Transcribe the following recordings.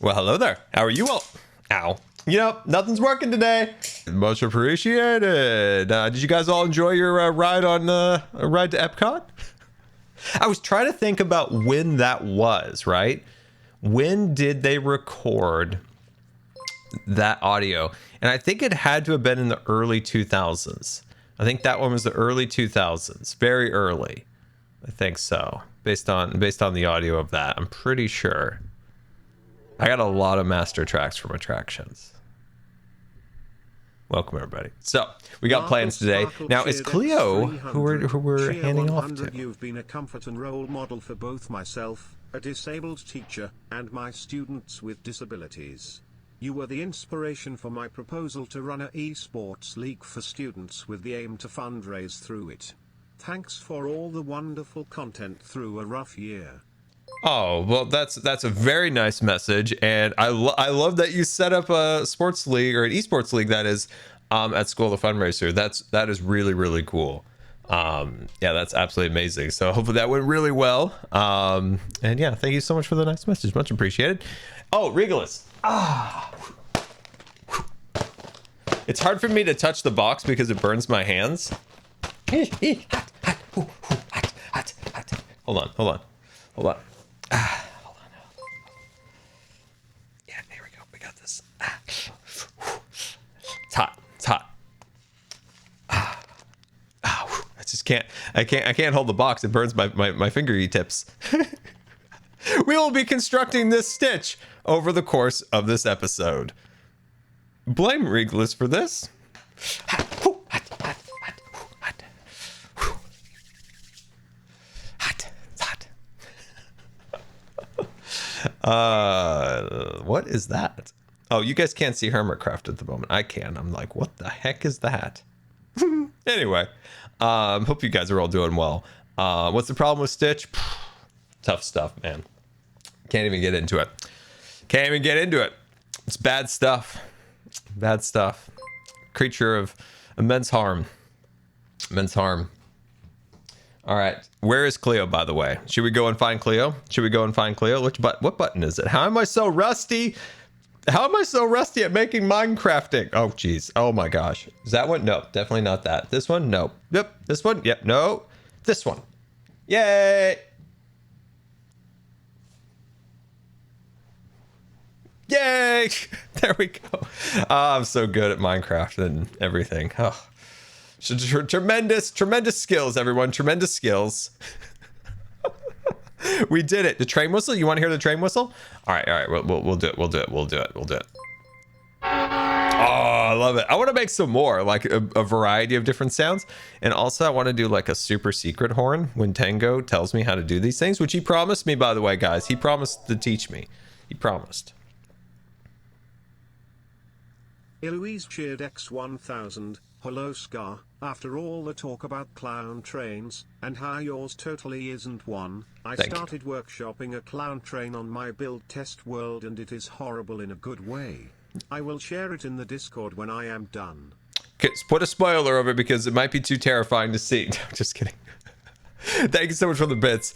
Well, hello there. How are you all? Ow. You know, nothing's working today. Much appreciated. Did you guys all enjoy your ride to Epcot? I was trying to think about when that was, right? When did they record that audio? And I think it had to have been in the early 2000s. I think that one was the early 2000s, very early. I think so, based on the audio of that. I'm pretty sure. I got a lot of master tracks from attractions. Welcome everybody. So we got plans today. Now it's Cleo who we're handing off to. You've been a comfort and role model for both myself, a disabled teacher, and my students with disabilities. You were the inspiration for my proposal to run an esports league for students with the aim to fundraise through it. Thanks for all the wonderful content through a rough year. Oh, well, that's a very nice message, and I love that you set up a sports league, or an esports league, that is, at School of the Fundraiser. That is really, really cool. Yeah, that's absolutely amazing. So hopefully that went really well. And yeah, thank you so much for the nice message. Much appreciated. Oh, Regalis. It's hard for me to touch the box because it burns my hands. Hold on. Hold on. Hold on. Yeah, here we go. We got this. It's hot. I just can't. I can't hold the box. It burns my fingery tips. We will be constructing this stitch over the course of this episode. Blame Regalis for this. What is that? Oh, you guys can't see Hermitcraft at the moment. I can. I'm like, what the heck is that? Anyway, hope you guys are all doing well. What's the problem with Stitch? Tough stuff, man. Can't even get into it. It's bad stuff. Creature of immense harm. All right, where is Cleo, by the way? Should we go and find Cleo? What button is it? How am I so rusty at making Minecrafting? Oh, geez. Oh, my gosh. Is that one? No, definitely not that. This one? No. Yep. This one? Yep. No. This one. Yay. Yay. There we go. Oh, I'm so good at Minecraft and everything. Oh. Tremendous skills, everyone. Tremendous skills. We did it. The train whistle. You want to hear the train whistle? All right. We'll do it. We'll do it. Oh, I love it. I want to make some more, like a variety of different sounds. And also I want to do like a super secret horn when Tango tells me how to do these things, which he promised me, by the way, guys. He promised to teach me. He promised. Eloise cheered X1000. Hello Scar, after all the talk about clown trains, and how yours totally isn't one, I started workshopping a clown train on my build test world and it is horrible in a good way. I will share it in the Discord when I am done. Okay, put a spoiler over it because it might be too terrifying to see. Just kidding. Thank you so much for the bits.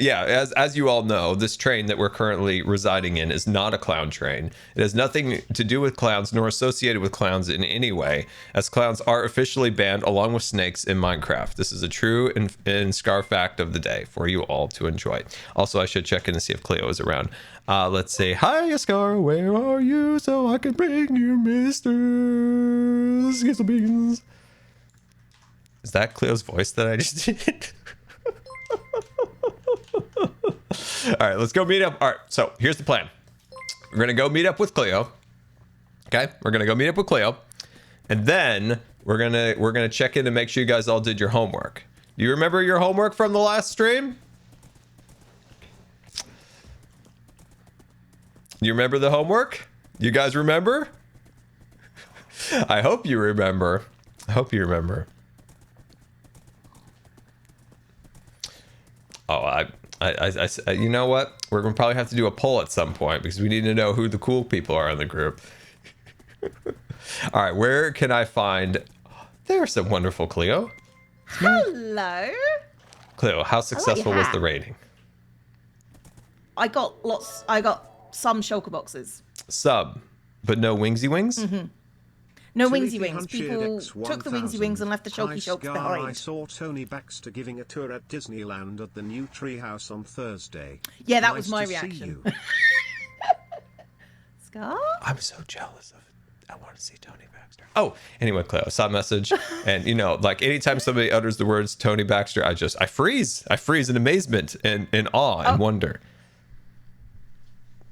Yeah, as you all know, this train that we're currently residing in is not a clown train. It has nothing to do with clowns nor associated with clowns in any way, as clowns are officially banned along with snakes in Minecraft. This is a true and Scar fact of the day for you all to enjoy. Also, I should check in to see if Cleo is around. Let's say, hi, Scar, where are you so I can bring you Mr. Skizzlebeans? Is that Cleo's voice that I just did? All right, let's go meet up. All right, so here's the plan. We're gonna go meet up with Cleo. Okay, we're gonna go meet up with Cleo, and then we're gonna check in to make sure you guys all did your homework. Do you remember your homework from the last stream? You remember the homework? You guys remember? I hope you remember. Oh, I you know what? We're gonna probably have to do a poll at some point because we need to know who the cool people are in the group. All right, where can I find? There's some wonderful Cleo. Hello. Cleo, how successful was the rating? I got some shulker boxes. Sub, but no wingsy wings? Mm-hmm. No Timothy wingsy wings. People Hunchard took the wingsy X1000. wings and left the shulky Hi, shulks Scar, behind. I saw Tony Baxter giving a tour at Disneyland at the new treehouse on Thursday. Yeah, that Nice was my to see reaction. you. Scar? I'm so jealous of it. I want to see Tony Baxter. Oh, anyway, Cleo, I saw a message. And, you know, like anytime somebody utters the words Tony Baxter, I freeze. I freeze in amazement and in awe and wonder.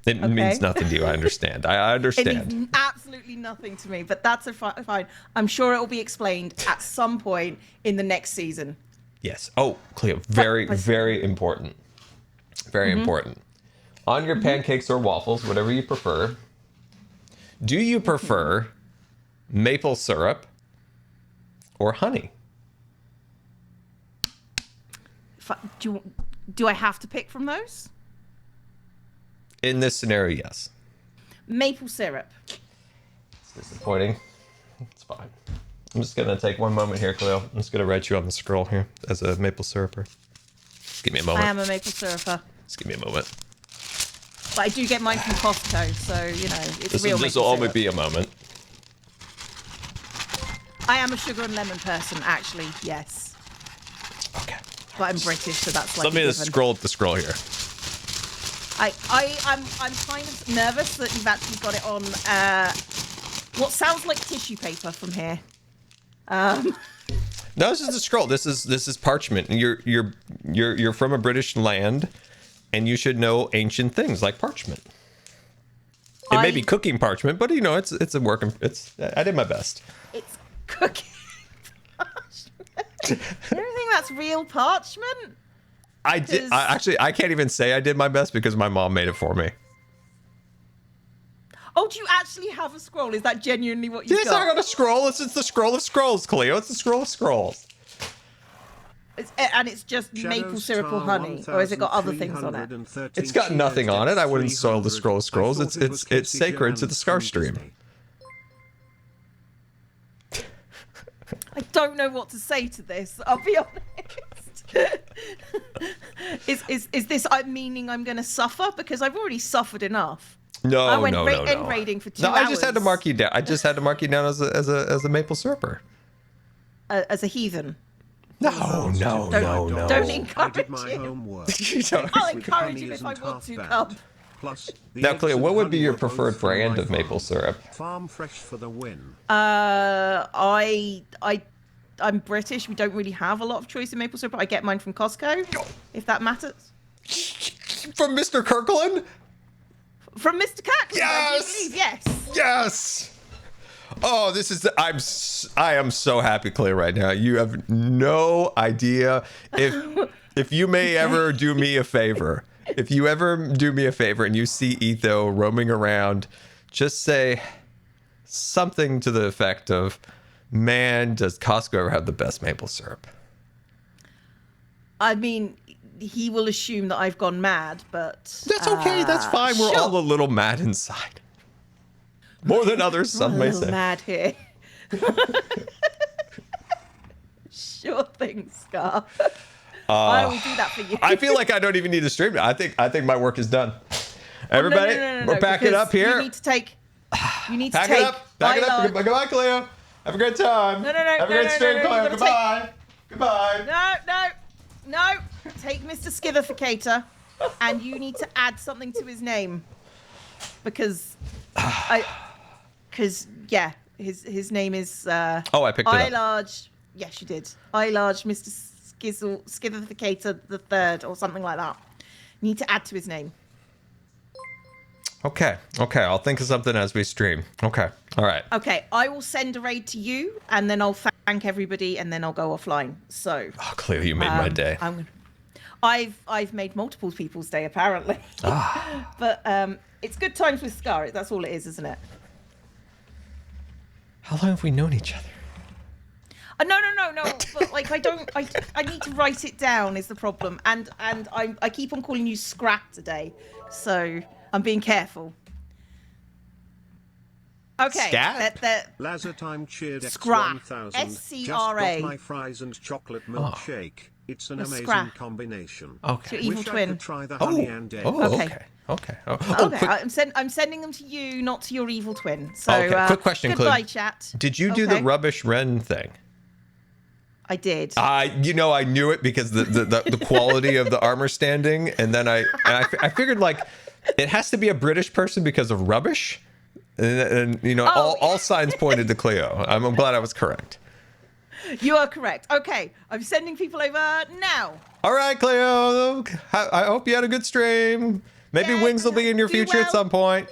It means nothing to you. I understand. I understand. It means absolutely nothing to me, but that's fine. I'm sure it will be explained at some point in the next season. Yes. Oh, Cleo, very, very important. Very important. On your pancakes or waffles, whatever you prefer, do you prefer maple syrup or honey? Do I have to pick from those? In this scenario, yes. Maple syrup. It's disappointing. It's fine. I'm just going to take one moment here, Cleo. I'm just going to write you on the scroll here as a maple syruper. Just give me a moment. I am a maple syruper. Just give me a moment. But I do get mine from Costco, so, you know, it's This real will maple only syrup. be a moment. I am a sugar and lemon person, actually, yes. Okay. But I'm British, so that's like Let me just scroll up the scroll here. I'm kind of nervous that you've actually got it on what sounds like tissue paper from here. No, this is a scroll. This is parchment. And you're from a British land, and you should know ancient things like parchment. It may be cooking parchment, but you know it's a work. I did my best. It's cooking parchment. You don't think that's real parchment? I did. I can't even say I did my best because my mom made it for me. Oh, do you actually have a scroll? Is that genuinely what you Yes, I got a scroll. It's the scroll of scrolls, Cleo. It's the scroll of scrolls. And it's just maple syrup or honey, or has it got other things on it? It's got nothing on it. I wouldn't soil the scroll of scrolls. It's sacred to the Scar stream. I don't know what to say to this. I'll be honest. Is this meaning I'm going to suffer? Because I've already suffered enough. No, I went no. end raiding for 2 hours. No, I just had to mark you down. I just had to mark you down as a maple syruper. As a heathen. No. Don't encourage my him. homework. I'll encourage him if I want to come. Plus, Now, Cleo, what would be your preferred brand of maple syrup? Farm fresh for the win. I'm British. We don't really have a lot of choice in maple syrup. I get mine from Costco, if that matters. From Mr. Kirkland? From Mr. Cackling, Yes! I believe, yes. Yes. Oh, I am so happy, Cleo, right now. You have no idea if you may ever do me a favor. If you ever do me a favor and you see Etho roaming around, just say something to the effect of, "Man, does Costco ever have the best maple syrup?" I mean, he will assume that I've gone mad, but That's okay. That's fine. We're sure. all a little mad inside. More than others, some a may little say. mad here. Sure thing, Scar. I will do that for you. I feel like I don't even need to stream it. I think my work is done. Everybody, No, we're packing because up here. You need to take. Pack it up. Pack it up. Goodbye, Cleo. Have a great time. No. Have a great stream, Cleo. Goodbye. Goodbye. No. Take Mr. Skitherficator, and you need to add something to his name, because his name is. I picked it up. Large. Yes, you did. I large Mr. Skitherficator the Third, or something like that. You need to add to his name. Okay. I'll think of something as we stream. Okay. All right. Okay, I will send a raid to you, and then I'll thank everybody, and then I'll go offline. So. Oh, Cleo, you made my day. I've made multiple people's day apparently. But it's good times with Scar. That's all it is, isn't it? How long have we known each other? No. But like I need to write it down is the problem, and I keep on calling you Scrap today, so I'm being careful. Okay. Scat? Lazar time cheered Scrap. X1000. SCRA. Just got my fries and chocolate milkshake. It's an Your amazing scrap. combination. Okay. Your evil Wish I twin. could try the Oh, honey and egg. okay. Okay. Quick, I'm sending them to you, not to your evil twin. So, okay, quick question, goodbye, Clint. chat. Did you do the Okay. rubbish wren thing? I did. I knew it because the quality of the armor standing, and then I figured like it has to be a British person because of rubbish, and all signs pointed to Cleo. I'm glad I was correct. You are correct. Okay, I'm sending people over now. All right, Cleo. I hope you had a good stream. Maybe Yes, wings will be in your do future at well. some point.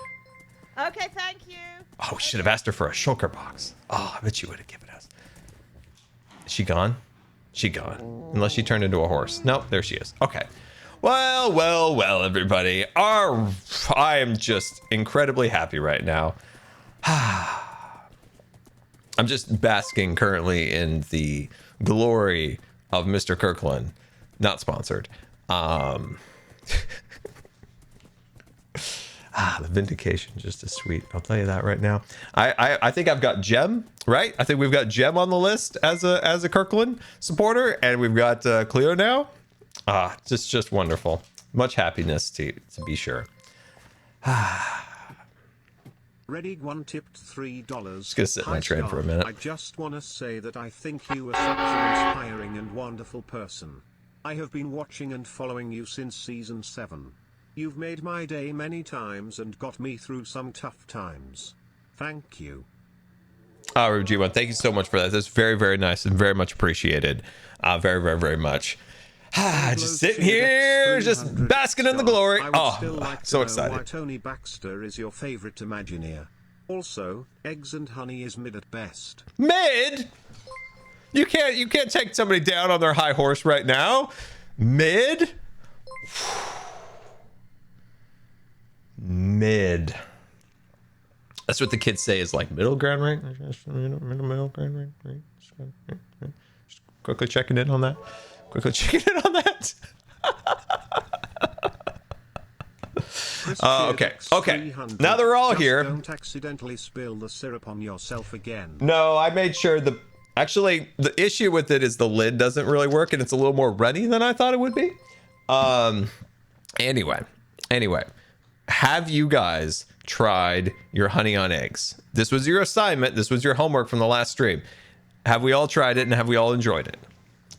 Okay, thank you. Oh, we should have asked her for a shulker box. Oh, I bet she would have given us. Is she gone? She gone. Unless she turned into a horse. Nope, there she is. Okay. Well, everybody. I am just incredibly happy right now. I'm just basking currently in the glory of Mr. Kirkland. Not sponsored. The vindication just as sweet. I'll tell you that right now. I think I've got Jem, right? I think we've got Jem on the list as a Kirkland supporter, and we've got Cleo now. Just wonderful. Much happiness to be sure. Ready one tipped $3. Just gonna sit in my train for a minute. I just want to say that I think you are such an inspiring and wonderful person. I have been watching and following you since season 7. You've made my day many times and got me through some tough times. Thank you. G1, thank you so much for that. That's very, very nice and very much appreciated. Very, very, very much. Just sitting here, just basking in the glory. So excited. Why Tony Baxter is your favorite Imagineer. Also, eggs and honey is mid at best. Mid? You can't take somebody down on their high horse right now. Mid? Mid. That's what the kids say is like middle ground, right? Middle ground, right? Just quickly checking in on that. Okay. Now they're all here. Don't accidentally spill the syrup on yourself again. No, I made sure the issue with it is the lid doesn't really work and it's a little more runny than I thought it would be. Anyway, have you guys tried your honey on eggs? This was your assignment. This was your homework from the last stream. Have we all tried it and have we all enjoyed it?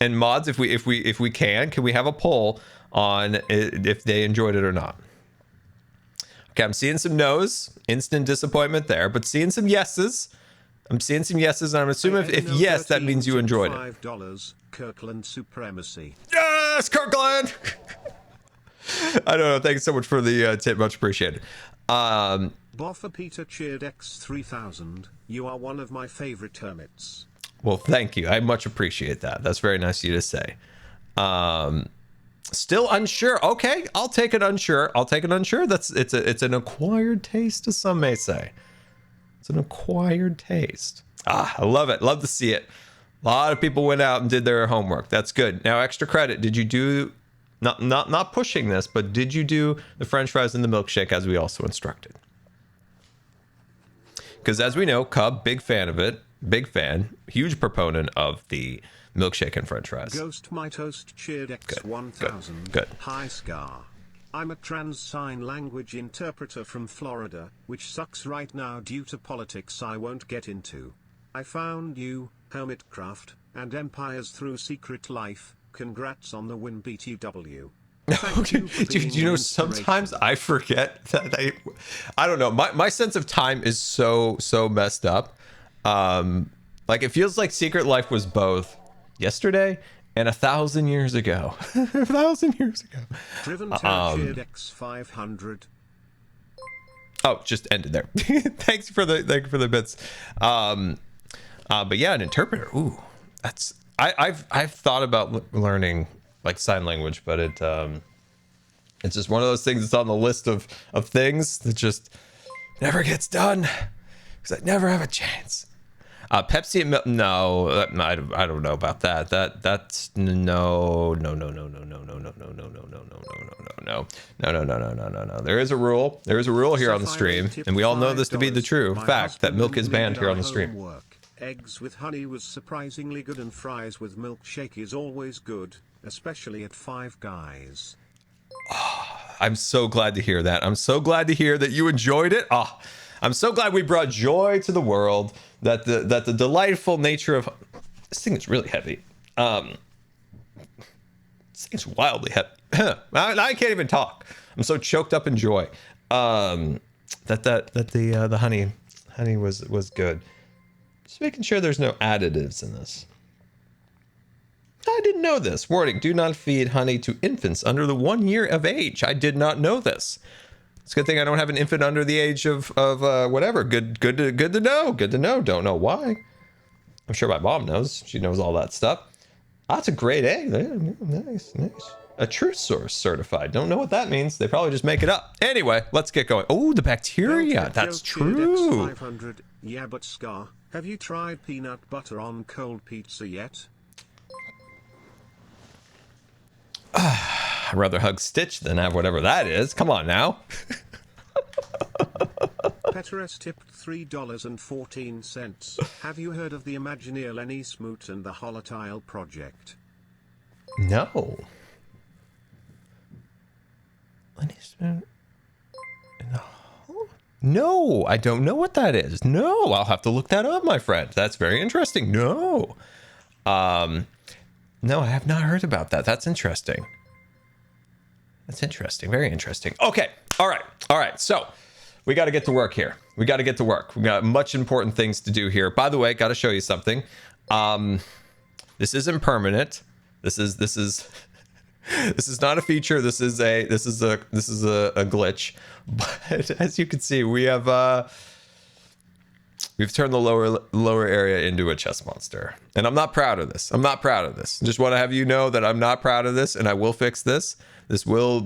And mods, if we can we have a poll on if they enjoyed it or not? Okay, I'm seeing some no's, instant disappointment there, but seeing some yeses. I'm seeing some yeses, and I'm assuming if yes, that means you enjoyed it. $5 Kirkland supremacy. Yes, Kirkland. I don't know. Thank you so much for the tip. Much appreciated. Boffa Peter cheered X3000. You are one of my favorite hermits. Well, thank you. I much appreciate that. That's very nice of you to say. Still unsure. Okay, I'll take it unsure. It's an acquired taste, as some may say. It's an acquired taste. I love it. Love to see it. A lot of people went out and did their homework. That's good. Now, extra credit. Did you do not pushing this, but did you do the French fries and the milkshake as we also instructed? Because as we know, Cub, big fan of it. Big fan, huge proponent of the milkshake and French fries. Ghost My Toast cheered X1000. Good. Hi Scar. I'm a trans sign language interpreter from Florida, which sucks right now due to politics I won't get into. I found you, Hermitcraft, and Empires Through Secret Life. Congrats on the win, BTW. You know, sometimes I forget that I don't know. My sense of time is so messed up. Like it feels like Secret Life was both yesterday and 1,000 years ago. 1,000 years ago. Driven cheered X500. Oh, just ended there. Thank you for the bits. But yeah, an interpreter. Ooh, that's I've thought about learning like sign language, but it's just one of those things that's on the list of things that just never gets done because I never have a chance. Pepsi and milk? No, I don't know about that. That's no. There is a rule. There is a rule here on the stream, and we all know this to be the true fact that milk is banned here on the stream. Eggs with honey was surprisingly good, and fries with milkshake is always good. especially at Five Guys. I'm so glad to hear that. I'm so glad to hear that you enjoyed it. Oh, I'm so glad we brought joy to the world. That the delightful nature of this thing is really heavy. This thing's wildly heavy. I can't even talk. I'm so choked up in joy. That the honey was good. Just making sure there's no additives in this. I didn't know this. Warning: do not feed honey to infants under the 1 year of age. I did not know this. It's a good thing I don't have an infant under the age of whatever. Good to know. Good to know. Don't know why. I'm sure my mom knows. She knows all that stuff. That's a great egg. Nice. A truth source certified. Don't know what that means. They probably just make it up. Anyway, let's get going. Oh, the bacteria. That's true. 500. Yeah, but Scar, have you tried peanut butter on cold pizza yet? I'd rather hug Stitch than have whatever that is. Come on now. Petteres tipped $3.14. Have you heard of the Imagineer Lenny Smoot and the Holotile Project? No. Lenny Smoot. No, I don't know what that is. No, I'll have to look that up, my friend. That's very interesting. No. No, I have not heard about that. That's interesting. That's interesting. Very interesting. Okay. All right. So we got to get to work here. We got much important things to do here. By the way, got to show you something. This isn't permanent. This is not a feature. This is a glitch. But as you can see, we've turned the lower area into a chest monster. And I'm not proud of this. Just want to have you know that I'm not proud of this, and I will fix this. This will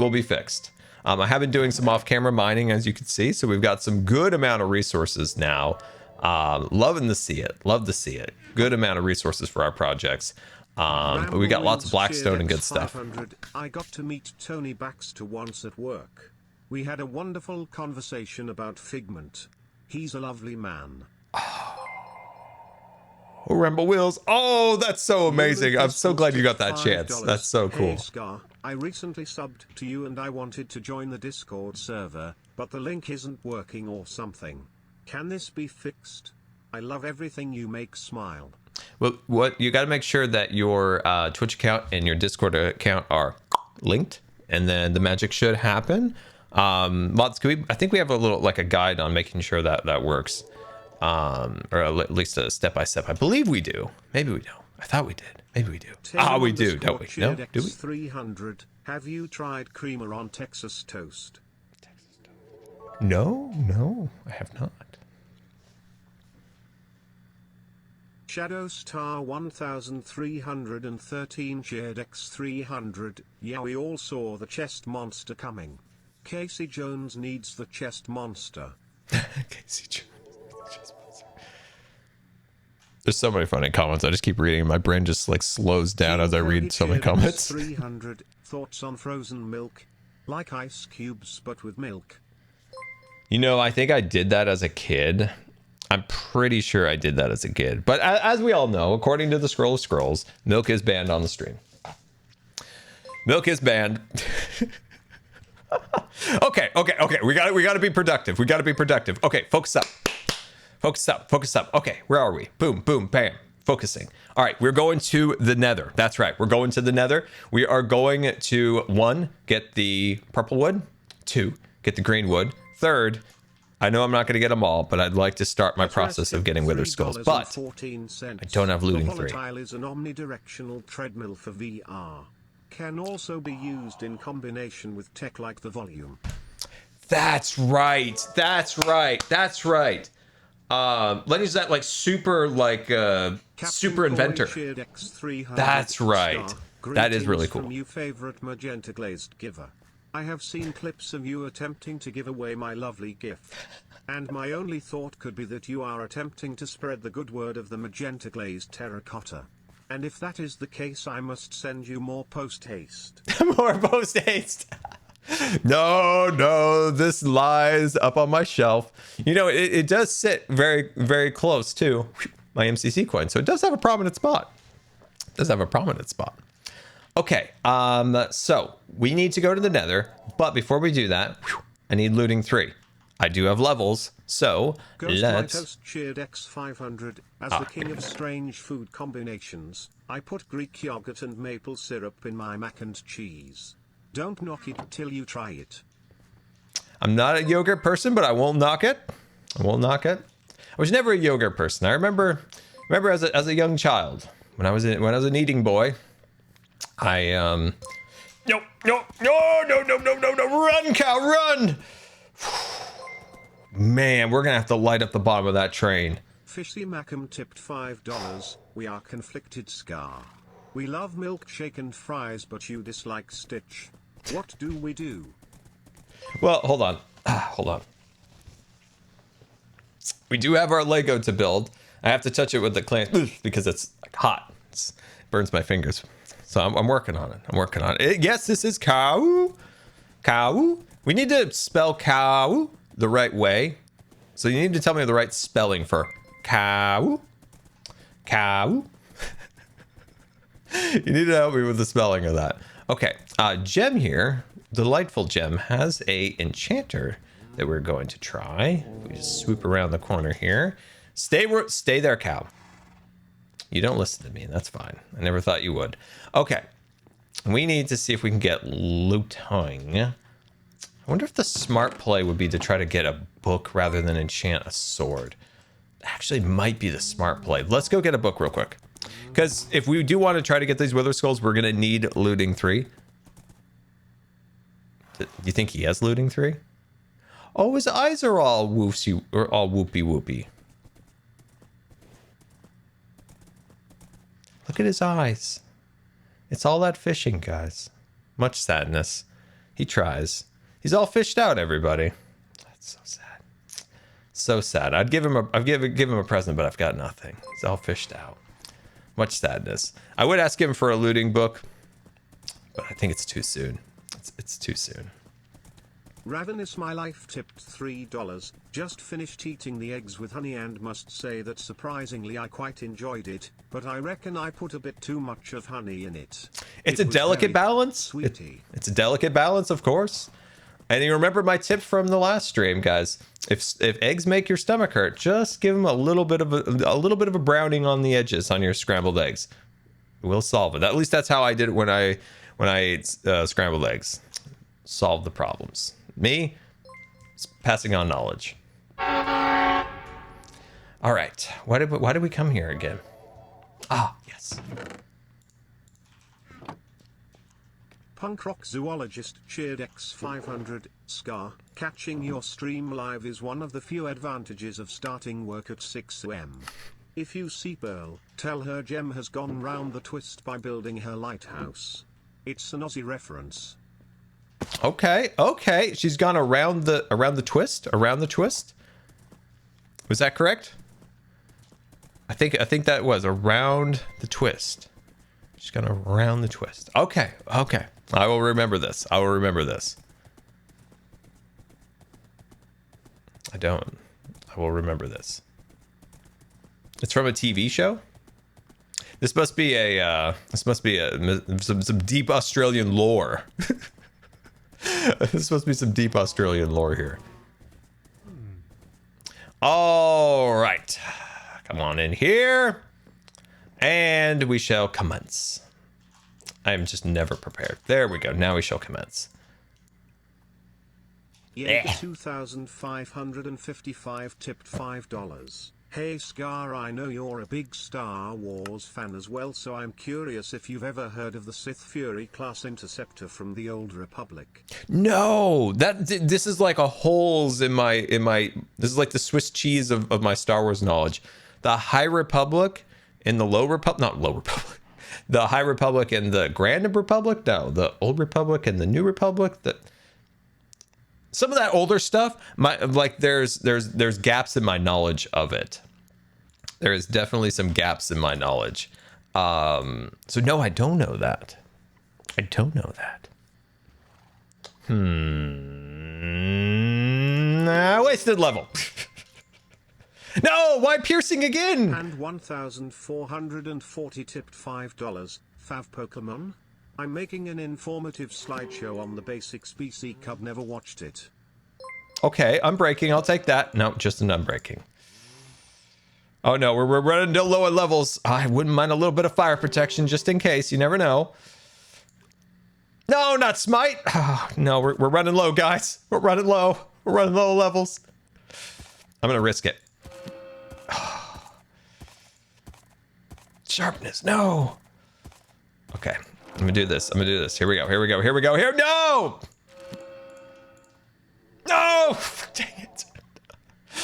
be fixed. I have been doing some off-camera mining, as you can see, so we've got some good amount of resources now. Loving to see it. Love to see it. Good amount of resources for our projects. But we got lots of blackstone and good stuff. I got to meet Tony Baxter once at work. We had a wonderful conversation about Figment. He's a lovely man. Oh, Ramble Wheels. Oh, that's so amazing. I'm so glad you got that chance. That's so cool. Hey, Scar, I recently subbed to you and I wanted to join the Discord server, but the link isn't working or something. Can this be fixed? I love everything you make smile. Well, what you got to make sure that your Twitch account and your Discord account are linked, and then the magic should happen. Mods, I think we have a little like a guide on making sure that works, or at least a step-by-step. I believe we do. Maybe we don't. I thought we did. Maybe we do. We do, don't we? No, do we? 300. Have you tried creamer on Texas toast? No, I have not. Shadow Star 1313 shared X300. Yeah, we all saw the chest monster coming. Casey Jones needs the chest monster. Casey Jones needs the chest monster. There's so many funny comments. I just keep reading. My brain just like slows down as I read so many comments. 300 thoughts on frozen milk, like ice cubes but with milk. You know, I think I did that as a kid. I'm pretty sure I did that as a kid. But as we all know, according to the Scroll of Scrolls, milk is banned on the stream. Milk is banned. Okay. We got to be productive. Okay, focus up. Okay, where are we? Boom, bam. Focusing. All right, we're going to the Nether. That's right. We're going to the Nether. We are going to 1, get the purple wood. 2, get the green wood. 3rd, I know I'm not going to get them all, but I'd like to start my process of getting wither skulls. But I don't have looting 3. The Holotile is an omnidirectional treadmill for VR. Can also be used in combination with tech like the volume. That's right. Let's use that like super inventor. That's right. That is really cool. From you favorite magenta glazed giver. I have seen clips of you attempting to give away my lovely gift. And my only thought could be that you are attempting to spread the good word of the magenta glazed terracotta. And if that is the case, I must send you more post-haste. More post-haste. No, this lies up on my shelf. You know, it does sit very, very close to my MCC coin, so it does have a prominent spot. Okay, so we need to go to the nether, but before we do that, I need looting 3. I do have levels, so Ghost My let's... Toast cheered X500. As the king of strange food combinations, I put Greek yogurt and maple syrup in my mac and cheese. Don't knock it till you try it. I'm not a yogurt person, but I won't knock it. I won't knock it. I was never a yogurt person. I remember as a young child, when I was an eating boy, no, run, cow, run! Man, we're gonna have to light up the bottom of that train. Fishy Macam tipped $5. We are conflicted, Scar. We love milkshake and fries, but you dislike Stitch. What do we do? Well, hold on. Hold on. We do have our Lego to build. I have to touch it with the clamp because it's like hot. It burns my fingers. So I'm working on it. I'm working on it. Yes, this is cow. Cow. We need to spell cow the right way. So you need to tell me the right spelling for cow. Cow. You need to help me with the spelling of that. Okay. Gem here, delightful Gem, has a enchanter that we're going to try. We just swoop around the corner here. Stay there, cow. You don't listen to me. That's fine. I never thought you would. Okay. We need to see if we can get looting. I wonder if the smart play would be to try to get a book rather than enchant a sword. Actually, might be the smart play. Let's go get a book real quick. Because if we do want to try to get these wither skulls, we're going to need looting 3. Do you think he has looting 3? Oh, his eyes are all woofy, or all whoopy whoopy. Look at his eyes. It's all that fishing, guys. Much sadness. He tries. He's all fished out, everybody. That's so sad. So sad. I'd give him a present, but I've got nothing. He's all fished out. Much sadness. I would ask him for a looting book, but I think it's too soon. It's too soon. Ravenous My Life tipped $3. Just finished eating the eggs with honey and must say that surprisingly I quite enjoyed it, but I reckon I put a bit too much of honey in it. It's a delicate balance. Sweetie. It's a delicate balance, of course. And you remember my tip from the last stream, guys. If eggs make your stomach hurt, just give them a little bit of a browning on the edges on your scrambled eggs. We'll solve it. At least that's how I did it when I ate scrambled eggs. Solve the problems. Me, passing on knowledge. All right. Why did we come here again? Ah, yes. Punk rock zoologist cheered X500. Scar, catching your stream live is one of the few advantages of starting work at 6 a.m. If you see Pearl, tell her Gem has gone round the twist by building her lighthouse. It's an Aussie reference. Okay. She's gone around the twist. Was that correct? I think that was around the twist. She's gone around the twist. Okay. I will remember this. I will remember this. It's from a TV show. This must be some deep Australian lore. This must be some deep Australian lore here. All right. Come on in here. And we shall commence. I am just never prepared. There we go. Now we shall commence. Yeah, 2,555 tipped $5. Hey Scar, I know you're a big Star Wars fan as well, so I'm curious if you've ever heard of the Sith Fury class interceptor from the Old Republic. No, this is like a holes in my this is like the Swiss cheese of my Star Wars knowledge. The High Republic and the Low Republic, not Low Republic. The High Republic and the Grand Republic? No, the Old Republic and the New Republic. Some of that older stuff, there's gaps in my knowledge of it. There is definitely some gaps in my knowledge. So no, I don't know that. Wasted level. No, why piercing again? And 1,440 tipped $5. Fav Pokemon? I'm making an informative slideshow on the basics BC Cub. Never watched it. Okay, unbreaking. I'll take that. No, just an unbreaking. Oh no, we're running to lower levels. I wouldn't mind a little bit of fire protection just in case. You never know. No, not smite. Oh, no, we're running low, guys. We're running low. We're running low levels. I'm gonna risk it. Sharpness, no. Okay, I'm gonna do this. I'm gonna do this. Here we go. Here we go. Here we go. Here, no. No! Dang it.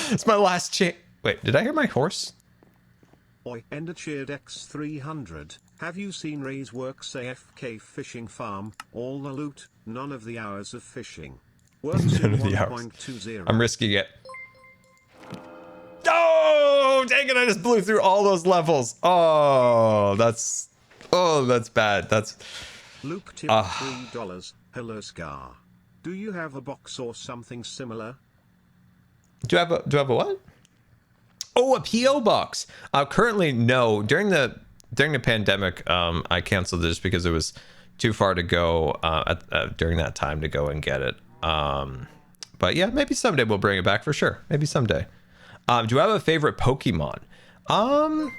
It's my last chance. Wait, did I hear my horse? Oi, Ender cheered X300. Have you seen Ray's Works AFK fishing farm? All the loot, none of the hours of fishing. Works None in of the hours. 1.20. I'm risking it. Oh, dang it. I just blew through all those levels. Oh, that's bad. That's Luke tipped $3. Hello, Scar. Do you have a box or something similar? Do I have a what? Oh, a PO box. Currently, no. During the pandemic, I canceled this because it was too far to go during that time to go and get it. But yeah, maybe someday we'll bring it back for sure. Maybe someday. Do I have a favorite Pokemon? I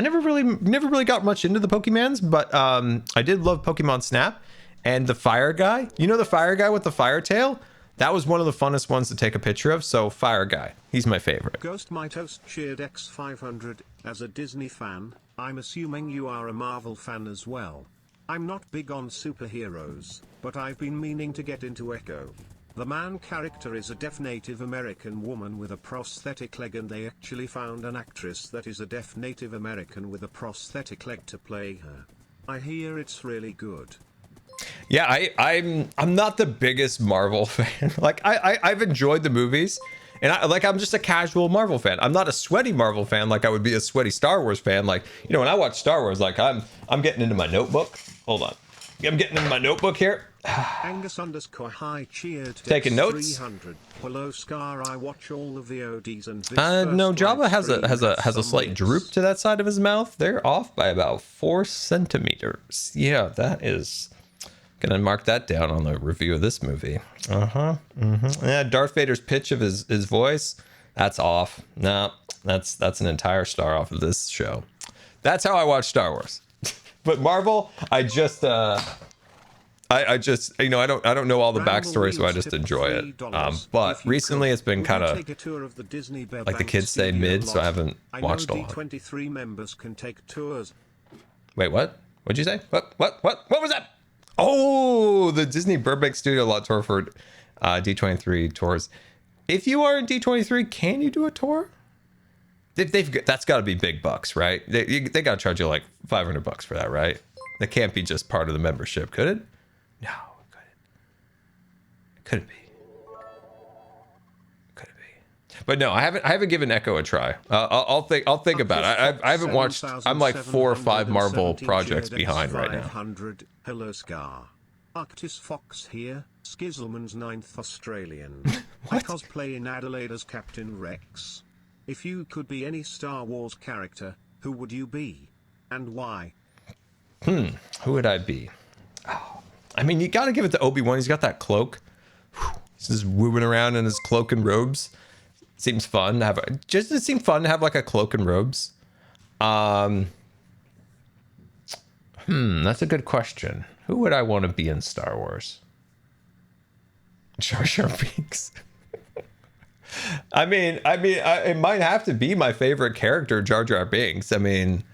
never really got much into the Pokemons, but I did love Pokemon Snap and the fire guy. You know the fire guy with the fire tail? That was one of the funnest ones to take a picture of. So fire guy, he's my favorite. Ghost My Toast cheered X500. As a Disney fan, I'm assuming you are a Marvel fan as well. I'm not big on superheroes, but I've been meaning to get into Echo. The main character is a deaf Native American woman with a prosthetic leg, and they actually found an actress that is a deaf Native American with a prosthetic leg to play her. I hear it's really good. Yeah, I'm not the biggest Marvel fan. Like I've enjoyed the movies, and I'm just a casual Marvel fan. I'm not a sweaty Marvel fan like I would be a sweaty Star Wars fan. Like, you know, when I watch Star Wars, like I'm getting into my notebook. Hold on, I'm getting into my notebook here. Angus _ high cheered. Taking notes. 300. Hello, Scar. I watch all of the ODs and this No, first Java live has stream a some slight lips. droop to that side of his mouth. They're off by about 4 centimeters. Yeah, that is gonna mark that down on the review of this movie. Yeah, Darth Vader's pitch of his voice, that's off. No, that's an entire star off of this show. That's how I watch Star Wars. But Marvel, I just you know, I don't know all the backstory, so I just enjoy it. But recently it's been kind of, like the kids say, mid, so I haven't watched a lot. D23 members can take tours. Wait, what? What'd you say? What was that? Oh, the Disney Burbank Studio Lot Tour for D23 tours. If you are in D23, can you do a tour? That's got to be big bucks, right? They got to charge you like $500 for that, right? That can't be just part of the membership, could it? No, it couldn't. Could it be? Could it be? But no, I haven't given Echo a try. I'll think about it. I haven't watched. I'm like 4 or 5 Marvel projects behind right now. 500. Hello, Scar. Arctis Fox here. Skizzleman's 9th Australian. I cosplay in Adelaide as Captain Rex. If you could be any Star Wars character, who would you be, and why? Who would I be? Oh, I mean, you got to give it to Obi-Wan. He's got that cloak. He's just moving around in his cloak and robes. Seems fun to have. It seemed fun to have like a cloak and robes. That's a good question. Who would I want to be in Star Wars? Jar Jar Binks. I mean, it might have to be my favorite character, Jar Jar Binks. I mean,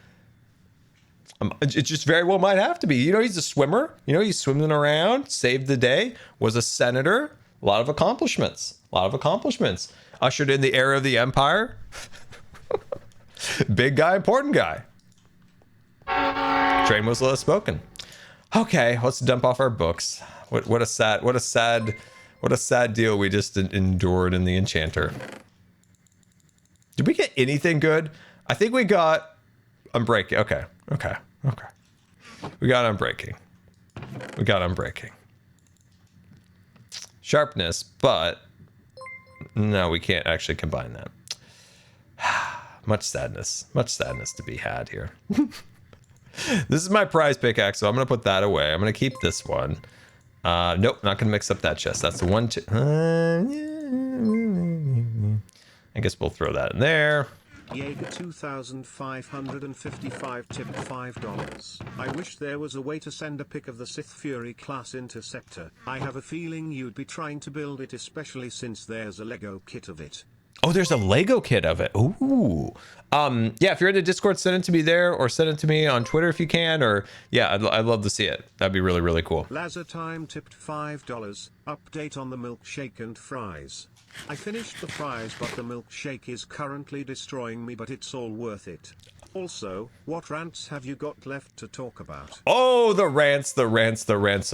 it just very well might have to be. You know, he's a swimmer. You know, he's swimming around, saved the day, was a senator. A lot of accomplishments. Ushered in the era of the Empire. Big guy, important guy. Train was less spoken. Okay, let's dump off our books. What a sad deal we just endured in the Enchanter. Did we get anything good? I think we got Unbreaking. Okay. We got Unbreaking. Sharpness, but no, we can't actually combine that. Much sadness to be had here. This is my prize pickaxe, so I'm gonna put that away. I'm gonna keep this one. Nope, not gonna mix up that chest. That's the one. I guess we'll throw that in there. Jaeger 2555 tipped $5. I wish there was a way to send a pic of the Sith Fury class interceptor. I have a feeling you'd be trying to build it, especially since there's a Lego kit of it. Oh, there's a Lego kit of it. Ooh. Yeah, if you're in the Discord, send it to me there, or send it to me on Twitter if you can, or yeah, I'd love to see it. That'd be really, really cool. Lazar Time tipped $5. Update on the milkshake and fries. I finished the fries, but the milkshake is currently destroying me, but it's all worth it. Also, what rants have you got left to talk about? Oh, the rants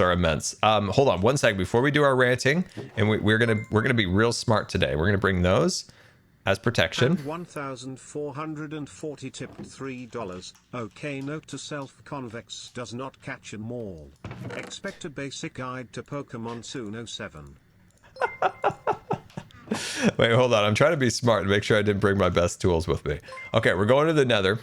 are immense. Hold on one second before we do our ranting, and we're gonna be real smart today. We're gonna bring those as protection. And 1,440 tipped $3. Okay, note to self: convex does not catch 'em all. Expect a basic guide to Pokemon soon. 07. Wait, hold on. I'm trying to be smart and make sure I didn't bring my best tools with me. Okay, we're going to the Nether.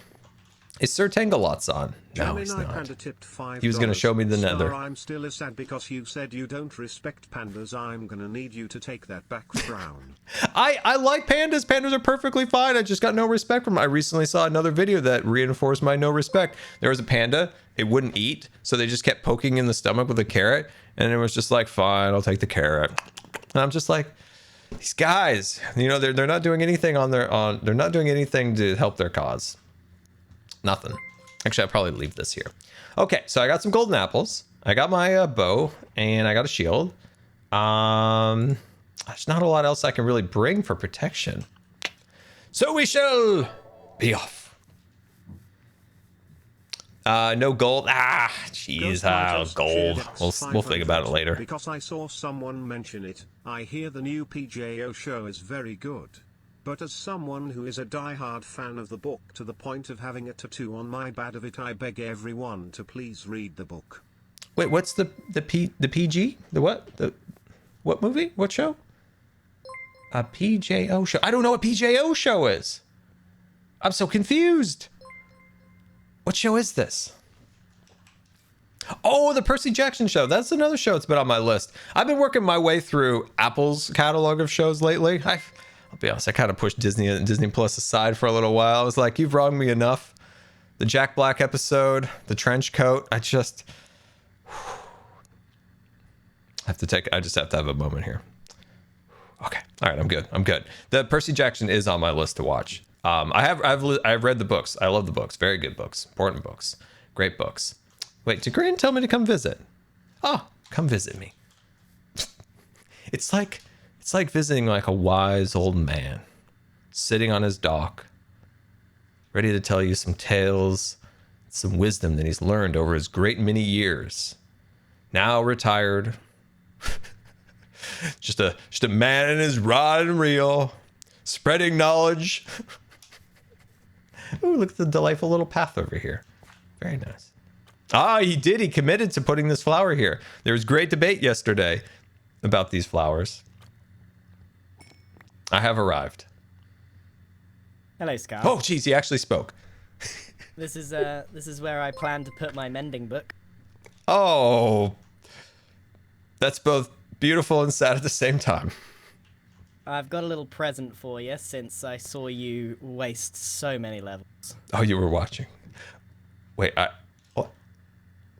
Is Sir Tangalot's on? No, he's not. Panda tipped $5. He was going to show me the Nether. I'm still sad because you said you don't respect pandas. I'm going to need you to take that back, frown. I like pandas. Pandas are perfectly fine. I just got no respect from them. I recently saw another video that reinforced my no respect. There was a panda. It wouldn't eat, so they just kept poking in the stomach with a carrot, and it was just like, fine, I'll take the carrot. And I'm just like, these guys, you know, they're not doing anything they're not doing anything to help their cause. Nothing. Actually, I'll probably leave this here. Okay, so I got some golden apples. I got my bow, and I got a shield. There's not a lot else I can really bring for protection. So we shall be off. No gold. Jeez, gold. We'll think about it later. Because I saw someone mention it, I hear the new PJO show is very good. But as someone who is a die-hard fan of the book to the point of having a tattoo on my back of it, I beg everyone to please read the book. Wait, what's the PG? The what? The what movie? What show? A PJO show. I don't know what PJO show is. I'm so confused. What show is this? Oh, the Percy Jackson show. That's another show that's been on my list. I've been working my way through Apple's catalog of shows lately. I'll be honest, I kind of pushed Disney Plus aside for a little while. I was like, you've wronged me enough. The Jack Black episode, the trench coat. I just have to have a moment here. Okay. All right, I'm good. The Percy Jackson is on my list to watch. I've read the books. I love the books. Very good books. Important books. Great books. Wait, did Grian tell me to come visit? Oh, come visit me. It's like visiting like a wise old man, sitting on his dock, ready to tell you some tales, some wisdom that he's learned over his great many years. Now retired. just a man in his rod and reel, spreading knowledge. Ooh, look at the delightful little path over here. Very nice. He did. He committed to putting this flower here. There was great debate yesterday about these flowers. I have arrived. Hello, Scar. Oh, geez, he actually spoke. This is where I plan to put my mending book. Oh, that's both beautiful and sad at the same time. I've got a little present for you since I saw you waste so many levels. Oh, you were watching. Wait, what?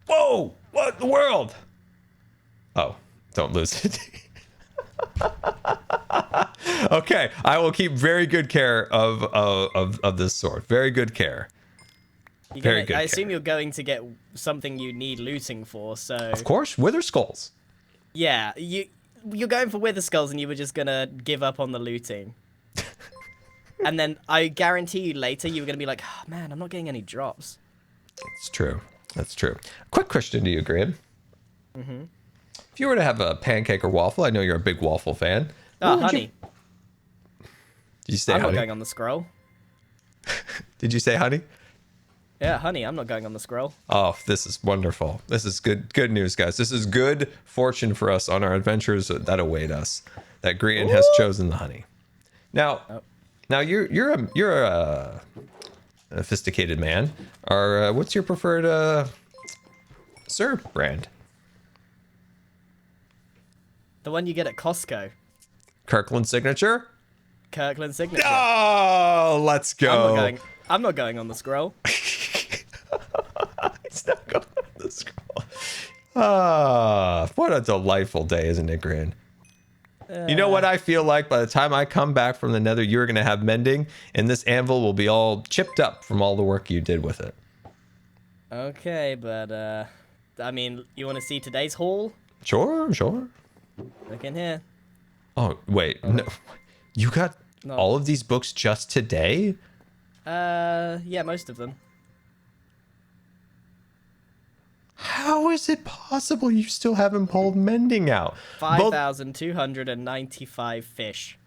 Whoa! What in the world? Oh, don't lose it. Okay, I will keep very good care of this sword. Very good care. I assume you're going to get something you need looting for, so... Of course, Wither Skulls. Yeah, you're going for Wither Skulls and you were just gonna give up on the looting. And then I guarantee you later you were gonna be like, oh, man, I'm not getting any drops. It's true. That's true. Quick question to you, Grian. Mm-hmm. If you were to have a pancake or waffle, I know you're a big waffle fan. Oh, honey. Did you say I'm honey? not going on the scroll. Did you say honey? Yeah, honey, I'm not going on the scroll. Oh, this is wonderful. This is good news, guys. This is good fortune for us on our adventures that await us. That Grian has chosen the honey. Now, now you're sophisticated man, are what's your preferred syrup brand? The one you get at Costco. Kirkland Signature. Kirkland Signature. Oh, let's go. I'm not going on the scroll. It's not going on the scroll. Ah, what a delightful day, isn't it, Grian? You know what I feel like? By the time I come back from the nether, you're going to have mending, and this anvil will be all chipped up from all the work you did with it. Okay, but, I mean, you want to see today's haul? Sure. Look in here. Oh, wait. No. You got all of these books just today? Yeah, most of them. How is it possible you still haven't pulled mending out? 5,295 fish.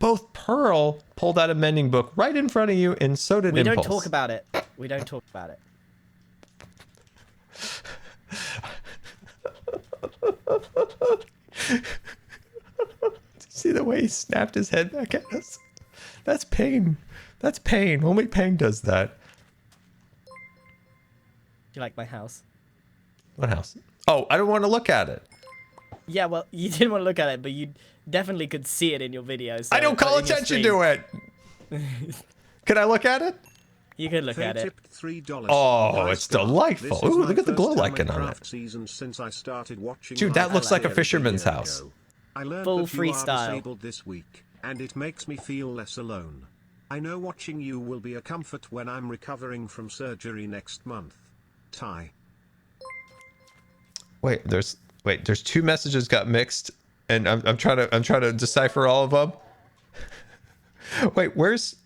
Both Pearl pulled out a mending book right in front of you, and so did We Impulse. don't talk about it. We don't talk about it. See the way he snapped his head back at us? That's pain. That's pain. Only pain does that. Do you like my house? What house? Oh, I don't want to look at it. Yeah, well, you didn't want to look at it, but you definitely could see it in your videos. So I don't call attention to it. Can I look at it? You could look at it. $3. Oh, it's delightful. Ooh, look at the glow lichen on it. Since I started watching Dude, that looks like a fisherman's house. I learned Full that you are freestyle. disabled this week, and it makes me feel less alone. I know watching you will be a comfort when I'm recovering from surgery next month. Ty. Wait, there's two messages got mixed, and I'm trying to decipher all of them. Wait, where's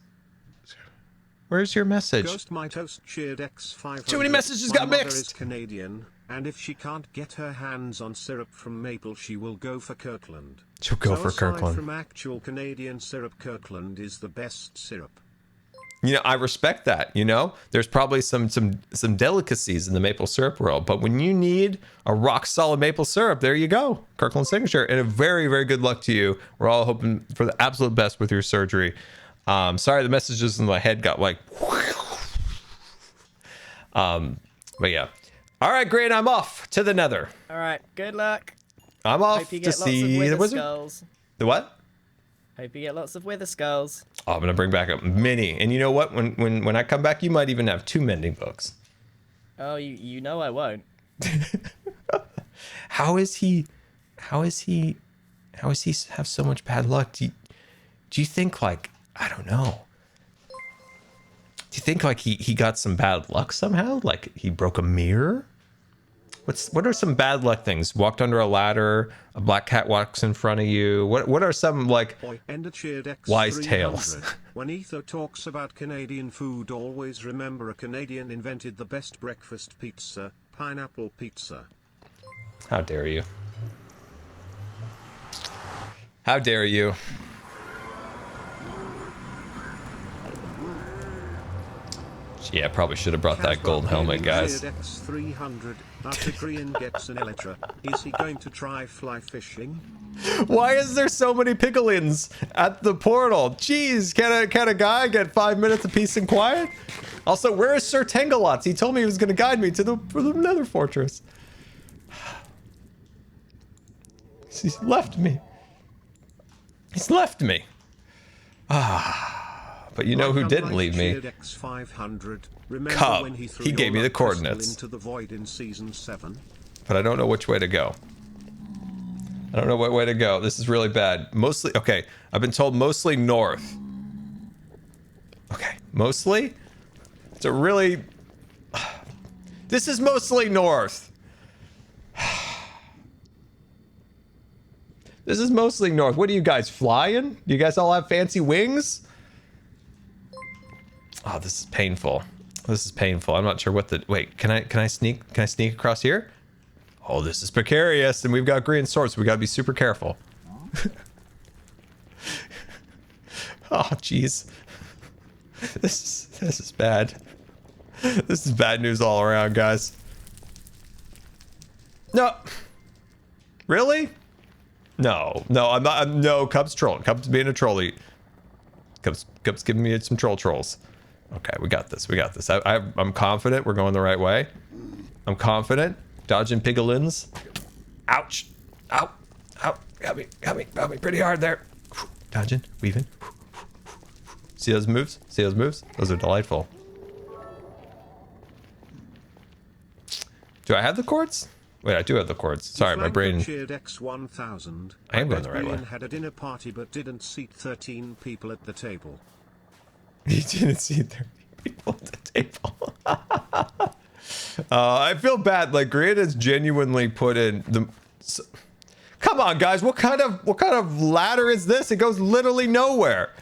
your message? Ghost My Toast shared X500. Too many messages got My mother mixed. is Canadian, and if she can't get her hands on syrup from maple, she will go for Kirkland. She'll go for aside Kirkland. From actual Canadian syrup, Kirkland is the best syrup. You know, I respect that. You know, there's probably some delicacies in the maple syrup world, but when you need a rock solid maple syrup, there you go, Kirkland Signature, and a very, very good luck to you. We're all hoping for the absolute best with your surgery. Sorry, the messages in my head got like, but yeah. All right, great. I'm off to the Nether. All right, good luck. I'm off Hope you to get lots of see the wither wizard. skulls. The what? Hope you get lots of wither skulls. Oh, I'm gonna bring back a mini. And you know what? When I come back, you might even have 2 mending books. Oh, you know I won't. How is he have so much bad luck? Do you think, like, I don't know. Do you think like he got some bad luck somehow? Like he broke a mirror? What are some bad luck things? Walked under a ladder, a black cat walks in front of you. What are some like wise tales? When Etho talks about Canadian food, always remember a Canadian invented the best breakfast pizza, pineapple pizza. How dare you? How dare you? Yeah, probably should have brought that gold helmet, guys. X300. After Grian gets an elytra, is he going to try fly fishing? Why is there so many piglins at the portal? Jeez, can a guy get 5 minutes of peace and quiet? Also, where is Sir Tangalots? He told me he was going to guide me to the Nether Fortress. He's left me. He's left me. But you know who didn't leave me? Cub. He gave me the coordinates. Into the void in season 7. But I don't know which way to go. I don't know what way to go. This is really bad. Mostly, okay, I've been told mostly north. Okay, mostly? It's a really... This is mostly north. This is mostly north. What are you guys, flying? Do you guys all have fancy wings? Oh, this is painful. This is painful. I'm not sure what the... Wait, can I sneak across here? Oh, this is precarious, and we've got green swords, so we gotta be super careful. Oh, jeez. This is bad. This is bad news all around, guys. No. Really? No, I'm not. No, Cub's trolling. Cub's being a trolley. Cub's giving me some trolls. Okay, we got this. We got this. I'm confident we're going the right way. I'm confident. Dodging pigolins. Ouch. Ow. Ow. Got me pretty hard there. Dodging. Weaving. See those moves? See those moves? Those are delightful. Do I have the cords? Wait, I do have the cords. Sorry, my brain. Cheered X1000. I am going the right way. Grian had a dinner party but didn't seat 13 people at the table. He didn't see 30 people at the table. I feel bad. Like, Grian has genuinely put in the. Come on, guys. What kind of ladder is this? It goes literally nowhere.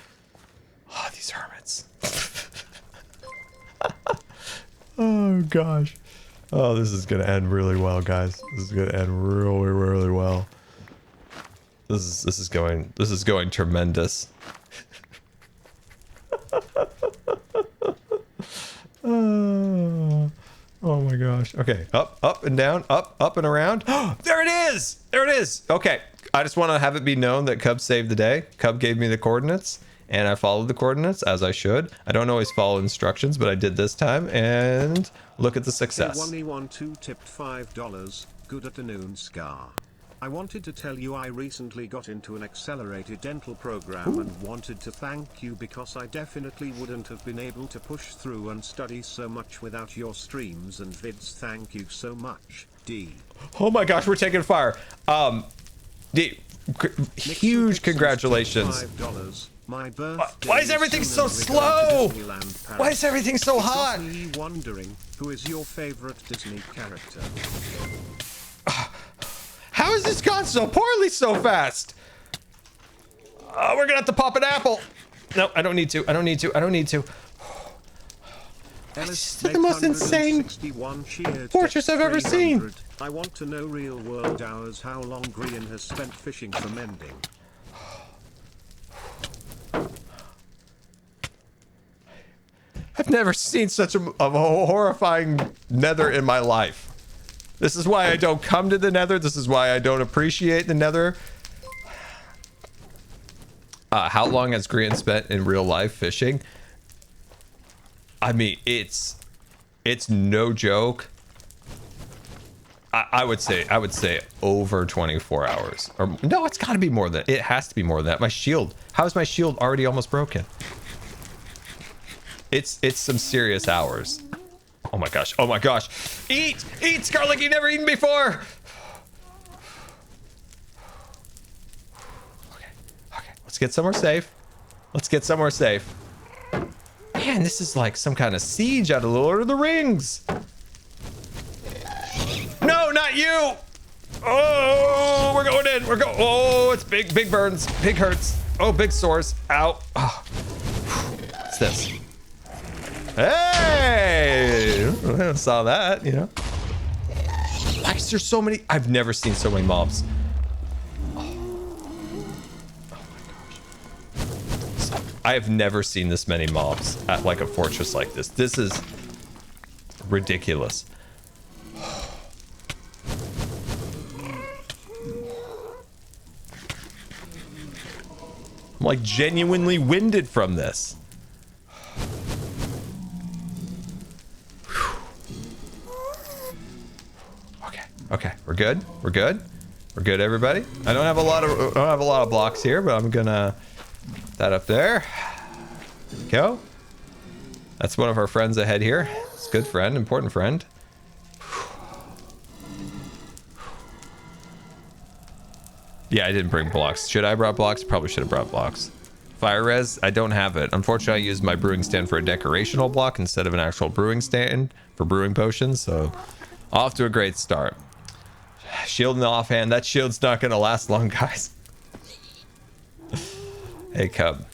Oh, these hermits. Oh gosh. Oh, this is gonna end really well, guys. This is gonna end really, really well. This is going tremendous. Oh my gosh. Okay, up and down, up and around. There it is! There it is! Okay, I just want to have it be known that Cub saved the day. Cub gave me the coordinates, and I followed the coordinates, as I should. I don't always follow instructions, but I did this time, and look at the success. K1E12 tipped $5. Good afternoon, Scar. I wanted to tell you I recently got into an accelerated dental program and wanted to thank you because I definitely wouldn't have been able to push through and study so much without your streams and vids. Thank you so much, D. Oh my gosh, we're taking fire. D, huge congratulations. $5. My birthday. Why is everything so slow? Why is everything so hot? Me wondering, who is your favorite Disney character? How has this gone so poorly so fast? We're gonna have to pop an apple. No, I don't need to. I don't need to. I don't need to. This is the most insane fortress I've ever seen. I want to know real world hours how long Grian has spent fishing for mending. I've never seen such a horrifying nether in my life. This is why I don't come to the nether. This is why I don't appreciate the nether. How long has Grian spent in real life fishing? I mean, it's no joke. I would say over 24 hours. Or no, it's got to be more than. It has to be more than that. My shield. How is my shield already almost broken? It's some serious hours. Oh my gosh. Oh my gosh. Eat, Scar, like you've never eaten before. Okay. Let's get somewhere safe. Let's get somewhere safe. Man, this is like some kind of siege out of the Lord of the Rings. No, not you. Oh, we're going in. Oh, it's big burns, big hurts. Oh, big sores. Ow. Oh. What's this? Hey, I saw that, you know. Why is there so many? I've never seen so many mobs. Oh my gosh. I have never seen this many mobs at like a fortress like this. This is ridiculous. I'm like genuinely winded from this. Okay, we're good. We're good. We're good, everybody. I don't have a lot of blocks here, but I'm gonna put that up there. There we go. That's one of our friends ahead here. It's a good friend, important friend. Yeah, I didn't bring blocks. Should I have brought blocks? Probably should have brought blocks. Fire res, I don't have it. Unfortunately, I used my brewing stand for a decorational block instead of an actual brewing stand for brewing potions, so off to a great start. Shield in the offhand. That shield's not gonna last long, guys. Hey, Cub.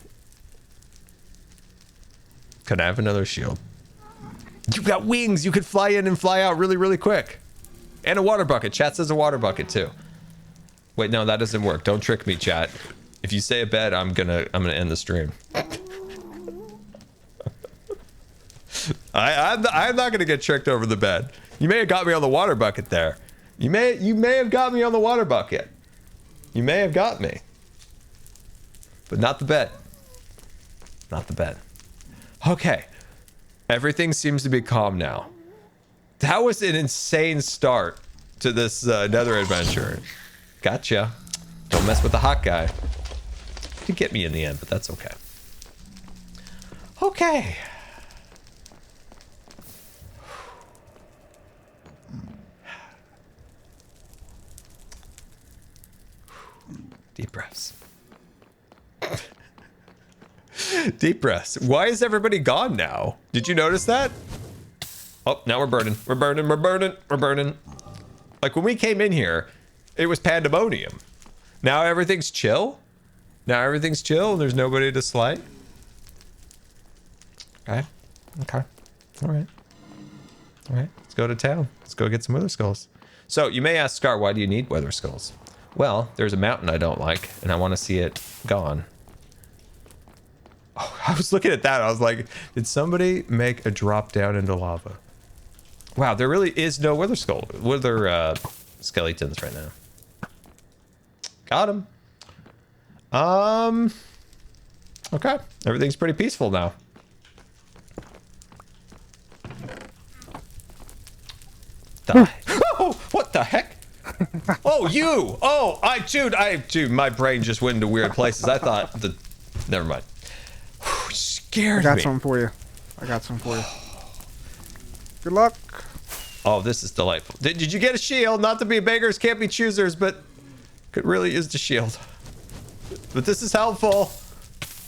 Could I have another shield? You got wings. You could fly in and fly out really, really quick. And a water bucket. Chat says a water bucket too. Wait, no, that doesn't work. Don't trick me, chat. If you say a bed, I'm gonna end the stream. I'm not gonna get tricked over the bed. You may have got me on the water bucket there. You may have got me on the water bucket. You may have got me. But not the bed. Not the bed. Okay. Everything seems to be calm now. That was an insane start to this nether adventure. Gotcha. Don't mess with the hot guy. Did get me in the end, but that's okay. Okay. Deep breaths. Deep breaths. Why is everybody gone now? Did you notice that? Oh, now we're burning. We're burning. We're burning. We're burning. Like when we came in here, it was pandemonium. Now everything's chill. Now everything's chill and there's nobody to slay. Okay. Okay. All right. All right. Let's go to town. Let's go get some wither skulls. So you may ask, Scar, why do you need wither skulls? Well, there's a mountain I don't like and I want to see it gone. Oh, I was looking at that. I was like, did somebody make a drop down into lava? Wow, there really is no wither skeletons right now. Got him. Okay, everything's pretty peaceful now. Oh, what the heck? Oh, you! Oh, dude, my brain just went into weird places. I thought never mind. Scared me. I got some for you. Good luck. Oh, this is delightful. Did you get a shield? Not to be beggars, can't be choosers, but could really use the shield. But this is helpful.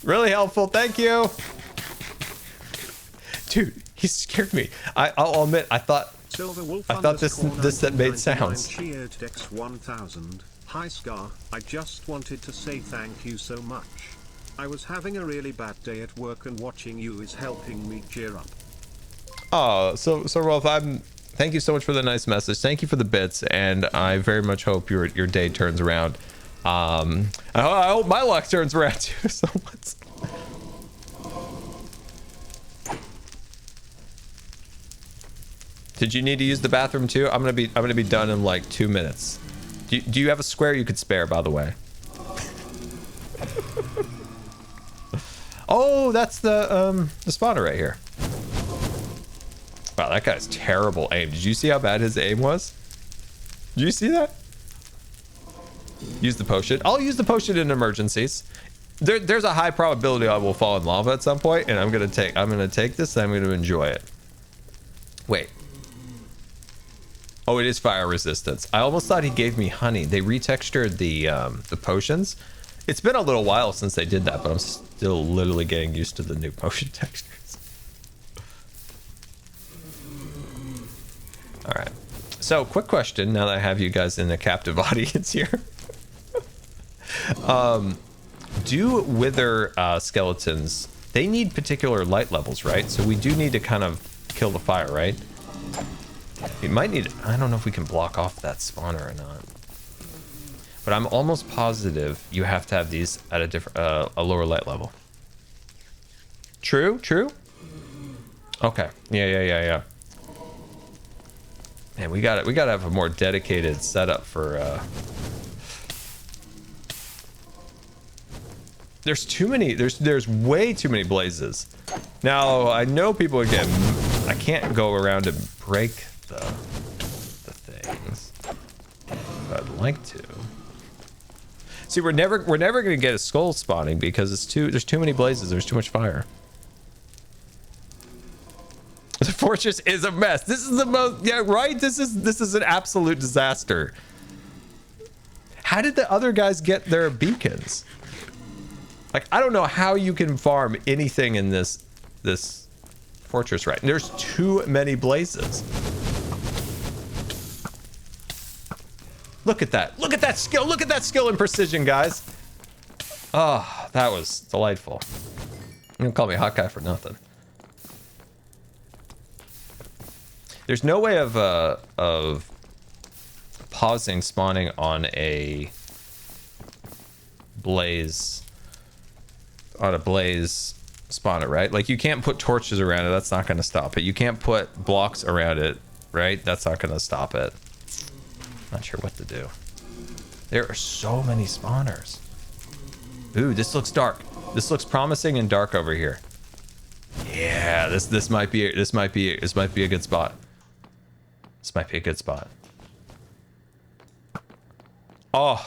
Really helpful. Thank you. Dude, he scared me. I'll admit, I thought this that made sounds. Cheered X1000. Hi Scar, I just wanted to say thank you so much. I was having a really bad day at work and watching you is helping me cheer up. Oh, so Rolf, thank you so much for the nice message. Thank you for the bits, and I very much hope your day turns around. I hope my luck turns around too. So much. Did you need to use the bathroom too? I'm gonna be done in like 2 minutes. Do you have a square you could spare, by the way? Oh, that's the spawner right here. Wow, that guy's terrible aim. Did you see how bad his aim was? Did you see that? Use the potion. I'll use the potion in emergencies. There's a high probability I will fall in lava at some point, and I'm gonna take this and I'm gonna enjoy it. Wait. Oh, it is fire resistance. I almost thought he gave me honey. They retextured the potions. It's been a little while since they did that, but I'm still literally getting used to the new potion textures. All right. So, quick question. Now that I have you guys in a captive audience here, do wither skeletons? They need particular light levels, right? So we do need to kind of kill the fire, right? We might need. I don't know if we can block off that spawner or not. But I'm almost positive you have to have these at a different, a lower light level. True. Okay. Yeah. Man, we gotta have a more dedicated setup for. There's too many. There's way too many blazes. Now I know people again. I can't go around and break the things. But I'd like to. See, we're never gonna get a skull spawning because there's too many blazes. There's too much fire. The fortress is a mess. This is the most, yeah, right? This is an absolute disaster. How did the other guys get their beacons? Like, I don't know how you can farm anything in this fortress, right? There's too many blazes. Look at that. Look at that skill. Look at that skill and precision, guys. Oh, that was delightful. You don't call me hot guy for nothing. There's no way of pausing spawning on a blaze spawner, right? Like, you can't put torches around it. That's not going to stop it. You can't put blocks around it, right? That's not going to stop it. Not sure what to do. There are so many spawners. Ooh, this looks dark. This looks promising and dark over here. Yeah, this might be a good spot. This might be a good spot. Oh,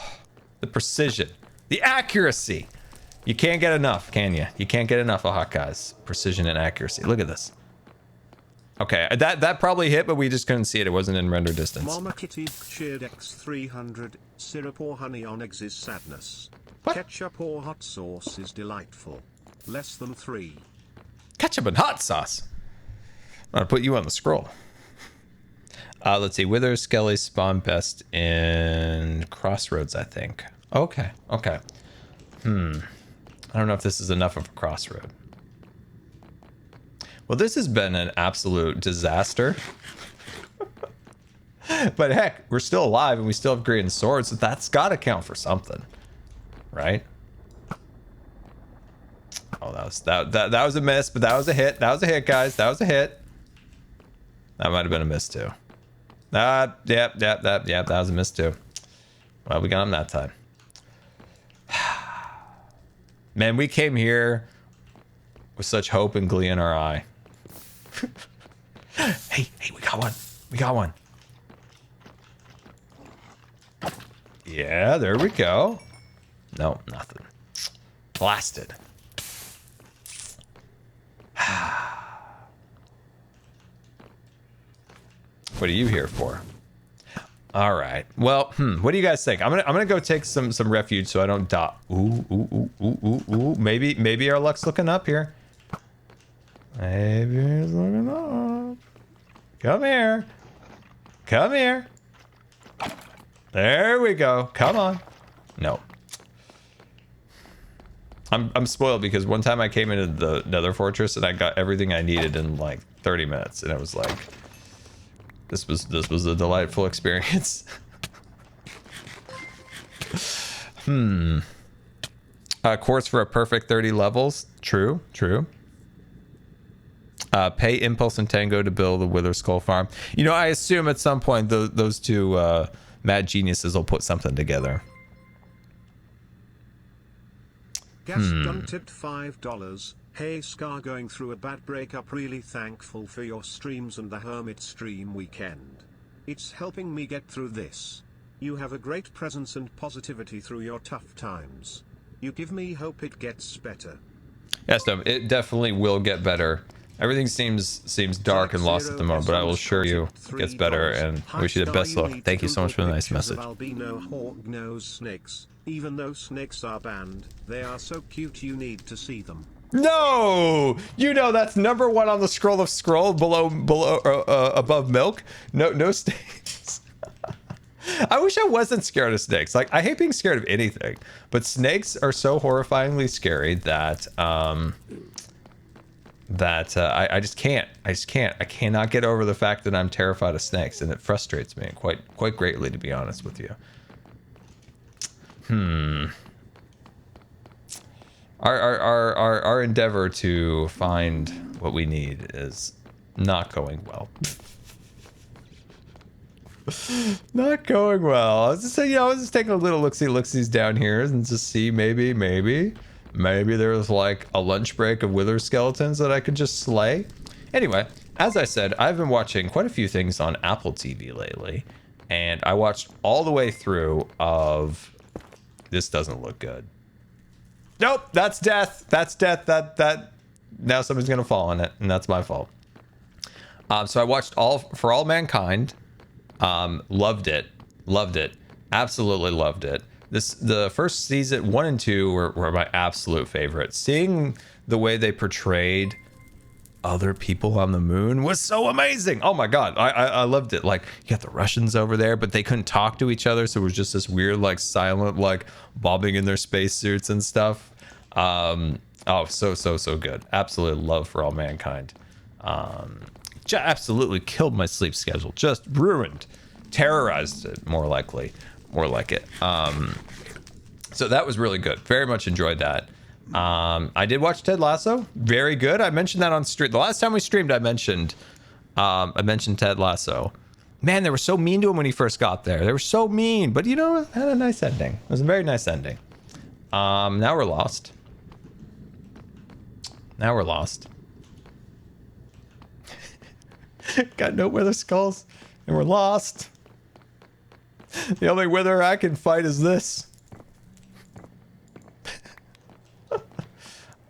the precision, the accuracy. You can't get enough, can you? You can't get enough of Hawkeye's precision and accuracy. Look at this. Okay, that probably hit, but we just couldn't see it. It wasn't in render distance. Mama Kitty shared X300. Syrup or honey on eggs is sadness. What? Ketchup or hot sauce is delightful. Less than 3. Ketchup and hot sauce. I'm gonna put you on the scroll. Let's see. Wither Skelly spawn best in Crossroads, I think. Okay. I don't know if this is enough of a crossroad. Well, this has been an absolute disaster. But heck, we're still alive and we still have Grian swords, so that's got to count for something, right? Oh, that was a miss, but that was a hit. That was a hit, guys. That was a hit. That might have been a miss too. Yep, that was a miss too. Well, we got him that time. Man, we came here with such hope and glee in our eye. Hey, we got one. We got one. Yeah, there we go. No, nothing. Blasted. What are you here for? All right. Well, what do you guys think? I'm gonna go take some refuge so I don't die. Ooh. Maybe our luck's looking up here. Maybe it's looking up. Come here. Come here. There we go. Come on. No. I'm spoiled because one time I came into the Nether Fortress and I got everything I needed in like 30 minutes, and it was like, this was a delightful experience. Quartz for a perfect 30 levels. True. Pay Impulse and Tango to build the Wither Skull farm. You know, I assume at some point those two mad geniuses will put something together. Gas Gun tipped $5. Hey Scar, going through a bad breakup, really thankful for your streams and the Hermit stream weekend. It's helping me get through this. You have a great presence and positivity through your tough times. You give me hope it gets better. Yes, no, it definitely will get better. Everything seems dark and lost at the moment, but I will assure you it gets better, and I wish you the best luck. Thank you so much for the nice message. Albino hawk nose snakes. Even though snakes are banned, they are so cute you need to see them. No, you know that's #1 on the scroll of scroll above milk. No snakes. I wish I wasn't scared of snakes. Like, I hate being scared of anything, but snakes are so horrifyingly scary that I just can't. I cannot get over the fact that I'm terrified of snakes, and it frustrates me quite greatly, to be honest with you. Our endeavor to find what we need is not going well. Not going well. I was just saying, I was just taking a little look-sees down here and just see maybe there's like a lunch break of wither skeletons that I could just slay. Anyway, as I said, I've been watching quite a few things on Apple TV lately, and I watched all the way through of This Doesn't Look Good. Nope, that's death. That's death. That now somebody's gonna fall on it, and that's my fault. So I watched For All Mankind. Loved it, absolutely loved it. The first season 1 and 2 were my absolute favorite. Seeing the way they portrayed other people on the moon was so amazing. Oh my god, I loved it. Like, you got the Russians over there, but they couldn't talk to each other, so it was just this weird, like, silent, like, bobbing in their spacesuits and stuff. Oh, so good. Absolutely love For All Mankind. Absolutely killed my sleep schedule. Just ruined, terrorized it, more like it. So that was really good. Very much enjoyed that. I did watch Ted Lasso. Very good. I mentioned that on stream. The last time we streamed, I mentioned Ted Lasso. Man, they were so mean to him when he first got there. They were so mean, but you know, it had a nice ending. It was a very nice ending. Now we're lost. Got no wither skulls, and we're lost. The only wither I can fight is this.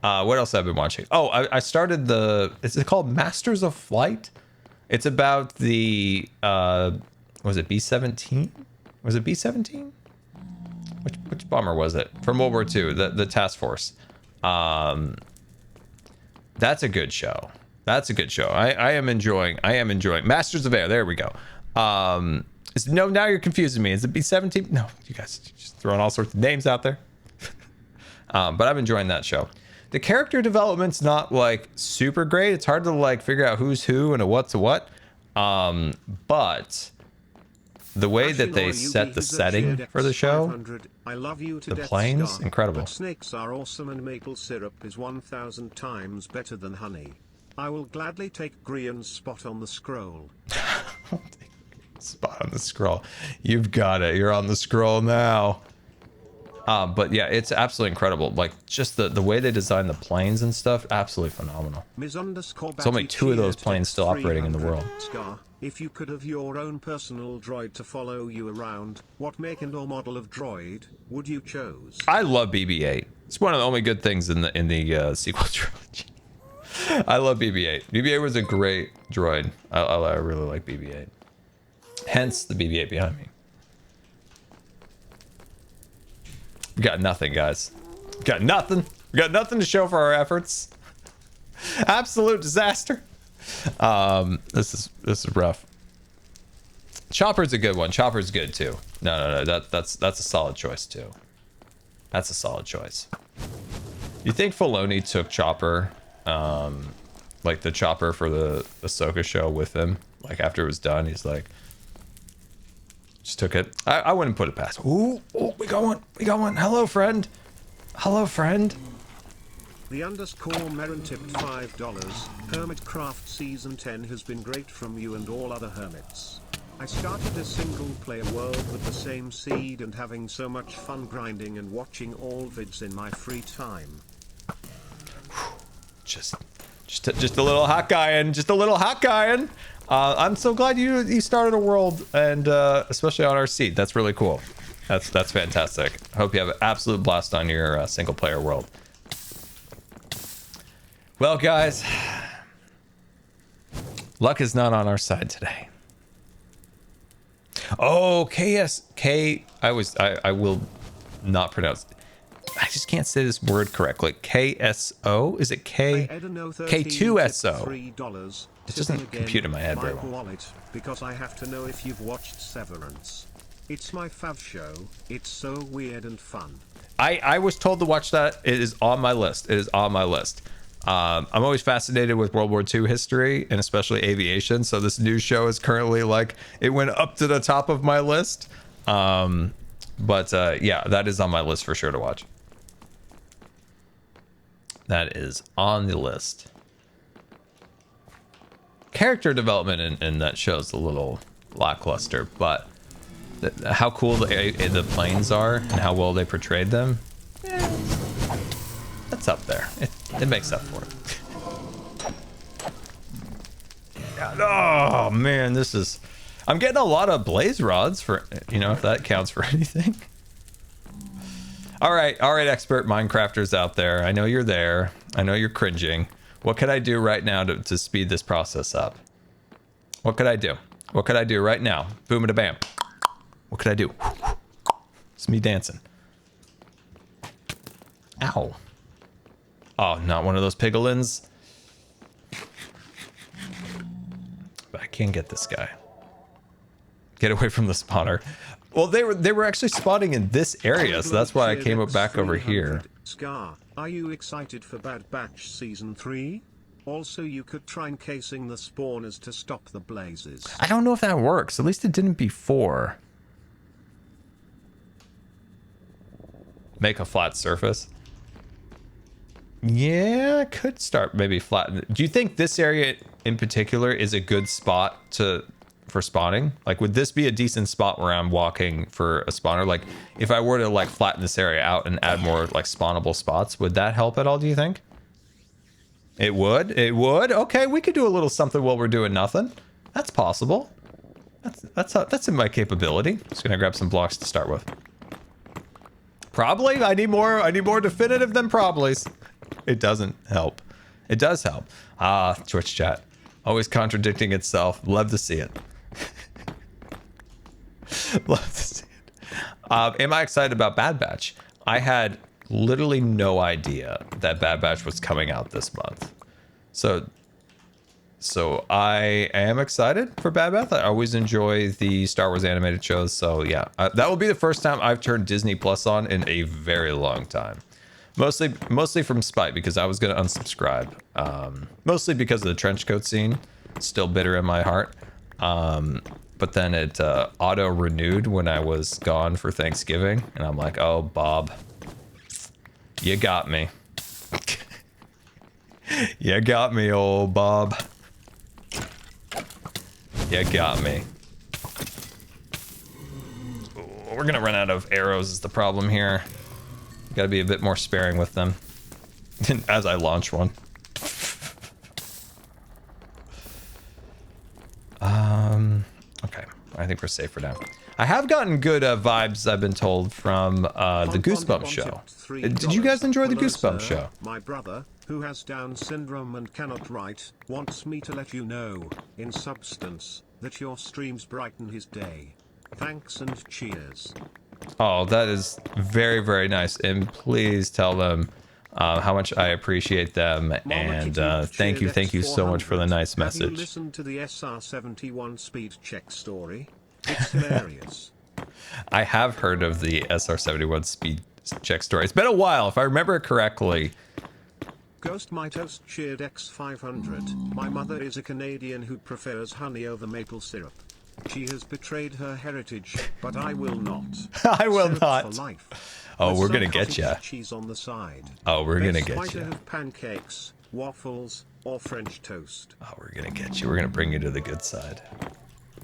What else have I been watching? Oh, I started is it called Masters of Flight? It's about the, was it B-17? Was it B-17? Which bomber was it? From World War II, the task force. That's a good show. That's a good show. I am enjoying Masters of Air. There we go. No, now you're confusing me. Is it B-17? No, you guys just throwing all sorts of names out there. But I'm enjoying that show. The character development's not like super great. It's hard to like figure out who's who and what's what. But the way that they set the setting for the show, the planes, incredible. Snakes are awesome and maple syrup is 1,000 times better than honey. I will gladly take Grian's spot on the scroll. Spot on the scroll. You've got it. You're on the scroll now. But yeah, it's absolutely incredible. Like just the way they design the planes and stuff, absolutely phenomenal. There's only 2 of those planes still operating in the world. Scar, if you could have your own personal droid to follow you around, what make and or model of droid would you choose? I love BB-8. It's one of the only good things in the sequel trilogy. I love BB-8. BB-8 was a great droid. I really like BB-8. Hence the BB-8 behind me. We got nothing, guys. We got nothing. We got nothing to show for our efforts. Absolute disaster. This is rough. Chopper's a good one. Chopper's good too. No. That's a solid choice too. That's a solid choice. You think Filoni took Chopper, like the Chopper for the Ahsoka show with him? Like after it was done, he's like, just took it. I wouldn't put it past. Ooh, we got one. We got one. Hello, friend. Hello, friend. The _ Meron tipped $5. Hermitcraft Season 10 has been great from you and all other hermits. I started a single-player world with the same seed and having so much fun grinding and watching all vids in my free time. Just a little hot guy in. Just a little hot guy in. I'm so glad you started a world, and especially on our seed. That's really cool. That's fantastic. I hope you have an absolute blast on your single player world. Well, guys, luck is not on our side today. Oh, KSK. I will not pronounce. I just can't say this word correctly. KSO? Is it K? K2SO. It doesn't compute in my head very well. Because I have to know if you've watched Severance. It's my fav show. It's so weird and fun. I was told to watch that. It is on my list. It is on my list. I'm always fascinated with World War II history and especially aviation. So this new show is currently like, it went up to the top of my list. Yeah, that is on my list for sure to watch. That is on the list. Character development in that show is a little lackluster, but how cool the planes are and how well they portrayed them, that's up there. It makes up for it. Oh man, I'm getting a lot of blaze rods for, if that counts for anything. All right, expert Minecrafters out there. I know you're there. I know you're cringing. What could I do right now to speed this process up? What could I do? What could I do right now? Boom and a bam. What could I do? It's me dancing. Ow. Oh, not one of those piglins. But I can't get this guy. Get away from the spawner. Well, they were actually spawning in this area, so that's why I came up back over here. Scar, are you excited for Bad Batch Season 3? Also, you could try encasing the spawners to stop the blazes. I don't know if that works. At least it didn't before. Make a flat surface. Yeah, I could start maybe flatten. Do you think this area in particular is a good spot for spawning? Like, would this be a decent spot where I'm walking for a spawner? Like, if I were to like flatten this area out and add more like spawnable spots, would that help at all, do you think? It would. It would. Okay, we could do a little something while we're doing nothing. That's possible. That's in my capability. Just gonna grab some blocks to start with. Probably. I need more definitive than probablys. It doesn't help. It does help. Ah, Twitch chat. Always contradicting itself. Love to see it. Love to see it. Am I excited about Bad Batch? I had literally no idea that Bad Batch was coming out this month. So I am excited for Bad Batch. I always enjoy the Star Wars animated shows. So yeah, that will be the first time I've turned Disney Plus on in a very long time. Mostly from spite, because I was going to unsubscribe. Mostly because of the trench coat scene. Still bitter in my heart. But then it auto renewed when I was gone for Thanksgiving. And I'm like, oh, Bob, you got me. You got me, old Bob. You got me. Ooh, we're going to run out of arrows is the problem here. Got to be a bit more sparing with them as I launch one. Okay, I think we're safe for now. I have gotten good vibes, I've been told, from the Goosebumps show. Did you guys enjoy the Goosebumps show? My brother, who has Down syndrome and cannot write, wants me to let you know, in substance, that your streams brighten his day. Thanks and cheers. Oh, that is very, very nice. And please tell them how much I appreciate them. And thank you so much for the nice message. Have you listened to the SR-71 speed check story? It's hilarious. I have heard of the SR-71 speed check story. It's been a while, if I remember it correctly. Ghost My Toast cheered X500. My mother is a Canadian who prefers honey over maple syrup. She has betrayed her heritage, but I will not. I will Syrup not. For life. Oh, we're gonna get ya. Cheese on the side. Oh, we're gonna Best get fighter you. of pancakes, waffles, or French toast. Oh, we're gonna get you. We're gonna bring you to the good side.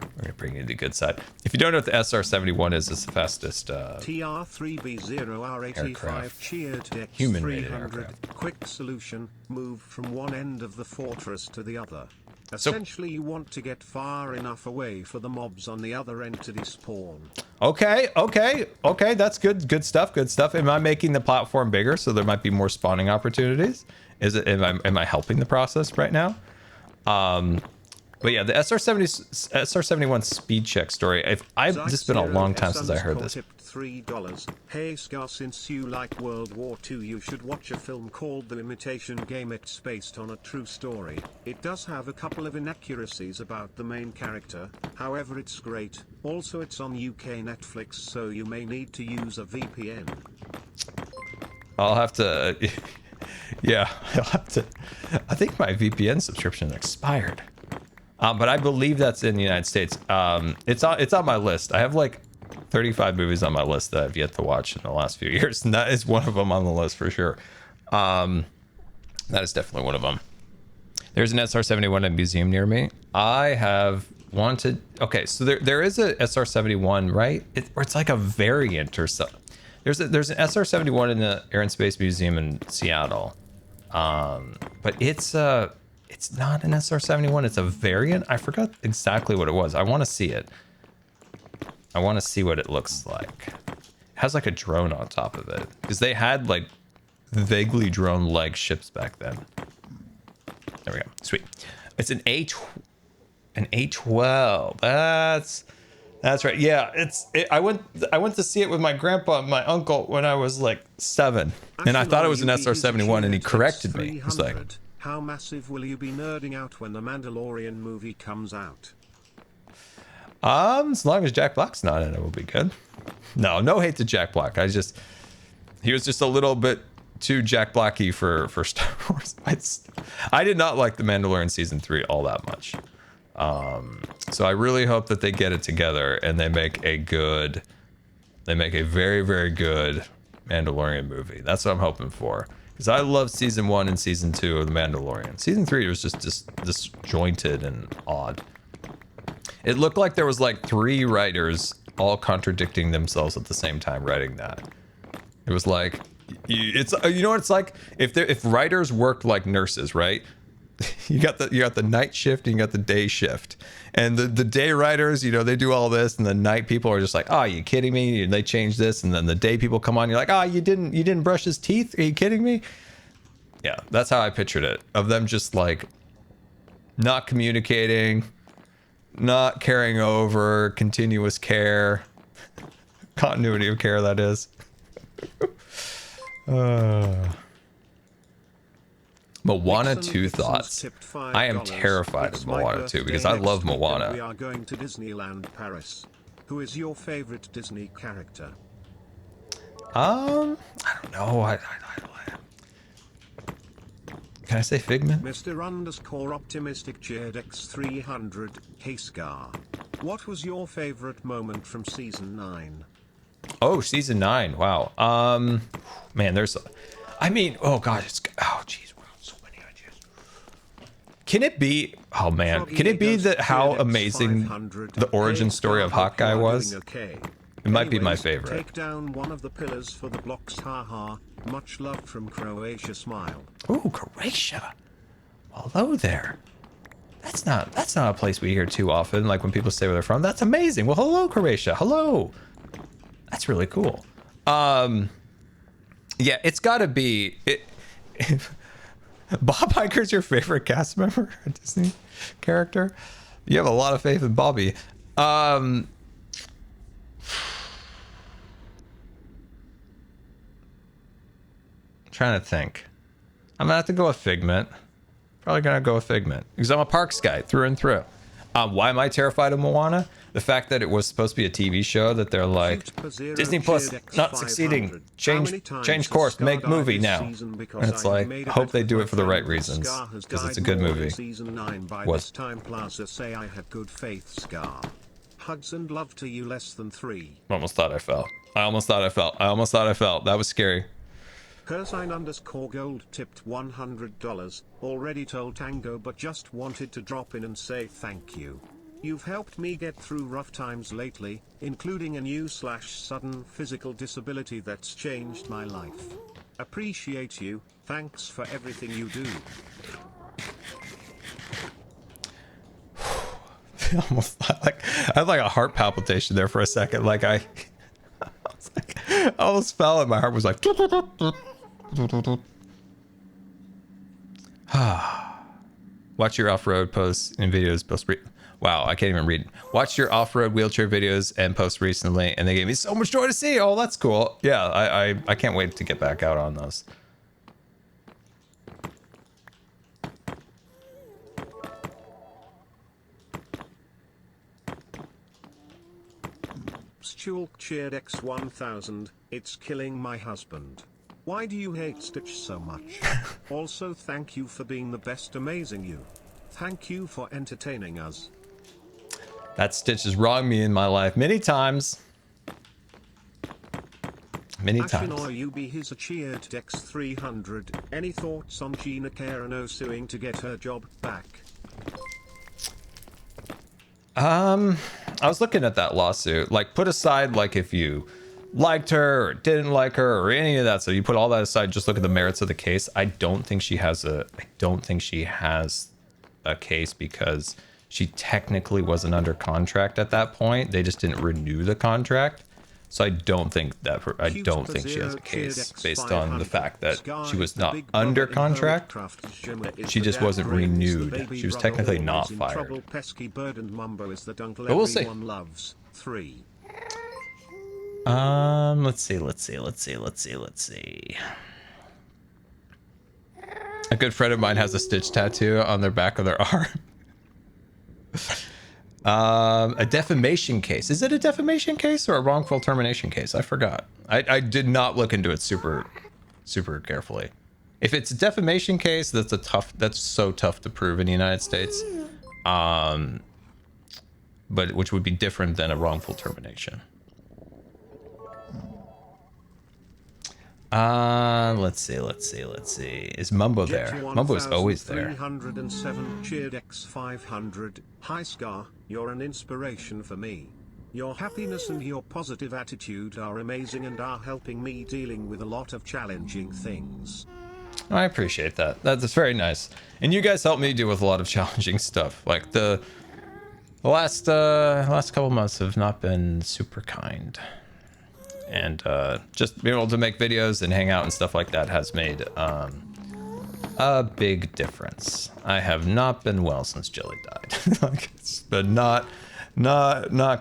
We're gonna bring you to the good side. If you don't know what the SR-71 is, it's the fastest TR3B0R85 aircraft. cheered Human-rated X300. aircraft. Quick solution, move from one end of the fortress to the other. Essentially, you want to get far enough away for the mobs on the other end to despawn. Okay. That's good stuff. Am I making the platform bigger so there might be more spawning opportunities? Am I helping the process right now? But yeah, the SR-71 speed check story. It's been a long time since I heard this. $3. Hey Scar, since you like World War II, you should watch a film called The Imitation Game. It's based on a true story. It does have a couple of inaccuracies about the main character, however it's great. Also it's on UK Netflix, so you may need to use a VPN. I'll have to... Yeah, I'll have to... I think my VPN subscription expired. But I believe that's in the United States. It's on my list. I have like 35 movies on my list that I've yet to watch in the last few years, and that is one of them on the list for sure. That is definitely one of them. There's an SR-71 in a museum near me. I have wanted... Okay, so there is a SR-71, right? It's like a variant or something. There's an SR-71 in the Air and Space Museum in Seattle. But it's not an SR-71. It's a variant. I forgot exactly what it was. I want to see it. I want to see what it looks like. It has like a drone on top of it, because they had like vaguely drone-like ships back then. There we go. Sweet. It's an A12. That's right. Yeah, I went to see it with my grandpa and my uncle when I was like 7, and I thought it was an SR-71, and he corrected me. He was like, "How massive will you be nerding out when the Mandalorian movie comes out?" As long as Jack Black's not in it, will be good. No hate to Jack Black. He was just a little bit too Jack Blacky for Star Wars. I did not like the Mandalorian season 3 all that much. So I really hope that they get it together and they make a very, very good Mandalorian movie. That's what I'm hoping for. Because I love season 1 and season 2 of the Mandalorian. Season 3 was just disjointed and odd. It looked like there was like 3 writers all contradicting themselves at the same time writing that. It was like It's you know what it's like if writers worked like nurses, right? You got the night shift and you got the day shift, and the day writers, you know, they do all this, and the night people are just like, oh, you kidding me? And they change this, and then the day people come on, you're like, oh, you didn't brush his teeth? Are you kidding me? Yeah, that's how I pictured it, of them just like not communicating, not carrying over continuous care, continuity of care, that is. Moana 2 thoughts. I am terrified of Moana 2 because I love Moana. We are going to Disneyland Paris. Who is your favorite Disney character? I don't know. Can I say Figment? Mr. Underscore Optimistic cheered X300. Hey Scar. What was your favorite moment from season 9? Oh, season 9. Wow. Man, there's. I mean, oh god, it's. Oh jeez, wow, so many ideas. Can it be? Oh man, can it be that how amazing the origin story of Hawkeye was? It might be my favorite. Take down one of the pillars for the blocks. Haha. Much love from Croatia. Smile. Ooh, Croatia. Hello there. That's not a place we hear too often. Like when people say where they're from. That's amazing. Well, hello, Croatia. Hello. That's really cool. Yeah, it's got to be. Bob Iger's your favorite cast member, a Disney character. You have a lot of faith in Bobby. Trying to think. I'm gonna have to go with Figment. Probably gonna go with Figment because I'm a parks guy through and through. Why am I terrified of Moana? The fact that it was supposed to be a TV show that they're like, Disney Plus not succeeding, change course, make movie now. And it's like, I hope they do it for the right reasons because it's a good movie. Was time Plaza say I had good faith, Scar. Hugs and love to you. Less than 3. Almost thought I fell. I almost thought I fell. That was scary. Cursine underscore gold tipped $100. Already told Tango but just wanted to drop in and say thank you. You've helped me get through rough times lately, including a new/sudden physical disability that's changed my life. Appreciate you. Thanks for everything you do. Almost I had like a heart palpitation there for a second. Like I almost fell and my heart was like. Watch your off-road posts and videos wow, I can't even read. Watch your off-road wheelchair videos and posts recently, and they gave me so much joy to see. Oh, that's cool. Yeah, I can't wait to get back out on those. Stulk cheered X1000. It's killing my husband. Why do you hate Stitch so much? Also, thank you for being the best amazing you. Thank you for entertaining us. That Stitch has wronged me in my life many times. Many times. UB his cheered X300. Any thoughts on Gina Carano suing to get her job back? I was looking at that lawsuit. Like, put aside like if you liked her or didn't like her or any of that, so you put all that aside, just look at the merits of the case. I don't think she has a case because she technically wasn't under contract at that point. They just didn't renew the contract. So I don't think she has a case based on the fact that she was not under contract. She just wasn't renewed. She was technically not fired. But we'll see. Let's see. A good friend of mine has a Stitch tattoo on their back of their arm. A defamation case. Is it a defamation case or a wrongful termination case? I forgot. I did not look into it super carefully. If it's a defamation case, that's so tough to prove in the United States. But which would be different than a wrongful termination. Let's see. Is Mumbo there? Mumbo is always there. 307 cheered X500. Hi Scar, you're an inspiration for me. Your happiness and your positive attitude are amazing and are helping me dealing with a lot of challenging things. I appreciate that. That's very nice. And you guys help me deal with a lot of challenging stuff. Like the last couple months have not been super kind. And just being able to make videos and hang out and stuff like that has made a big difference. I have not been well since Jelly died. Like, it's been not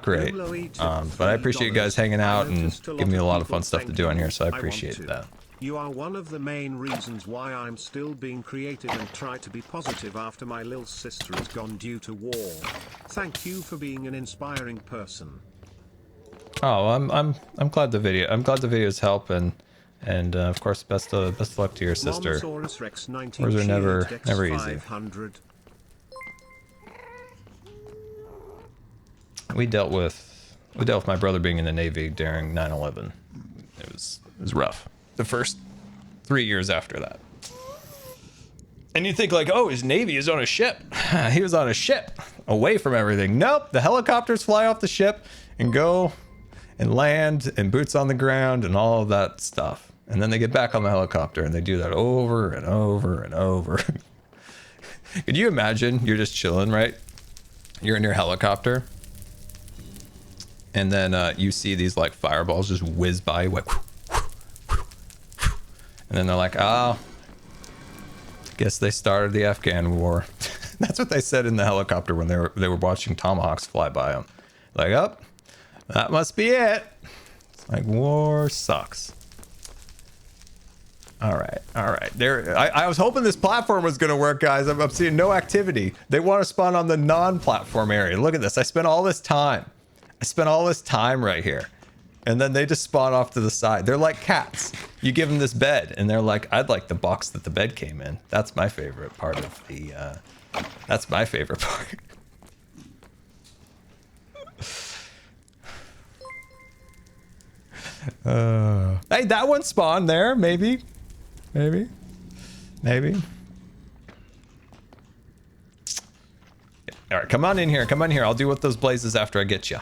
great. But I appreciate you guys hanging out and giving me a lot of fun stuff to do on here, so I appreciate that. You are one of the main reasons why I'm still being creative and try to be positive after my little sister is gone due to war. Thank you for being an inspiring person. Oh, I'm glad the videos help, and of course best of luck to your sister. Wars are never easy. We dealt with my brother being in the Navy during 9/11. It was rough. The first 3 years after that. And you think like, oh, his Navy is on a ship. He was on a ship away from everything. Nope, the helicopters fly off the ship and go and land and boots on the ground and all of that stuff. And then they get back on the helicopter and they do that over and over and over. Could you imagine you're just chilling, right? You're in your helicopter. And then you see these like fireballs just whiz by you, like, and then they're like, oh, guess they started the Afghan war. That's what they said in the helicopter when they were watching Tomahawks fly by them. Like, oh, that must be it. It's like, war sucks. All right. I was hoping this platform was going to work, guys. I'm seeing no activity. They want to spawn on the non-platform area. Look at this. I spent all this time right here. And then they just spawn off to the side. They're like cats. You give them this bed, and they're like, I'd like the box that the bed came in. That's my favorite part of the... that's my favorite part. Hey, that one spawned there. Maybe. All right, come on in here. I'll deal with those blazes after I get you.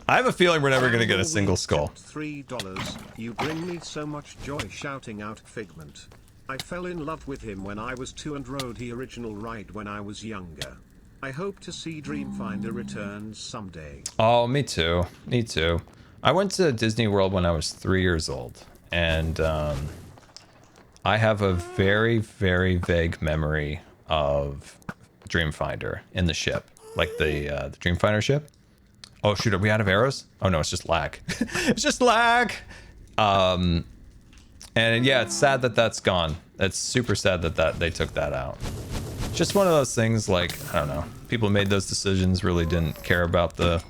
I have a feeling we're never going to get a single skull. $3. You bring me so much joy shouting out Figment. I fell in love with him when I was 2 and rode the original ride when I was younger. I hope to see Dreamfinder returns someday. Oh, me too. I went to Disney World when I was 3 years old, and I have a very, very vague memory of Dreamfinder in the ship, like the Dreamfinder ship. Oh shoot, are we out of arrows? Oh no, it's just lag. It's just lag. And yeah, it's sad that that's gone. It's super sad that they took that out. Just one of those things, like, I don't know. People who made those decisions really didn't care about it,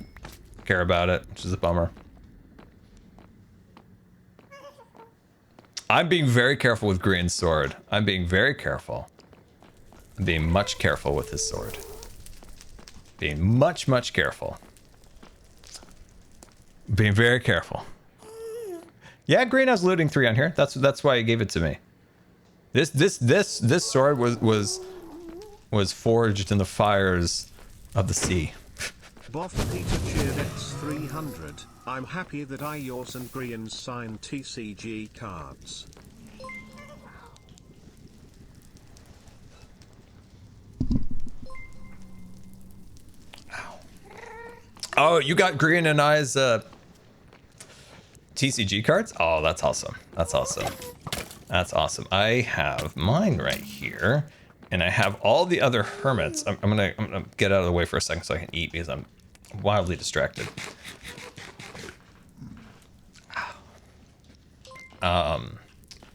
which is a bummer. I'm being very careful with Grian's sword. I'm being very careful. I'm being much careful with his sword. Being much careful. Being very careful. Yeah, Grian has looting 3 on here. That's why he gave it to me. This sword was forged in the fires of the sea. Boff Peter cheered X300. I'm happy that I, yours and Grian signed TCG cards. Oh, you got Grian and I's TCG cards? Oh, that's awesome. That's awesome. I have mine right here, and I have all the other hermits. I'm gonna get out of the way for a second so I can eat because I'm wildly distracted.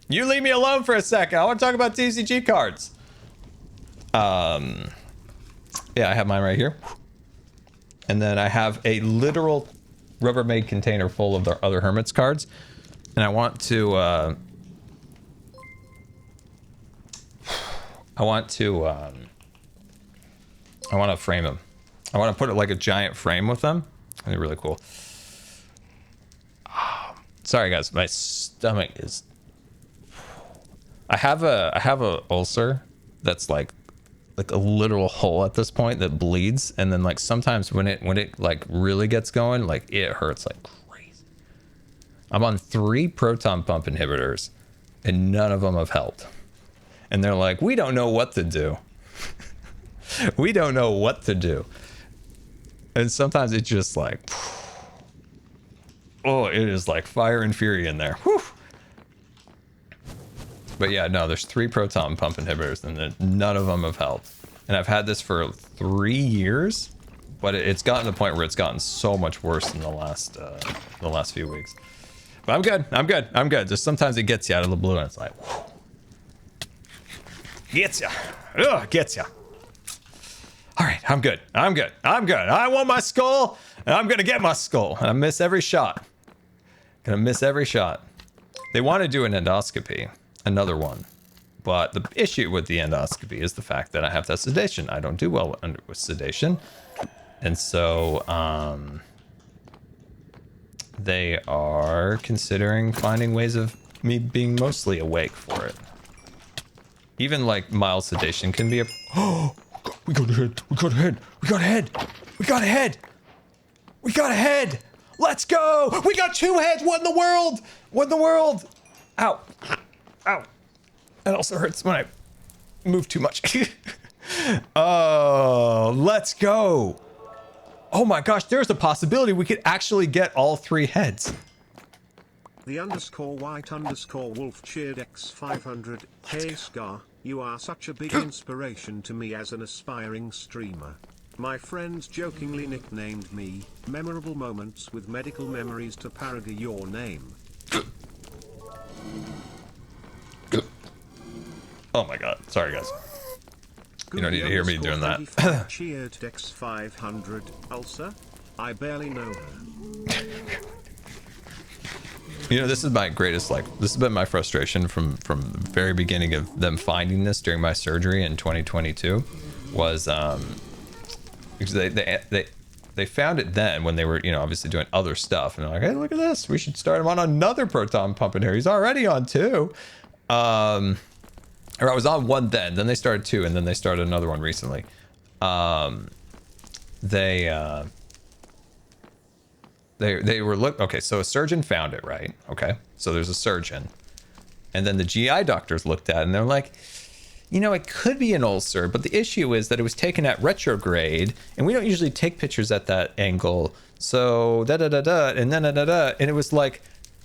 You leave me alone for a second. I want to talk about TCG cards. Yeah, I have mine right here. And then I have a literal Rubbermaid container full of the other Hermit's cards. And I want to frame them. I want to put it like a giant frame with them. That'd be really cool. Sorry guys, my stomach is... I have a ulcer that's like like a literal hole at this point that bleeds, and then like sometimes when it like really gets going, like it hurts like crazy. I'm on 3 proton pump inhibitors and none of them have helped, and they're like, we don't know what to do. We don't know what to do. And sometimes it's just like, oh, it is like fire and fury in there. Whew. But yeah, no, there's 3 proton pump inhibitors and none of them have helped. And I've had this for 3 years, but it's gotten to the point where it's gotten so much worse in the last few weeks. But I'm good. I'm good. I'm good. Just sometimes it gets you out of the blue and it's like, whew. Gets you. Ugh, gets you. All right, I'm good. I'm good. I'm good. I want my skull, and I'm gonna get my skull. And I miss every shot. Gonna miss every shot. They want to do an endoscopy, another one, but the issue with the endoscopy is the fact that I have that sedation. I don't do well with sedation, and so they are considering finding ways of me being mostly awake for it. Even like mild sedation can be a. Oh. We got ahead. We got ahead. We got ahead. We got ahead. We got ahead. Let's go. We got 2 heads. What in the world? What in the world? Ow. Ow. That also hurts when I move too much. Oh, let's go. Oh my gosh, there's a possibility we could actually get all 3 heads. The _white_wolf cheered X500. Hey Scar, you are such a big inspiration to me as an aspiring streamer. My friends jokingly nicknamed me Memorable Moments with medical memories to parody your name. Oh my god, sorry guys. You don't need to hear me doing that. Cheered X500. Ulcer? I barely know her. You know, this is my greatest, like, this has been my frustration from the very beginning of them finding this during my surgery in 2022 was, because they found it then when they were, you know, obviously doing other stuff, and they're like, hey, look at this, we should start him on another proton pump in here. He's already on 2. Or I was on 1 then they started 2, and then they started another one recently. They were okay, so a surgeon found it, right? Okay, so there's a surgeon, and then the GI doctors looked at it and they're like, you know, it could be an ulcer, but the issue is that it was taken at retrograde, and we don't usually take pictures at that angle, so and and it was like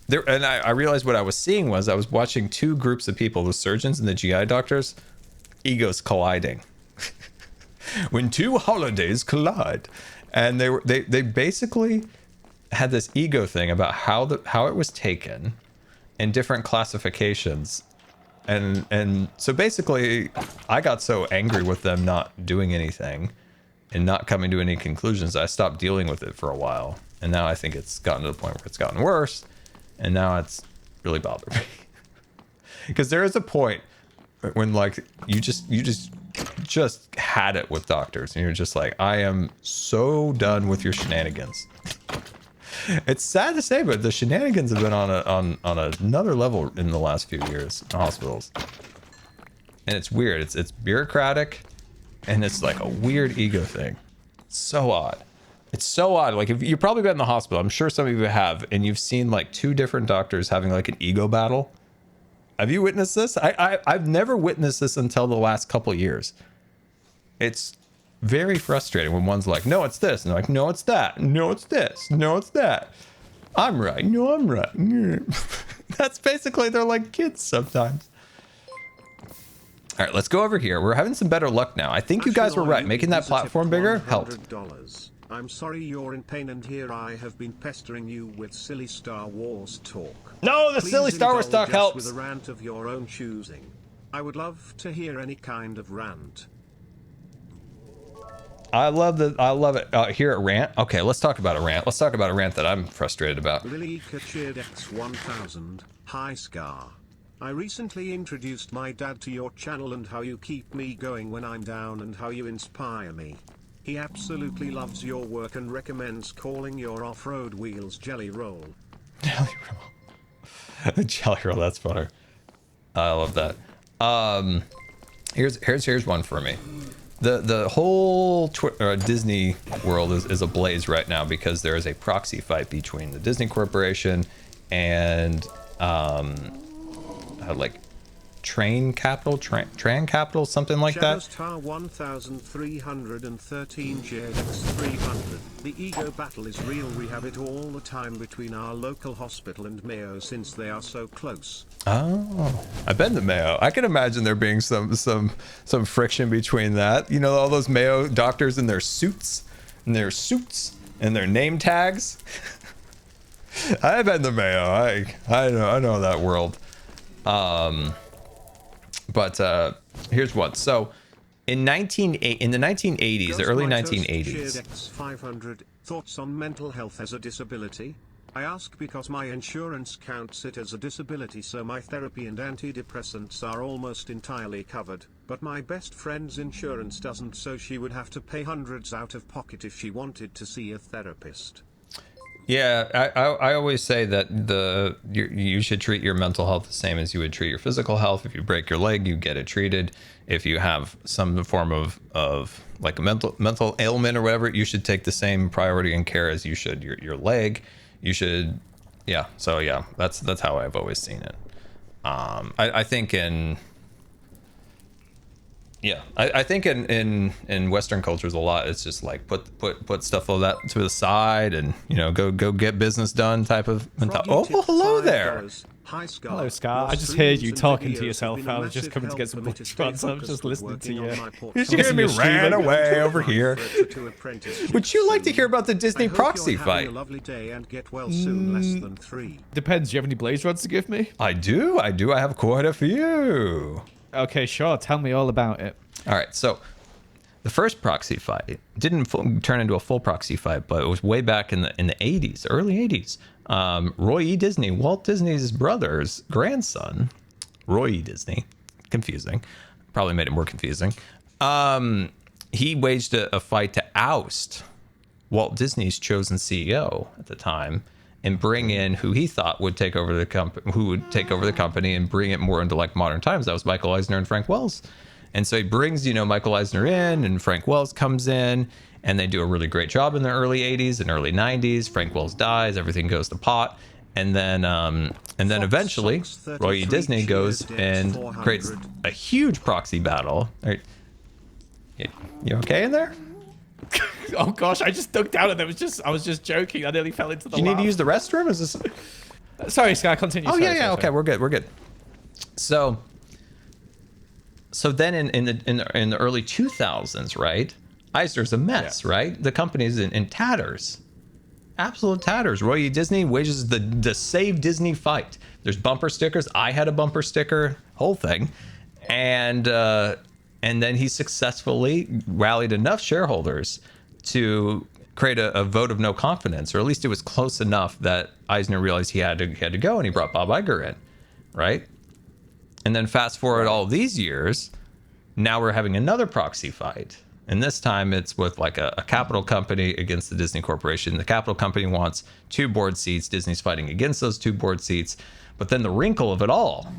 there, and I realized what I was seeing was I was watching 2 groups of people, the surgeons and the GI doctors, egos colliding. When 2 holidays collide, and they basically had this ego thing about how it was taken in different classifications, and so basically I got so angry with them not doing anything and not coming to any conclusions, I stopped dealing with it for a while, and now I think it's gotten to the point where it's gotten worse, and now it's really bothered me. Because there is a point when like you just had it with doctors, and you're just like, I am so done with your shenanigans. It's sad to say, but the shenanigans have been on another level in the last few years in hospitals, and it's weird. It's bureaucratic, and it's like a weird ego thing. It's so odd. It's so odd. Like, if you've probably been in the hospital, I'm sure some of you have, and you've seen like 2 different doctors having like an ego battle. Have you witnessed this? I've never witnessed this until the last couple of years. It's very frustrating when one's like, no, it's this, and they're like, no, it's that, no, it's this, no, it's that. I'm right, no, I'm right. That's basically, they're like kids sometimes. All right, let's go over here. We're having some better luck now. I think you guys were right. Making that platform bigger helped. I'm sorry you're in pain, and here I have been pestering you with silly Star Wars talk. No, the Please silly Star Wars talk helps. With a rant of your own choosing. I would love to hear any kind of rant. I love it. Here at rant. Okay, let's talk about a rant. Let's talk about a rant that I'm frustrated about. Lily cheered X1000. Hi Scar. I recently introduced my dad to your channel and how you keep me going when I'm down and how you inspire me. He absolutely loves your work and recommends calling your off-road wheels Jelly Roll. Jelly Roll. Jelly Roll, that's funny. I love that. Here's one for me. The whole Disney world is ablaze right now because there is a proxy fight between the Disney Corporation and like Tran Capital, something like that. Star 1313 JX300. The ego battle is real. We have it all the time between our local hospital and Mayo since they are so close. Oh, I've been to Mayo. I can imagine there being some friction between that. You know, all those Mayo doctors in their suits and their name tags. I've been to Mayo. I know that world. But here's one. So in the 1980s, the early 1980s. X500 thoughts on mental health as a disability. I ask because my insurance counts it as a disability, so my therapy and antidepressants are almost entirely covered, but my best friend's insurance doesn't, so she would have to pay hundreds out of pocket if she wanted to see a therapist. Yeah, I always say that you should treat your mental health the same as you would treat your physical health. If you break your leg, you get it treated. If you have some form of like a mental ailment or whatever, you should take the same priority and care as you should your leg. You should, yeah. So yeah, that's how I've always seen it. I think I think in Western cultures a lot, it's just like put stuff like that to the side and, you know, go get business done type of mentality. Oh, well, hello there. Hi, Scar. Hello, Scar. I just heard you talking to yourself. I was just coming to get some blood shots. I was just listening to you. You should hear me ran away over here. Would you like to hear about the Disney proxy fight? Depends. Do you have any blaze rods to give me? I do. I have quite a few. Okay, sure. Tell me all about it. All right. So the first proxy fight didn't turn into a full proxy fight, but it was way back in the 80s, early 80s. Roy E. Disney, Walt Disney's brother's grandson, Roy E. Disney, confusing, probably made it more confusing. He waged a fight to oust Walt Disney's chosen CEO at the time and bring in who he thought would take over the company and bring it more into like modern times. That was Michael Eisner and Frank Wells. And so he brings, Michael Eisner in, and Frank Wells comes in, and they do a really great job in the early 80s and early 90s. Frank Wells dies, everything goes to pot. And then eventually Roy E. Disney goes and creates a huge proxy battle. You okay in there? Oh gosh, I just dug down and I was just joking. I nearly fell into the Do you need to use the restroom? Is this? Sorry, Sky, continue. Oh, sorry, yeah. sorry. Okay, we're good. So then in the early 2000s, right? Eisner's a mess, right? The company's in tatters. Absolute tatters. Roy E. Disney wages the Save Disney fight. There's bumper stickers. I had a bumper sticker, whole thing. And then he successfully rallied enough shareholders to create a vote of no confidence, or at least it was close enough that Eisner realized he had to go, and he brought Bob Iger in, right? And then fast forward all these years, now we're having another proxy fight. And this time it's with like a capital company against the Disney Corporation. The capital company wants 2 board seats. Disney's fighting against those 2 board seats. But then the wrinkle of it all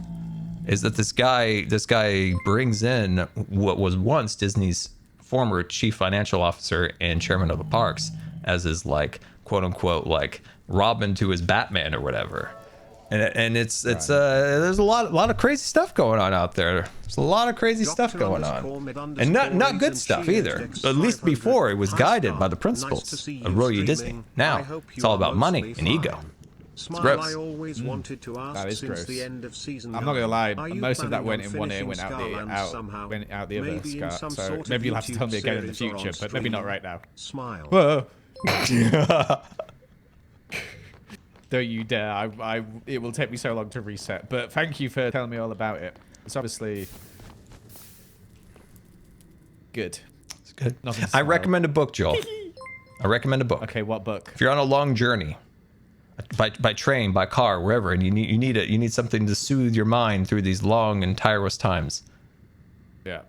is that this guy brings in what was once Disney's former chief financial officer and chairman of the parks as his, like, quote unquote, like Robin to his Batman or whatever. And it's there's a lot of crazy stuff going on out there. There's a lot of crazy stuff going on, and not good stuff either. At least before, it was guided by the principles of Roy E. Disney. Now it's all about money and ego. It's gross. That is gross. I'm not gonna lie. Most of that went in one ear, went out the other. Scott. So maybe you'll have to tell me again in the future, but maybe not right now. Smile. Whoa. Don't you dare. It will take me so long to reset. But thank you for telling me all about it. It's obviously good. It's good. I recommend a book, Joel. I recommend a book. Okay, what book? If you're on a long journey, by train, by car, wherever, and you need something to soothe your mind through these long and tireless times. Yeah.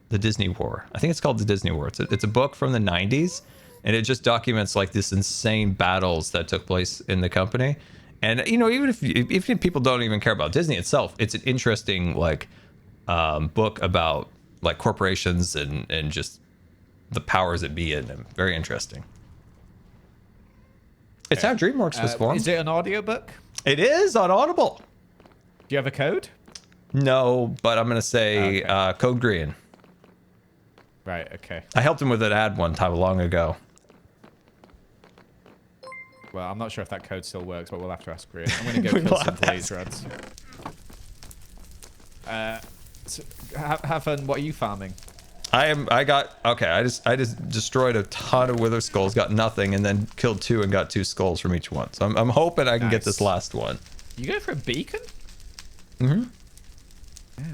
The Disney War. I think it's called The Disney War. It's a book from the 90s. And it just documents like this insane battles that took place in the company. And, even if people don't even care about Disney itself, it's an interesting book about like corporations and just the powers that be in them. Very interesting. It's how DreamWorks was formed. Is it an audiobook? It is on Audible. Do you have a code? No, but I'm going to say Code Grian. Right, okay. I helped him with an ad one time long ago. Well, I'm not sure if that code still works, but we'll have to ask Grian. I'm going to go kill some blaze rods. So, have fun. What are you farming? I just destroyed a ton of wither skulls, got nothing, and then killed 2 and got 2 skulls from each one. So I'm hoping I can get this last one. You go for a beacon? Mm-hmm. Damn.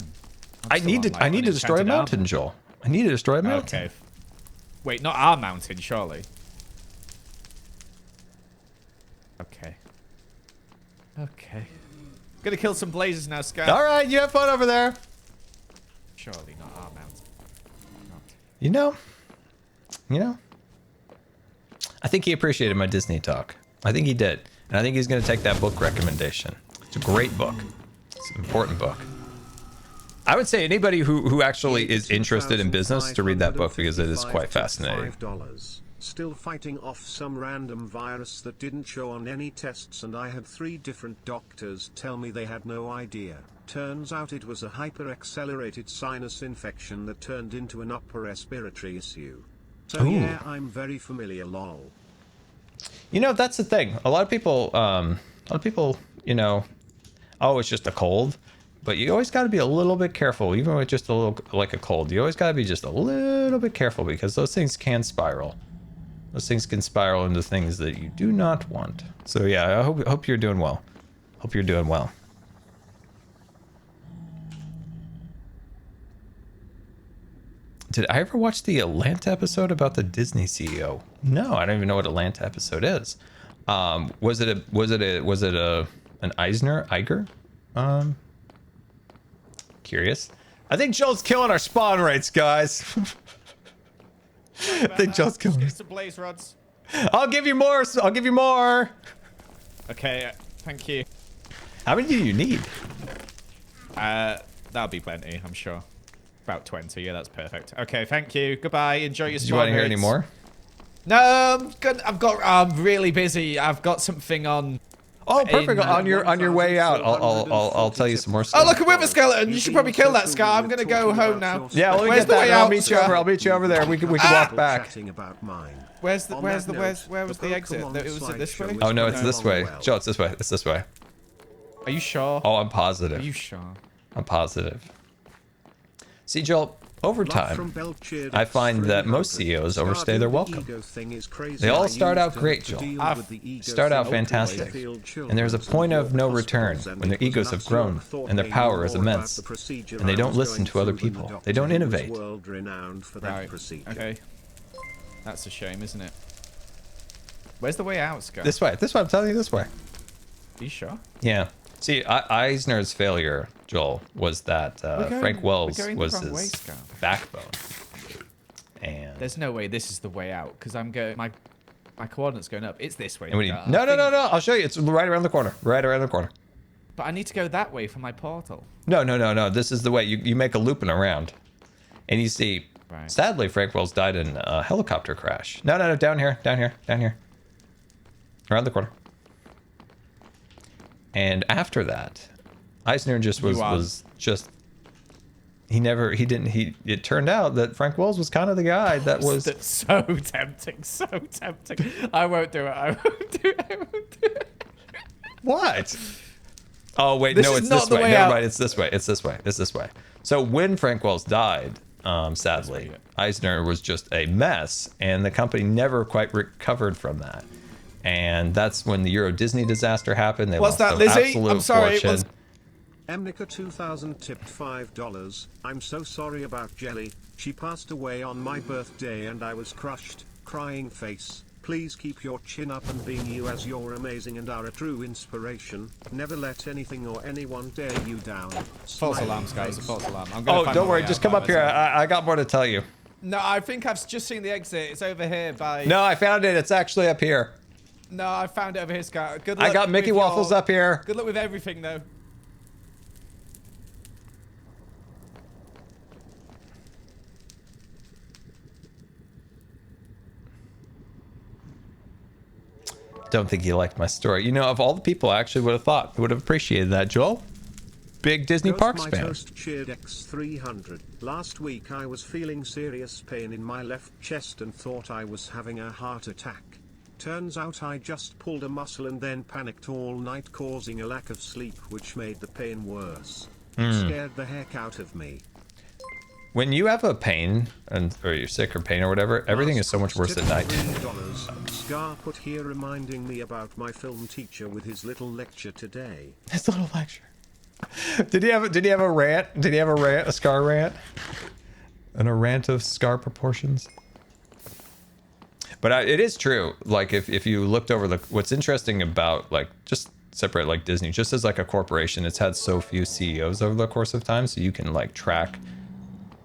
I need to destroy a mountain, Joel. I need to destroy a mountain. Okay. Wait, not our mountain, surely. Okay. Okay. Gonna kill some blazes now, Sky. All right, you have fun over there. Surely not our mountain. Not. You know. I think he appreciated my Disney talk. I think he did, and I think he's gonna take that book recommendation. It's a great book. It's an important book. I would say anybody who actually is interested in business to read that book because it is quite fascinating. Still fighting off some random virus that didn't show on any tests, and I had 3 different doctors tell me they had no idea. Turns out it was a hyper-accelerated sinus infection that turned into an upper respiratory issue. So yeah, I'm very familiar, lol. You know, that's the thing. A lot of people, you know, oh, it's just a cold. But you always got to be a little bit careful, even with just a little, like a cold. You always got to be just a little bit careful because those things can spiral. Those things can spiral into things that you do not want. So yeah, I hope you're doing well. Hope you're doing well. Did I ever watch the Atlanta episode about the Disney CEO? No, I don't even know what Atlanta episode is. Was it an Iger? Curious. I think Joel's killing our spawn rates, guys. I think Joel's killing us. Some blaze rods. I'll give you more. I'll give you more. Okay, thank you. How many do you need? That'll be plenty, I'm sure. About 20. Yeah, that's perfect. Okay, thank you. Goodbye. Enjoy your spawn. Do you want to hear any more? No, I'm good. I'm really busy. I've got something on. Oh, perfect. On your way out, I'll tell you some more stuff. Oh, look, a wither skeleton. You should probably kill that, Scar. I'm gonna go home now. Yeah, let me get that. I'll meet you over there. We can walk back. Where was the exit? Was it this way? Oh no, it's this way. Joe, it's this way. It's this way. Are you sure? Oh, I'm positive. Are you sure? I'm positive. See, Joel, over time, I find that most CEOs overstay their welcome. They all start out great, Joel. Start out fantastic. And there's a point of no return when their egos have grown and their power is immense. And they don't listen to other people. They don't innovate. Right. Okay. That's a shame, isn't it? Where's the way out, Scott? This way. This way. I'm telling you this way. Are you sure? Yeah. See, Eisner's failure, Joel, was that Frank Wells was his backbone. And there's no way this is the way out because I'm going. My coordinates going up. It's this way. No. I'll show you. It's right around the corner. Right around the corner. But I need to go that way for my portal. No. This is the way. You make a loop and around, and you see. Right. Sadly, Frank Wells died in a helicopter crash. No. Down here. Around the corner. And after that, Eisner just was just it turned out that Frank Wells was kind of the guy that was so tempting. I won't do it. What? Oh wait, no, it's this way. Never mind, it's this way. So when Frank Wells died, sadly, Eisner was just a mess, and the company never quite recovered from that. And that's when the Euro Disney disaster happened. They lost Lizzie? I'm sorry. Emnica 2000 tipped $5. I'm so sorry about Jelly. She passed away on my birthday and I was crushed. Crying face. Please keep your chin up, and being you as you're amazing and are a true inspiration. Never let anything or anyone tear you down. False alarm, guys. A false alarm. Don't worry. Just come up here. I got more to tell you. No, I think I've just seen the exit. It's over here by... No, I found it. It's actually up here. No, I found it over here, Scott. Good luck. I got Mickey Waffles up here. Good luck with everything, though. Don't think he liked my story. You know, of all the people I actually would have thought would have appreciated that, Joel. Big Disney Parks fan. Toast cheered X300. Last week I was feeling serious pain in my left chest and thought I was having a heart attack. Turns out I just pulled a muscle and then panicked all night, causing a lack of sleep which made the pain worse. It scared the heck out of me. When you have a pain, or you're sick or pain or whatever, everything is so much worse at night. Scar put here reminding me about my film teacher with his little lecture today. His little lecture. Did he have a rant? Did he have a rant, a Scar rant? And a rant of Scar proportions? But it is true. Like if you looked over what's interesting about like just separate like Disney, just as like a corporation, it's had so few CEOs over the course of time, so you can like track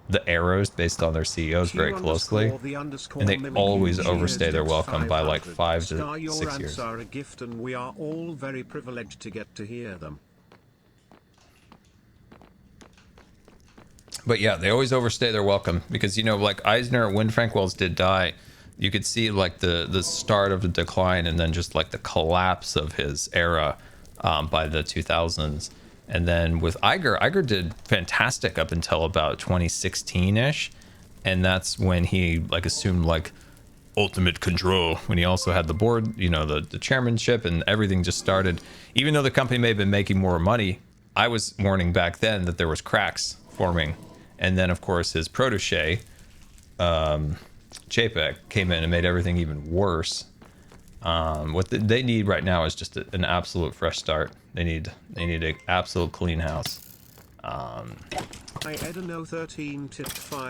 the eras based on their CEOs very closely, and they always overstay their welcome by like 5 to 6 years. Are a gift, and we are all very privileged to get to hear them. But yeah, they always overstay their welcome because, you know, like Eisner, when Frank Wells did die, you could see like the start of the decline and then just like the collapse of his era by the 2000s. And then with Iger did fantastic up until about 2016-ish. And that's when he like assumed like ultimate control, when he also had the board, you know, the chairmanship, and everything just started. Even though the company may have been making more money, I was warning back then that there was cracks forming. And then, of course, his protege, Chapek, came in and made everything even worse. What they need right now is just an absolute fresh start. They need an absolute clean house.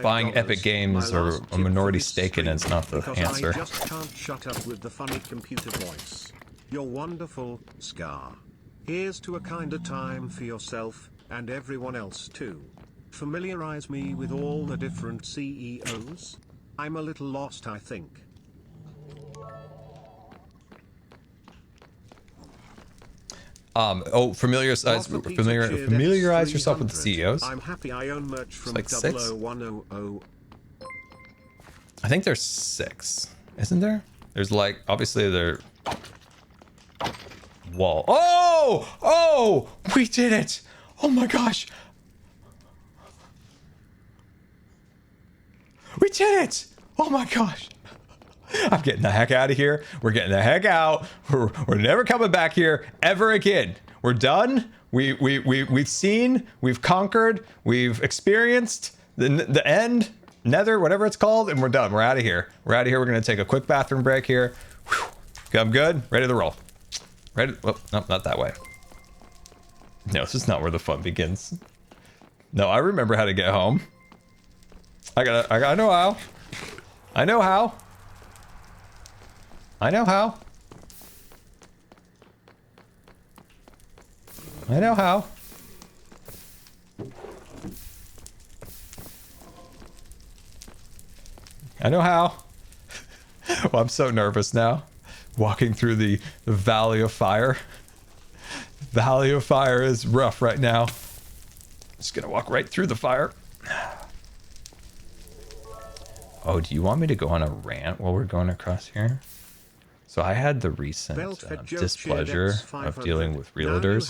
Buying Epic Games or a minority stake in it's not the answer. I just can't shut up with the funny computer voice. You're wonderful, Scar. Here's to a kinder time for yourself and everyone else too. Familiarize me with all the different CEOs. I'm a little lost, I think. Familiarize yourself with the CEOs. I'm happy I own merch from like 6? 00100. I think there's 6, isn't there? There's like obviously there. Wall. Oh, we did it! Oh my gosh, we did it! Oh my gosh. I'm getting the heck out of here. We're getting the heck out. We're never coming back here ever again. We're done. We've seen, we've conquered, we've experienced the end, nether, whatever it's called, and we're done. We're out of here. We're out of here. We're going to take a quick bathroom break here. Whew. I'm good. Ready to roll. Ready? Well, no, not that way. No, this is not where the fun begins. No, I remember how to get home. I know how. I know how. I know how. I know how. I know how. Well, I'm so nervous now. Walking through the Valley of Fire. The Valley of Fire is rough right now. Just gonna walk right through the fire. Oh, do you want me to go on a rant while we're going across here? So I had the recent displeasure of dealing with realtors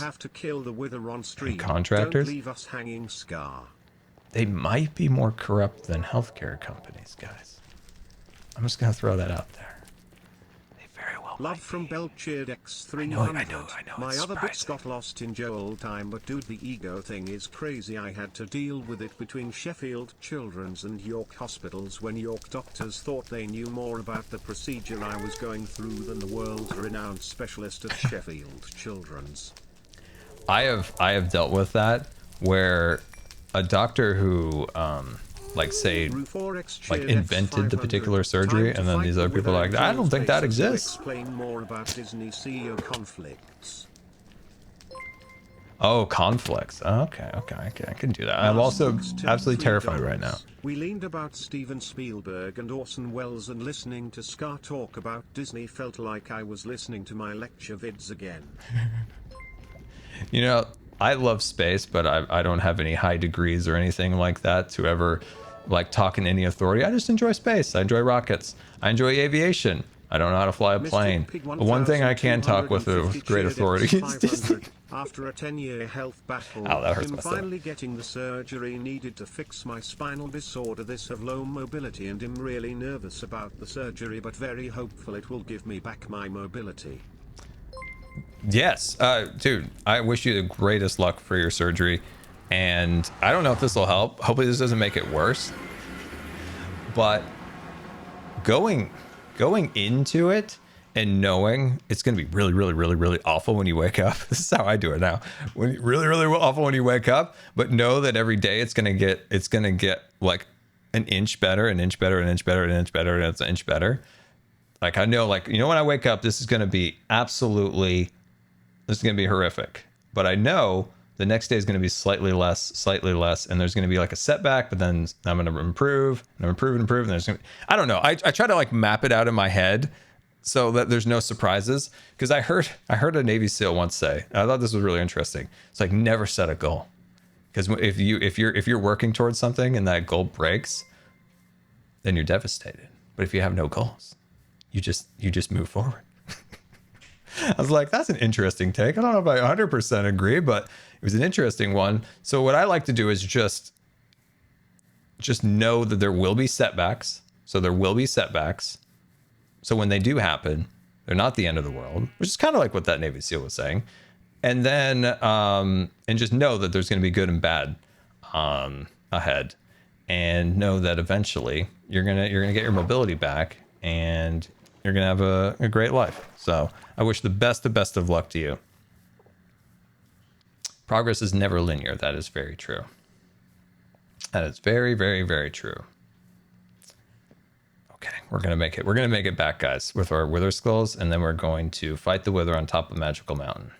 and contractors. Don't leave us hanging, Scar. They might be more corrupt than healthcare companies, guys. I'm just going to throw that out there. They very well Love might from be. Belcheered X300. I know. My other bits got lost in Joel time, but dude, the ego thing is crazy. I had to deal with it between Sheffield Children's and York hospitals when York doctors thought they knew more about the procedure I was going through than the world's renowned specialist at Sheffield Children's. I have dealt with that where a doctor who like say like invented the particular surgery, and then these other people are like, I don't think that exists. Explain more about Disney CEO conflicts. Oh, conflicts. Okay, I can do that. I'm also absolutely terrified right now. We leaned about Steven Spielberg and Orson Welles, and listening to Scar talk about Disney felt like I was listening to my lecture vids again. You know, I love space, but I don't have any high degrees or anything like that to ever like talk in any authority. I just enjoy space. I enjoy rockets. I enjoy aviation. I don't know how to fly a plane. But one thing I can talk with great authority is Disney. After a 10-year health battle, that hurts him my stomach. finally getting the surgery needed to fix my spinal disorder. This have low mobility, and I'm really nervous about the surgery, but very hopeful it will give me back my mobility. Yes, dude, I wish you the greatest luck for your surgery. And I don't know if this will help. Hopefully this doesn't make it worse. But going into it and knowing it's going to be really, really, really, really awful when you wake up. This is how I do it now. Really, really awful when you wake up, but know that every day it's going to get like an inch better, an inch better, an inch better, an inch better, and it's an inch better. Like I know, like, you know, when I wake up, this is going to be horrific, but I know the next day is going to be slightly less, and there's going to be like a setback, but then I'm going to improve, and improve, and there's going to, I don't know. I try to like map it out in my head so that there's no surprises. Because I heard a Navy SEAL once say, and I thought this was really interesting. It's like, never set a goal, because if you're working towards something and that goal breaks, then you're devastated. But if you have no goals, you just move forward. I was like, that's an interesting take. I don't know if I 100% agree, but it was an interesting one. So what I like to do is just know that there will be setbacks. So there will be setbacks. So when they do happen, they're not the end of the world, which is kind of like what that Navy SEAL was saying. And then, and just know that there's going to be good and bad ahead, and know that eventually you're gonna get your mobility back, and you're gonna have a great life. So I wish the best of luck to you. Progress is never linear. That is very true. That is very, very, very true. Okay, we're gonna make it. We're gonna make it back, guys, with our Wither Skulls, and then we're going to fight the Wither on top of Magical Mountain.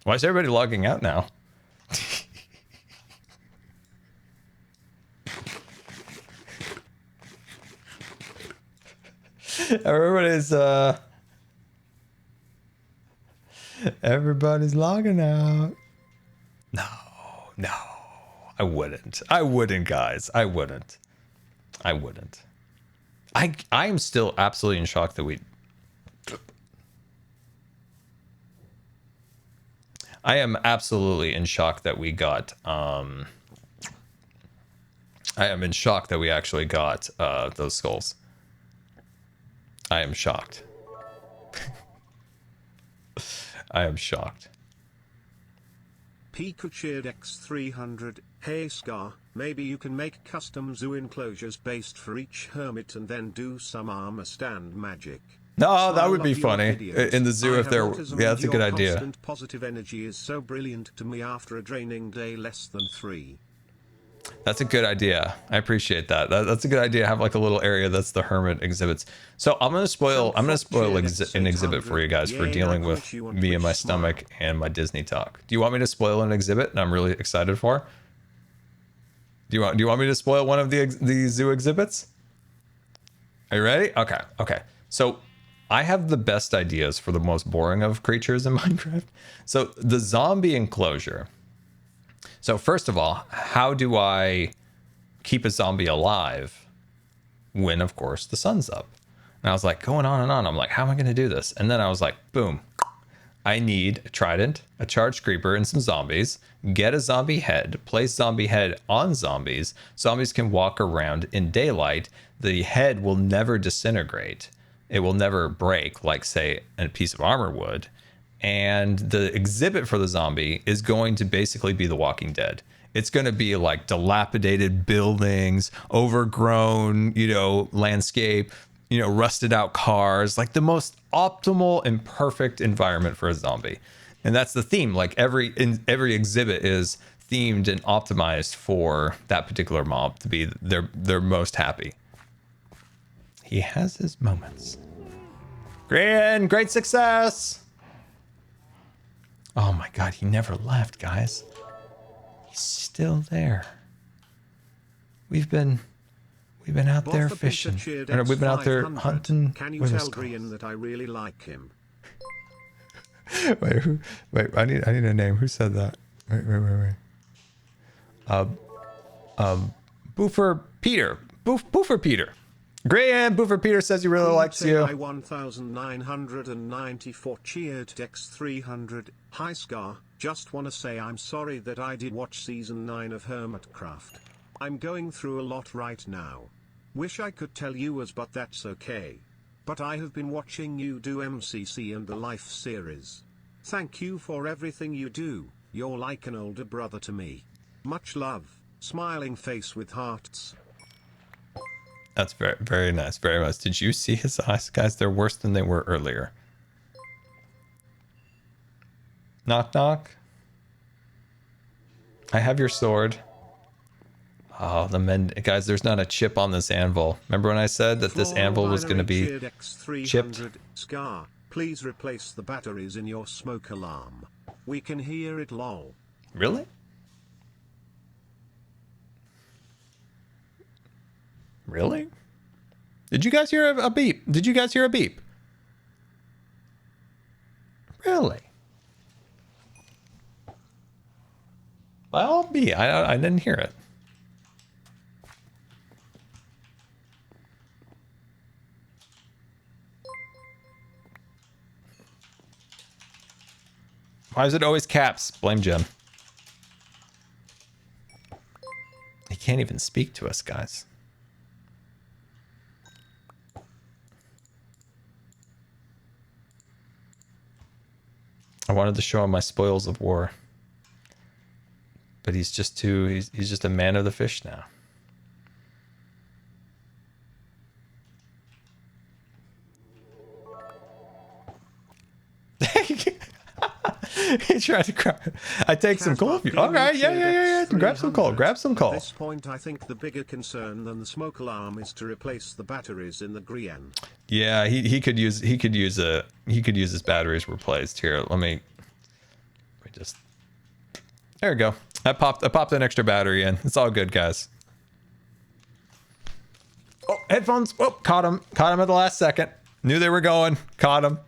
Why is everybody logging out now? Everybody's logging out. No, I wouldn't, guys. I wouldn't. I am still absolutely in shock that I am absolutely in shock that we got I am in shock that we actually got those skulls. I am shocked. I am shocked. Pico cheered X300. Hey Scar, maybe you can make custom zoo enclosures based for each hermit and then do some armor stand magic. No, that would be funny in the zoo if there. Yeah, that's a good idea. Constant positive energy is so brilliant to me after a draining day less than 3. That's a good idea. I appreciate that. That's a good idea. Have like a little area that's the hermit exhibits. So I'm gonna spoil an exhibit for you guys for dealing with me and my stomach and my Disney talk. Do you want me to spoil an exhibit? And I'm really excited for. Do you want me to spoil one of the zoo exhibits? Are you ready? Okay. So I have the best ideas for the most boring of creatures in Minecraft. So the zombie enclosure. So first of all, how do I keep a zombie alive when, of course, the sun's up? And I was like going on and on. I'm like, how am I going to do this? And then I was like, boom. I need a trident, a charged creeper, and some zombies. Get a zombie head. Place zombie head on zombies. Zombies can walk around in daylight. The head will never disintegrate. It will never break like, say, a piece of armor would. And the exhibit for the zombie is going to basically be The Walking Dead. It's going to be like dilapidated buildings, overgrown, landscape, rusted out cars, like the most optimal and perfect environment for a zombie. And that's the theme. Like every exhibit is themed and optimized for that particular mob to be their most happy. He has his moments. Grian, great success. Oh my God, he never left, guys. He's still there. We've been We've been out there fishing. Or we've been out there hunting. Can you tell Grian that I really like him? Wait, I need a name. Who said that? Wait. Boofer Peter. Boofer Peter. Grian, Boofer Peter says he really likes you. I 1994 cheered X300. Hi Scar, just wanna say I'm sorry that I did watch season 9 of Hermitcraft. I'm going through a lot right now. Wish I could tell you as, but that's okay. But I have been watching you do MCC and the Life series. Thank you for everything you do. You're like an older brother to me. Much love. Smiling face with hearts. That's very, very nice. Very nice. Did you see his eyes, guys? They're worse than they were earlier. Knock, knock. I have your sword. Oh, guys, there's not a chip on this anvil. Remember when I said that this anvil was going to be chipped? Scar, please replace the batteries in your smoke alarm. We can hear it, lol. Really? Really? Did you guys hear a beep? Did you guys hear a beep? Really? By all be, I didn't hear it. Why is it always caps? Blame Jim. He can't even speak to us, guys. I wanted to show him my spoils of war. But he's just he's just a man of the fish now. He tried to grab. I take some coal. All right, yeah. Grab some coal. Grab some coal. At this point, I think the bigger concern than the smoke alarm is to replace the batteries in the Grian. Yeah, he could use his batteries replaced. Here, let me just. There we go. I popped an extra battery in. It's all good, guys. Oh, headphones. Oh, caught him at the last second. Knew they were going. Caught him.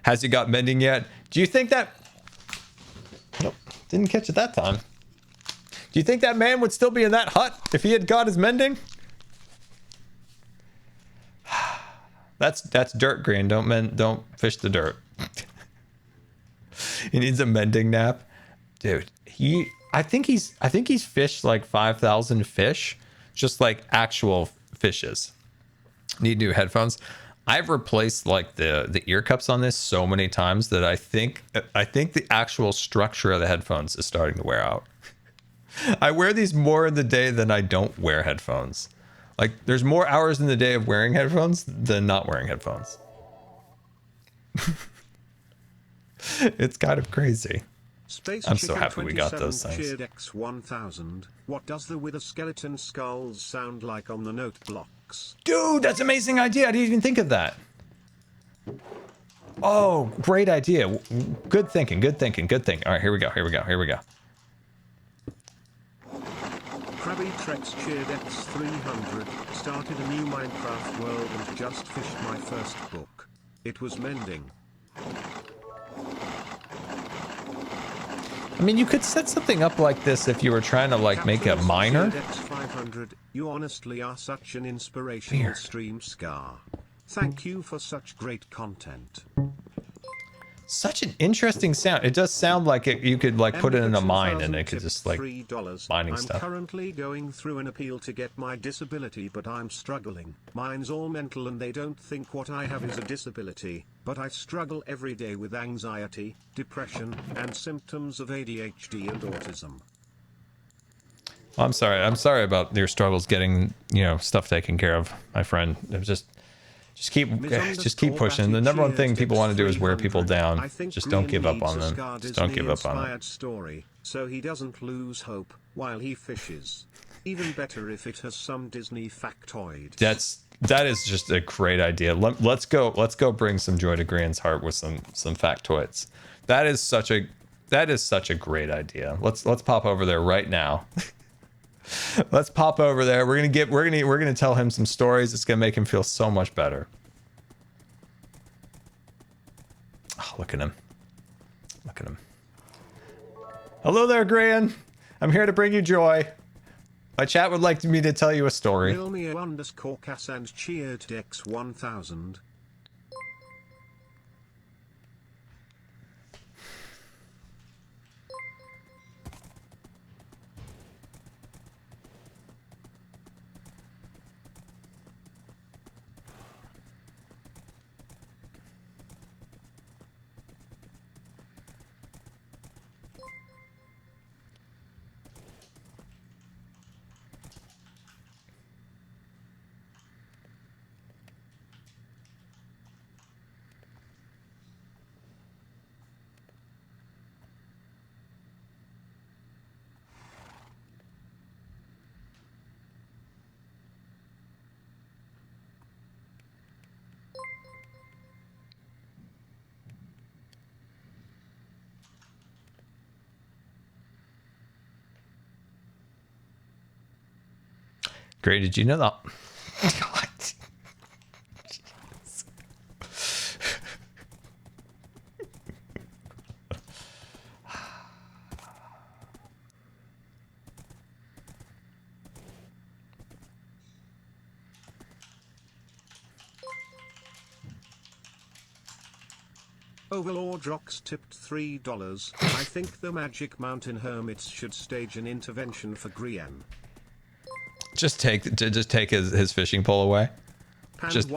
Has he got mending yet? Do you think that? Nope, didn't catch it that time. Do you think that man would still be in that hut if he had got his mending? That's dirt, Grian. Don't fish the dirt. He needs a mending nap. Dude, I think he's fished like 5,000 fish, just like actual fishes. Need new headphones. I've replaced like the ear cups on this so many times that I think the actual structure of the headphones is starting to wear out. I wear these more in the day than I don't wear headphones. Like there's more hours in the day of wearing headphones than not wearing headphones. It's kind of crazy. I'm so happy we got those things. X1000. What does the wither skeleton skulls sound like on the note blocks? Dude, that's an amazing idea. I didn't even think of that. Oh, great idea. Good thinking. All right, here we go. Krabby Trex cheered X300. Started a new Minecraft world and just fished my first book. It was mending. I mean, you could set something up like this if you were trying to like make a miner. X500. You honestly are such an inspirational stream, Scar. Thank you for such great content. Such an interesting sound. It does sound like you could like put it in a mine and it could just like mining stuff. I'm currently going through an appeal to get my disability, but I'm struggling. Mine's all mental and they don't think what I have is a disability, but I struggle every day with anxiety, depression, and symptoms of ADHD and autism. Well, I'm sorry about your struggles getting, stuff taken care of, my friend. It was just keep pushing. The number one thing people want to do is wear people down. Just don't give up on them. Just don't give up on them. Story, so he doesn't lose hope while he fishes. Even better if it has some Disney factoids. That is just a great idea. Let's go bring some joy to Grian's heart with some factoids. That is such a great idea. Let's pop over there right now. Let's pop over there. We're gonna tell him some stories. It's gonna make him feel so much better. Oh, look at him. Look at him. Hello there, Grian. I'm here to bring you joy. My chat would like me to tell you a story. Milmio_Cass and cheered Dex 1000. Great, did you know that? Overlord Rocks tipped $3. I think the Magic Mountain Hermits should stage an intervention for Grian. Just take his fishing pole away. Just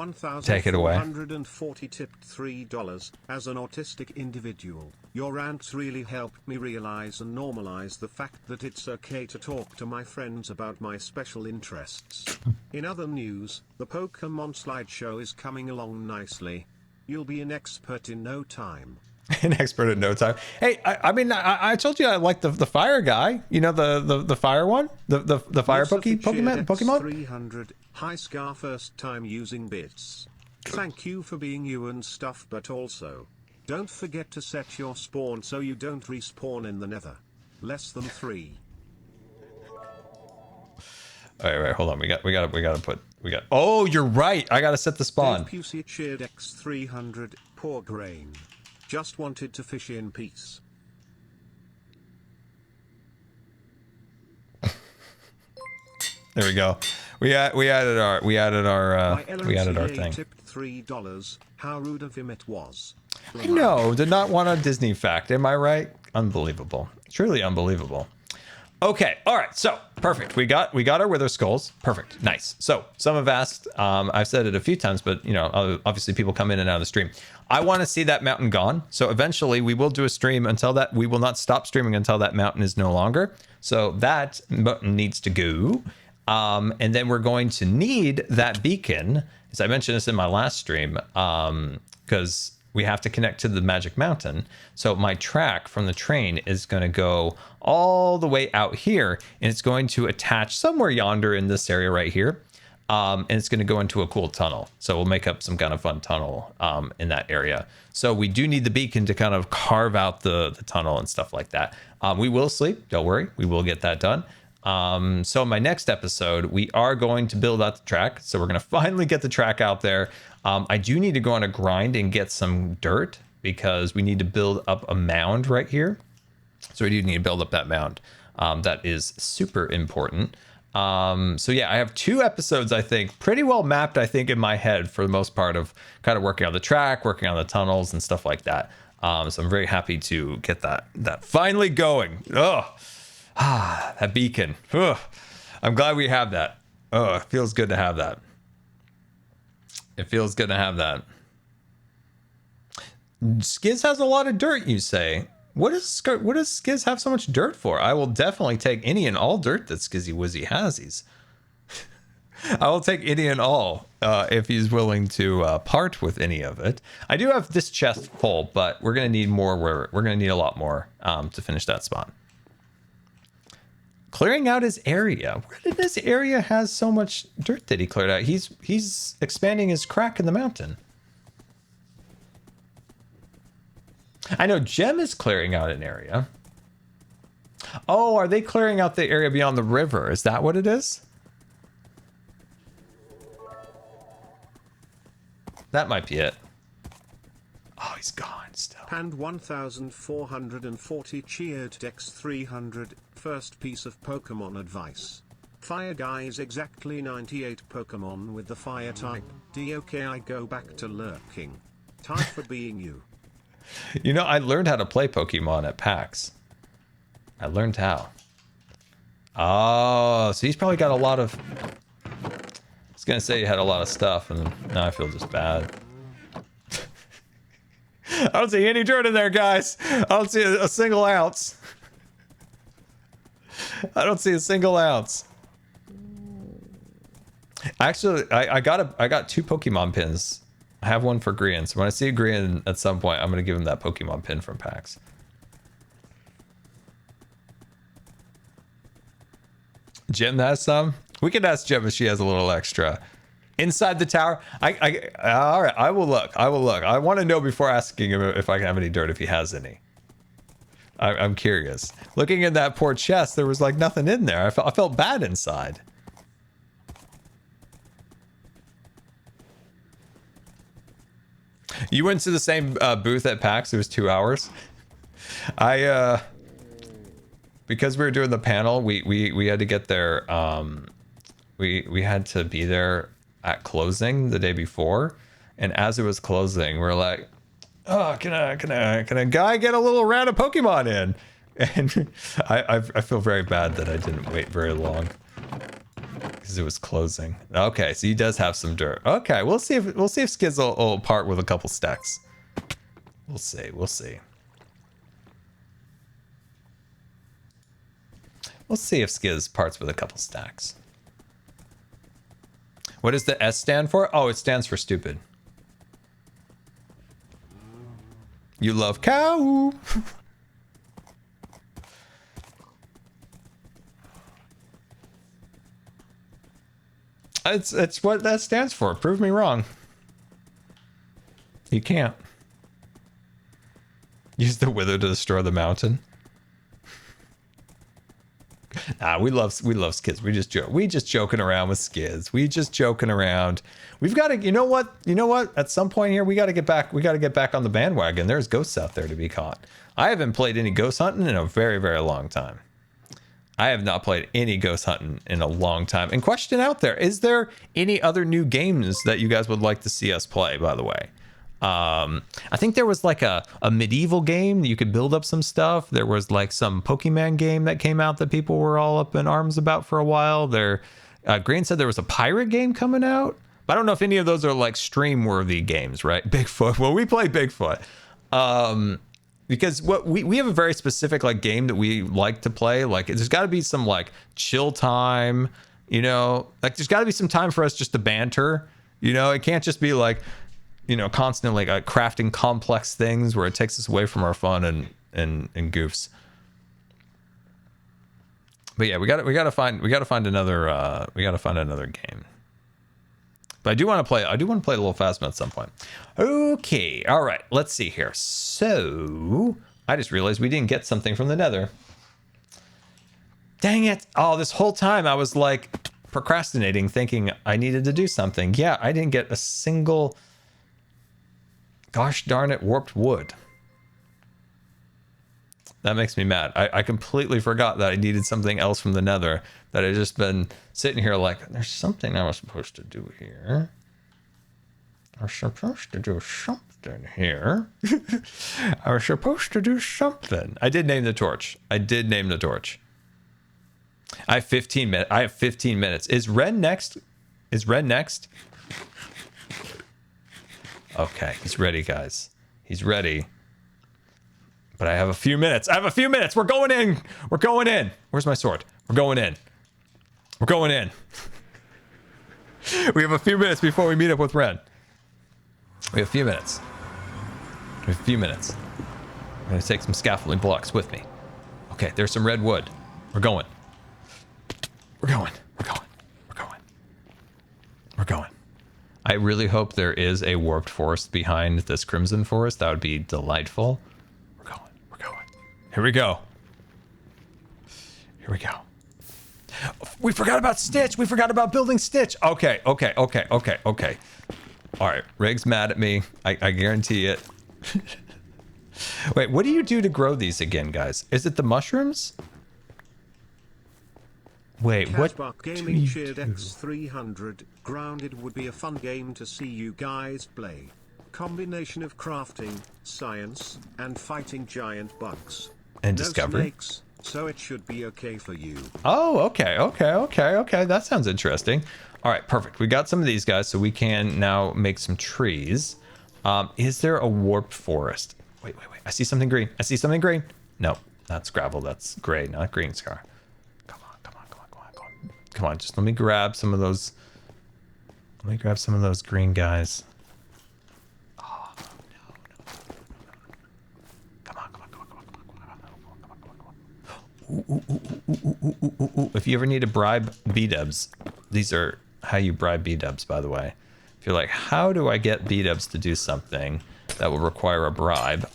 take it away. 140 tipped $3. As an autistic individual, your rants really helped me realize and normalize the fact that it's okay to talk to my friends about my special interests. In other news, the Pokemon slideshow is coming along nicely. You'll be an expert in no time. An expert in no time. Hey, I mean, I told you I like the fire guy. You know, the fire one, the fire Pokemon. 300. Hi Scar, first time using bits. Thank you for being you and stuff, but also don't forget to set your spawn so you don't respawn in the nether. Less than 3. All right, hold on. We got. Oh, you're right. I gotta set the spawn. Pusey cheered X300. Poor grain. Just wanted to fish in peace. There we go. We added our thing. Tipped $3. How rude of him it was. I know. Did not want a Disney fact. Am I right? Unbelievable. Truly unbelievable. Okay. All right. So perfect. We got our wither skulls. Perfect. Nice. So some have asked. I've said it a few times, but you know, obviously people come in and out of the stream. I want to see that mountain gone. So eventually we will do a stream until that. We will not stop streaming until that mountain is no longer. So that mountain needs to go. And then we're going to need that beacon, as I mentioned this in my last stream, because we have to connect to the Magic Mountain. So my track from the train is going to go all the way out here, and it's going to attach somewhere yonder in this area right here. And it's going to go into a cool tunnel. So we'll make up some kind of fun tunnel in that area. So we do need the beacon to kind of carve out the tunnel and stuff like that. We will sleep. Don't worry. We will get that done. So in my next episode, we are going to build out the track. So we're going to finally get the track out there. I do need to go on a grind and get some dirt because we need to build up a mound right here. So we do need to build up that mound. That is super important. So yeah, I have 2 episodes, I think, pretty well mapped, I think, in my head for the most part of kind of working on the track, working on the tunnels and stuff like that. So I'm very happy to get that finally going. That beacon. I'm glad we have that. It feels good to have that. It feels good to have that. Skiz has a lot of dirt, you say. What does Skiz have so much dirt for? I will definitely take any and all dirt that Skizzy Wizzy has. I will take any and all if he's willing to part with any of it. I do have this chest full, but we're going to need more. We're going to need a lot more to finish that spot. Clearing out his area. Where did this area has so much dirt that he cleared out? He's expanding his crack in the mountain. I know Gem is clearing out an area. Oh, are they clearing out the area beyond the river? Is that what it is? That might be it. Oh, he's gone still. And 1440 cheered Dex 300. First piece of Pokemon advice. Fire guy is exactly 98 Pokemon with the fire type. DOK, I go back to lurking. Time for being you. You know, I learned how to play Pokemon at PAX. I learned how. Oh, so he's probably got a lot of... I was going to say he had a lot of stuff, and now I feel just bad. I don't see any dirt in there, guys. I don't see a single ounce. I don't see a single ounce. Actually, I got 2 Pokemon pins. I have one for Grian, so when I see a Grian at some point, I'm going to give him that Pokemon pin from PAX. Jim has some. We could ask Jim if she has a little extra. Inside the tower? All right, I will look. I want to know before asking him if I can have any dirt, if he has any. I'm curious. Looking in that poor chest, there was like nothing in there. I felt bad inside. You went to the same booth at PAX. It was 2 hours. Because we were doing the panel, we had to get there. We had to be there at closing the day before, and as it was closing, we're like, "Oh, can a guy get a little round of Pokemon in?" And I feel very bad that I didn't wait very long because it was closing. Okay, so he does have some dirt. Okay, we'll see if Skids will part with a couple stacks. We'll see. We'll see if Skiz parts with a couple stacks. What does the S stand for? Oh, it stands for stupid. You love cow. It's what that stands for. Prove me wrong. You can't. Use the wither to destroy the mountain. Nah, we love Skids. We just joking around with Skids. We just joking around. We've got to, you know what? At some point here, we got to get back on the bandwagon. There's ghosts out there to be caught. I haven't played any ghost hunting in a very, very long time. I have not played any ghost hunting in a long time. And question out there, is there any other new games that you guys would like to see us play, by the way? I think there was like a medieval game. You could build up some stuff. There was like some Pokemon game that came out that people were all up in arms about for a while. Grian said there was a pirate game coming out. But I don't know if any of those are like stream worthy games, right? Bigfoot. Well, we play Bigfoot. Because what we have a very specific like game that we like to play. Like there's got to be some like chill time, you know, like there's got to be some time for us just to banter, you know. It can't just be like, you know, constantly like crafting complex things where it takes us away from our fun and goofs. But yeah, we gotta find another game. But I do want to play a little Phasma at some point. Okay, all right, let's see here. So I just realized we didn't get something from the Nether. Dang it! Oh, this whole time I was like procrastinating, thinking I needed to do something. Yeah, I didn't get a single. Gosh darn it, warped wood. That makes me mad. I completely forgot that I needed something else from the Nether. That I'd just been sitting here like, there's something I was supposed to do here. I was supposed to do something here. I was supposed to do something. I did name the torch. I have 15 minutes. Is Ren next? Okay, he's ready, guys. He's ready. But I have a few minutes. We're going in. Where's my sword? We're going in. We have a few minutes before we meet up with Ren. We have a few minutes. I'm going to take some scaffolding blocks with me. Okay, there's some red wood. We're going. I really hope there is a warped forest behind this crimson forest. That would be delightful. We're going. Here we go. Here we go. We forgot about Stitch. We forgot about building Stitch. Okay. All right. Rig's mad at me. I guarantee it. Wait, what do you do to grow these again, guys? Is it the mushrooms? Wait, what Gaming shared X300. Grounded would be a fun game to see you guys play. Combination of crafting, science, and fighting giant bugs. And no discovery. Snakes, so it should be okay for you. Oh, okay. That sounds interesting. All right, perfect. We got some of these guys, so we can now make some trees. Is there a warped forest? Wait. I see something green. No, that's gravel. That's gray, not green, Scar. Come on. Just let me grab some of those. Let me grab some of those green guys. Oh, no. Come on. Ooh. If you ever need to bribe B-dubs, these are how you bribe B-dubs, by the way. If you're like, how do I get B-dubs to do something that will require a bribe?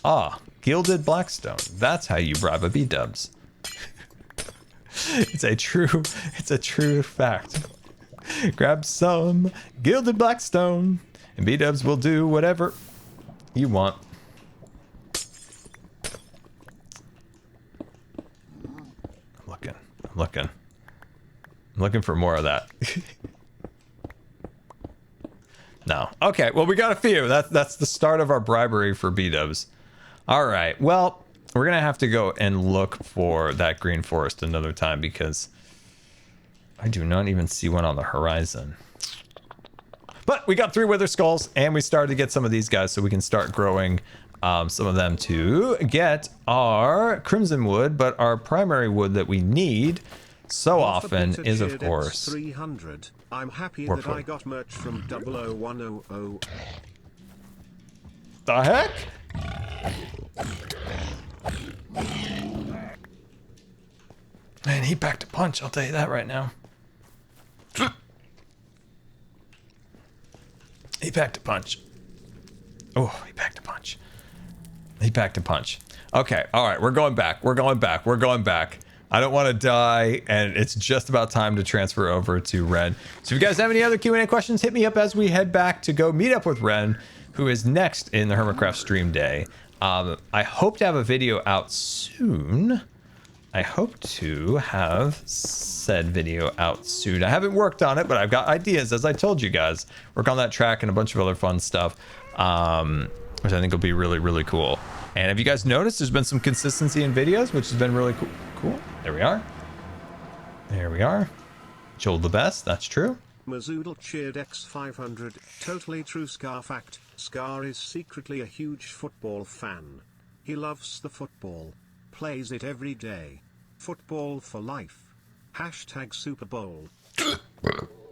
Gilded Blackstone. That's how you bribe a B-dubs. It's a true fact. Grab some Gilded Blackstone, and B-dubs will do whatever you want. I'm looking for more of that. No. Okay, well, we got a few. That's the start of our bribery for B-dubs. All right, well, we're going to have to go and look for that green forest another time because I do not even see one on the horizon. But we got 3 wither skulls, and we started to get some of these guys so we can start growing some of them to get our crimson wood. But our primary wood that we need so often is, of course, 300. I'm happy that I got merch from 00100. The heck? Man, he packed a punch, I'll tell you that right now. He packed a punch. Oh, he packed a punch. Okay, all right, we're going back. I don't want to die, and it's just about time to transfer over to Ren. So if you guys have any other Q&A questions, hit me up as we head back to go meet up with Ren, who is next in the Hermitcraft stream day. I hope to have a video out soon. I hope to have said video out soon. I haven't worked on it, but I've got ideas, as I told you guys. Work on that track and a bunch of other fun stuff, which I think will be really, really cool. And have you guys noticed there's been some consistency in videos, which has been really cool. There we are. Joel the best, that's true. Mazoodle cheered X500. Totally true Scar fact. Scar is secretly a huge football fan. He loves the football. Plays it every day. Football for life. Hashtag Super Bowl.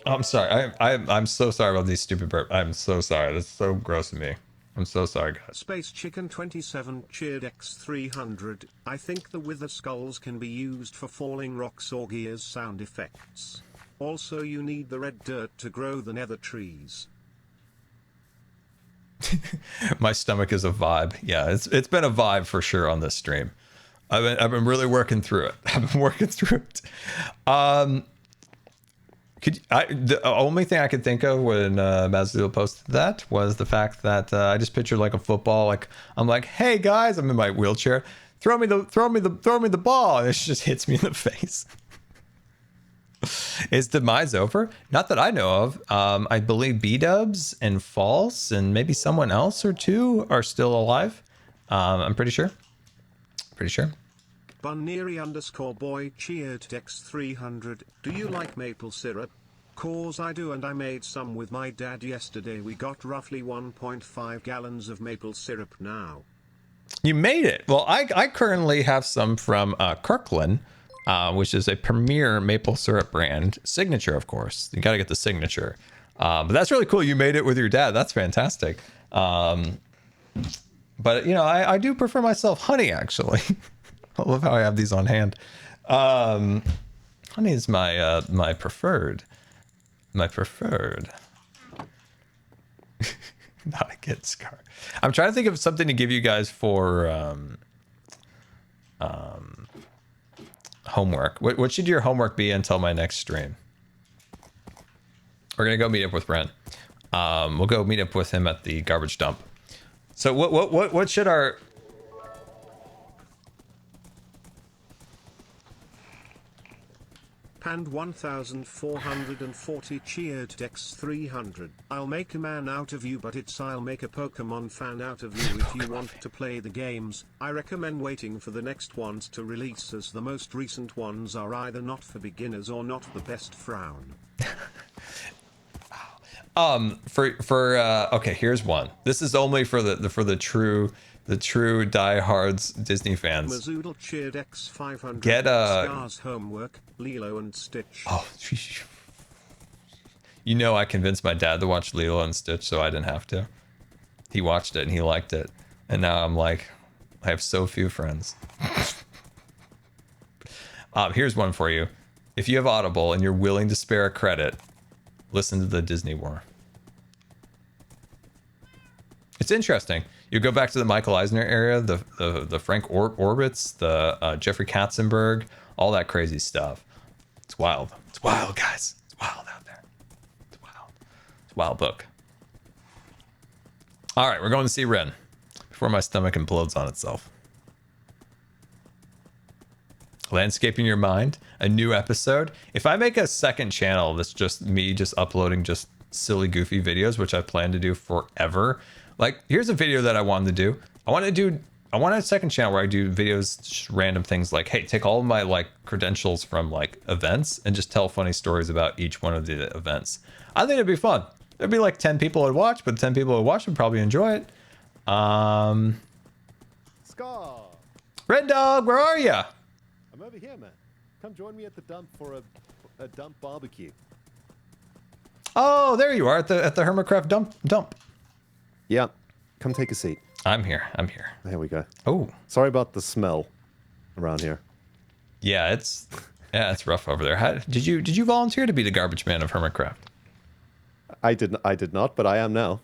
I'm sorry. I'm so sorry about these stupid burps. I'm so sorry. That's so gross of me. I'm so sorry, guys. Space Chicken 27 cheered X300. I think the wither skulls can be used for falling rocks or gears sound effects. Also, you need the red dirt to grow the nether trees. My stomach is a vibe. Yeah, it's been a vibe for sure on this stream. I've been really working through it. The only thing I could think of when Mazoodle posted that was the fact that I just pictured like a football. Like I'm like, hey guys, I'm in my wheelchair. Throw me the ball, and it just hits me in the face. Is Demise over? Not that I know of. I believe B-Dubs and False and maybe someone else or two are still alive. I'm pretty sure. Bunnery_boy cheered X300. Do you like maple syrup? Cause I do, and I made some with my dad yesterday. We got roughly 1.5 gallons of maple syrup now. You made it. Well, I currently have some from Kirkland, which is a premier maple syrup brand. Signature, of course. You got to get the signature. But that's really cool. You made it with your dad. That's fantastic. But, you know, I do prefer myself honey, actually. I love how I have these on hand. Honey is my preferred. Not a kid Scar. I'm trying to think of something to give you guys for Homework. What should your homework be until my next stream? We're gonna go meet up with Ren. We'll go meet up with him at the garbage dump. So what should our... Pand 1440 cheered Dex 300. I'll make a man out of you, but I'll make a Pokemon fan out of you if you want to play the games. I recommend waiting for the next ones to release, as the most recent ones are either not for beginners or not the best. Frown. Okay, here's one. This is only for the true diehards Disney fans. Mazoodle cheered X 500. Get Scar's homework, Lilo and Stitch. Oh, you know, I convinced my dad to watch Lilo and Stitch, so I didn't have to. He watched it and he liked it, and now I'm like, I have so few friends. Here's one for you. If you have Audible and you're willing to spare a credit, listen to the Disney War. It's interesting. You go back to the Michael Eisner era, the Frank Orbitz, the Jeffrey Katzenberg, all that crazy stuff. It's wild. It's wild, guys. It's wild out there. It's wild. It's a wild book. All right, we're going to see Ren before my stomach implodes on itself. Landscaping your mind, a new episode. If I make a second channel that's just me just uploading just silly goofy videos, which I plan to do forever, like here's a video that I wanted to do. I want a second channel where I do videos, just random things like, hey, take all of my like credentials from like events and just tell funny stories about each one of the events. I think it'd be fun. There'd be like 10 people would watch, but 10 people would watch would probably enjoy it. Scar. Red Dog, where are you? I'm over here, man. Come join me at the dump for a dump barbecue. Oh, there you are at the Hermitcraft dump. Yeah. Come take a seat. I'm here. There we go. Oh. Sorry about the smell around here. Yeah, it's rough over there. Did you volunteer to be the garbage man of Hermitcraft? I did not, but I am now.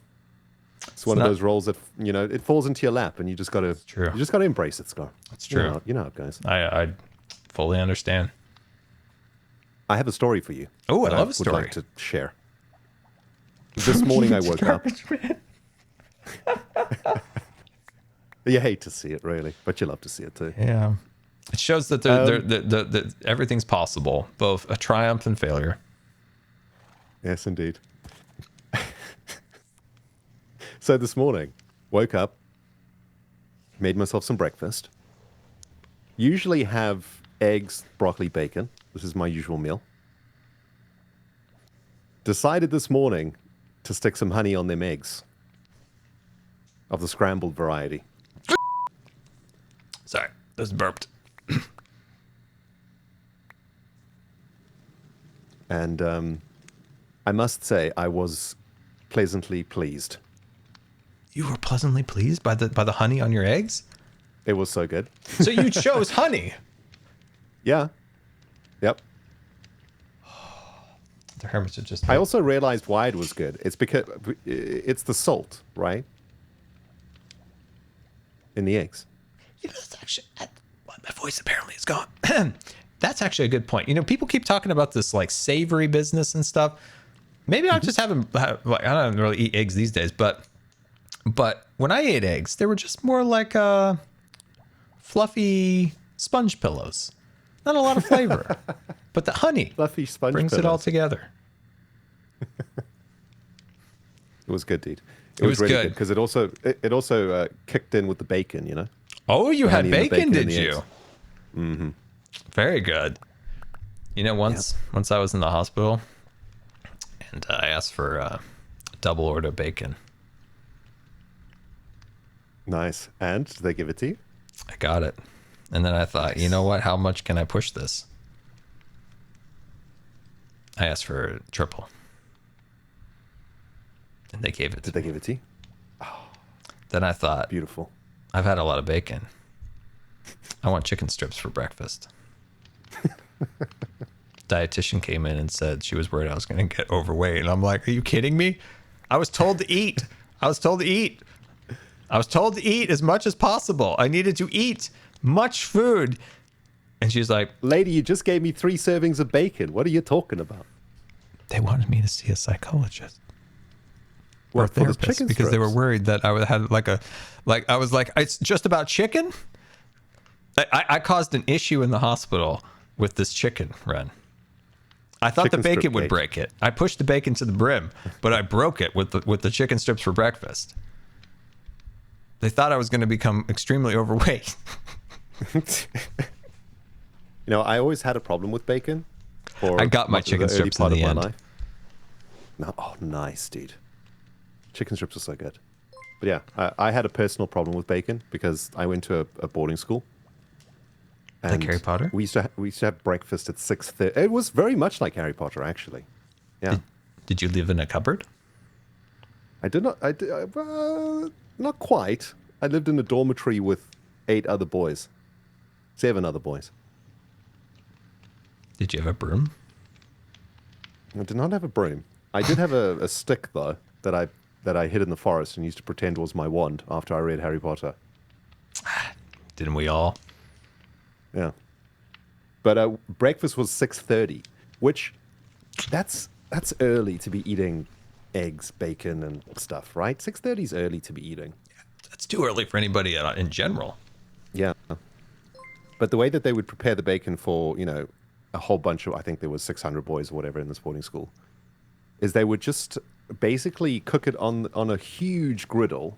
It's one of those roles that, you know, it falls into your lap and you just gotta embrace it, Scar. That's true. You know how it goes. I fully understand. I have a story for you. Oh, I love a story. Would like to share. This morning I woke up. You hate to see it, really, but you love to see it too. Yeah, it shows that everything's possible, both a triumph and failure. Yes, indeed. So this morning, woke up, made myself some breakfast. Usually have eggs, broccoli, bacon. This is my usual meal. Decided this morning to stick some honey on them eggs. Of the scrambled variety. Sorry, this burped. And I must say, I was pleasantly pleased. You were pleasantly pleased by the honey on your eggs? It was so good. So you chose honey? Yeah. Yep. The hermits are just... I also realized why it was good. It's because it's the salt, right? In the eggs. You know, that's actually... My voice apparently is gone. That's actually a good point. You know, people keep talking about this like savory business and stuff. Maybe I just haven't... Like, I don't really eat eggs these days, but when I ate eggs, they were just more like fluffy sponge pillows. Not a lot of flavor. But the honey fluffy sponge brings pillows. It all together. It was good, dude. It was really good because it also kicked in with the bacon, you know. Oh, you had bacon, did you? Eggs. Mm-hmm. Very good. You know, once I was in the hospital, and I asked for a double order bacon. Nice. And did they give it to you? I got it. And then I thought, you know what? How much can I push this? I asked for a triple. And they gave it to me. Did they give it to you? Then I thought, beautiful. I've had a lot of bacon. I want chicken strips for breakfast. Dietitian came in and said she was worried I was going to get overweight. And I'm like, are you kidding me? I was told to eat. I was told to eat as much as possible. I needed to eat much food And she's like, lady, you just gave me 3 servings of bacon. What are you talking about? They wanted me to see a psychologist. Or a What, for the therapist, chicken because they were strips? worried that I would have I was like, it's just about chicken? I caused an issue in the hospital with this chicken, Ren. I thought Chicken the bacon strip would cage. break it. I pushed the bacon to the brim, but I broke it with the chicken strips for breakfast. They thought I was going to become extremely overweight. You know, I always had a problem with bacon. For I got my much of chicken the early strips in part the of end. my life. No, oh, nice, dude. Chicken strips are so good. But yeah, I had a personal problem with bacon because I went to a boarding school. Like Harry Potter? We used to have breakfast at 6:30. It was very much like Harry Potter, actually. Yeah. Did you live in a cupboard? I did not. Not quite. I lived in a dormitory with 8 other boys, 7 other boys. Did you have a broom? I did not have a broom. I did have a stick though that I hid in the forest and used to pretend was my wand after I read Harry Potter. Didn't we all? Yeah. But breakfast was 6:30, which that's early to be eating eggs, bacon, and stuff, right? 6:30 is early to be eating. That's too early for anybody in general. Yeah. But the way that they would prepare the bacon for, you know, a whole bunch of, I think there was 600 boys or whatever in this boarding school, is they would just basically cook it on a huge griddle,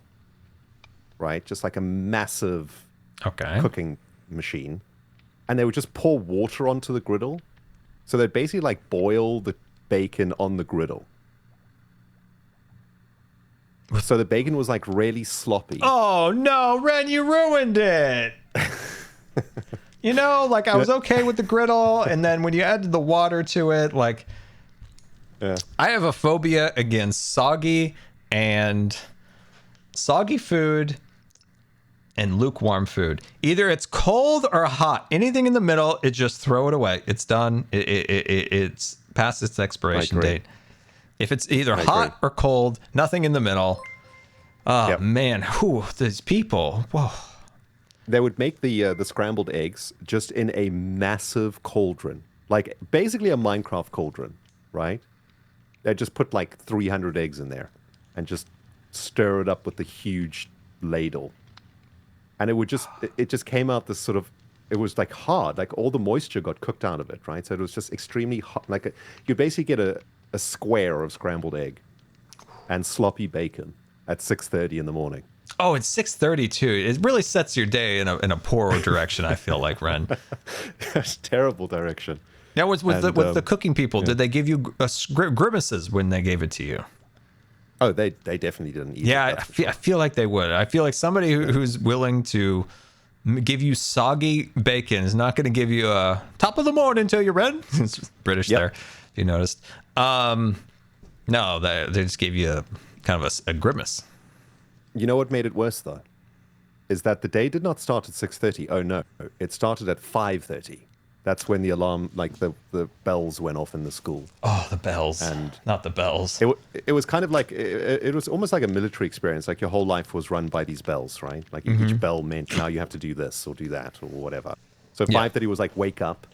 right? Just like a massive cooking machine. And they would just pour water onto the griddle. So they'd basically like boil the bacon on the griddle. So the bacon was like really sloppy. Oh no, Ren, you ruined it. You know, like I was okay with the griddle, and then when you added the water to it, like I have a phobia against soggy food and lukewarm food. Either it's cold or hot. Anything in the middle, it just throw it away. It's done. It's past its expiration date. If it's either hot or cold, nothing in the middle. Oh man, whew, these people. Whoa. They would make the scrambled eggs just in a massive cauldron, like basically a Minecraft cauldron, right? They just put like 300 eggs in there and just stir it up with the huge ladle. And it just came out this sort of, it was like hard, like all the moisture got cooked out of it, right? So it was just extremely hot. Like you basically get a square of scrambled egg and sloppy bacon at 6:30 in the morning. Oh, it's 6:30 too. It really sets your day in a poorer direction, I feel like, Ren. That's terrible direction. Now, with the cooking people, did they give you grimaces when they gave it to you? Oh, they definitely didn't eat Yeah, it. I feel like they would. I feel like somebody who's willing to give you soggy bacon is not going to give you a top of the morning till you're red. It's British there, if you noticed. No, they just gave you a kind of a grimace. You know what made it worse, though? Is that the day did not start at 6:30. Oh, no. It started at 5:30. That's when the alarm, like the bells went off in the school. Oh, the bells. And not the bells. It was kind of like, it was almost like a military experience. Like your whole life was run by these bells, right? Like each bell meant now you have to do this or do that or whatever. So 5:30 was like wake up.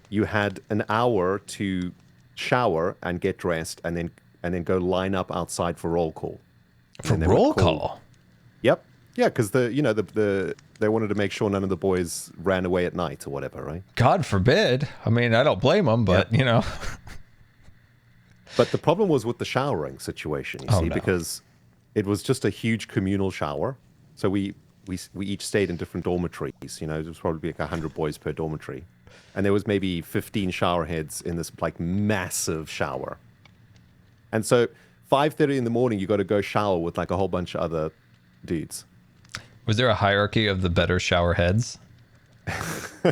You had an hour to shower and get dressed and then go line up outside for roll call. For roll call? Yep. Yeah, because they wanted to make sure none of the boys ran away at night or whatever, right? God forbid. I mean, I don't blame them, but you know. But the problem was with the showering situation, you see, because it was just a huge communal shower. So we each stayed in different dormitories. You know, there was probably like 100 boys per dormitory, and there was maybe 15 shower heads in this like massive shower. And so 5:30 in the morning, you got to go shower with like a whole bunch of other dudes. Was there a hierarchy of the better shower heads?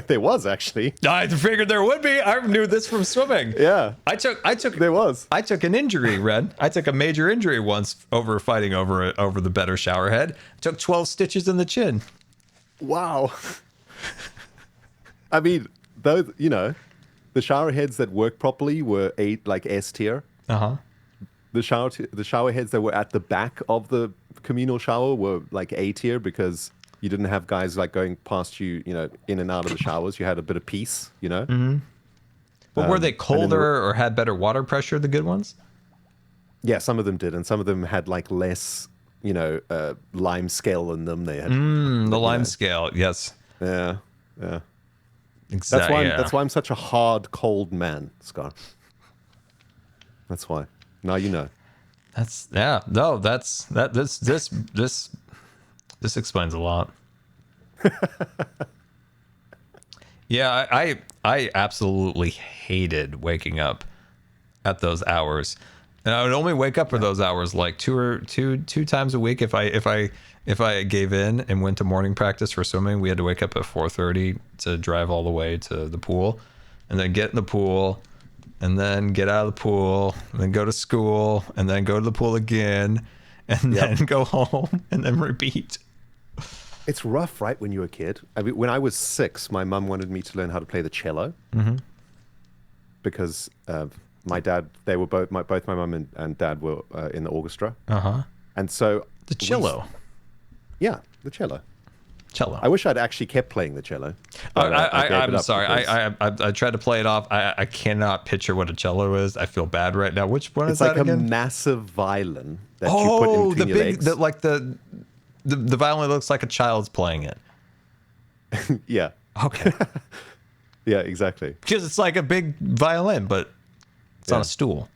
There was actually. I figured there would be. I knew this from swimming. Yeah. I took. There was. I took an injury, Red. I took a major injury once over fighting over the better shower head. Took 12 stitches in the chin. Wow. I mean, those, you know, the shower heads that worked properly were S tier. Uh-huh. The shower heads that were at the back of the communal shower were like A tier because You didn't have guys like going past you, in and out of the showers. You had a bit of peace, Mm-hmm. But were they colder or had better water pressure, the good ones? Yeah, some of them did, and some of them had like less, lime scale in them. They had the lime scale, yes. Yeah. Exactly. That's why I'm such a hard, cold man, Scar. That's why. Now you know. This explains a lot. Yeah, I absolutely hated waking up at those hours. And I would only wake up for those hours like two times a week if I gave in and went to morning practice for swimming. We had to wake up at 4:30 to drive all the way to the pool, and then get in the pool, and then get out of the pool, and then go to school, and then go to the pool again, and then go home, and then repeat. It's rough, right, when you're a kid? I mean, when I was 6, my mum wanted me to learn how to play the cello. Mm-hmm. Because my dad, both my mum and dad were in the orchestra. Uh-huh. And so... The cello. Yeah, the cello. Cello. I wish I'd actually kept playing the cello. I'm sorry. I tried to play it off. I cannot picture what a cello is. I feel bad right now. Which one is that again? It's like a massive violin that you put in between your legs. The violin looks like a child's playing it. Yeah. Okay. Yeah, exactly. Because it's like a big violin, but it's on a stool.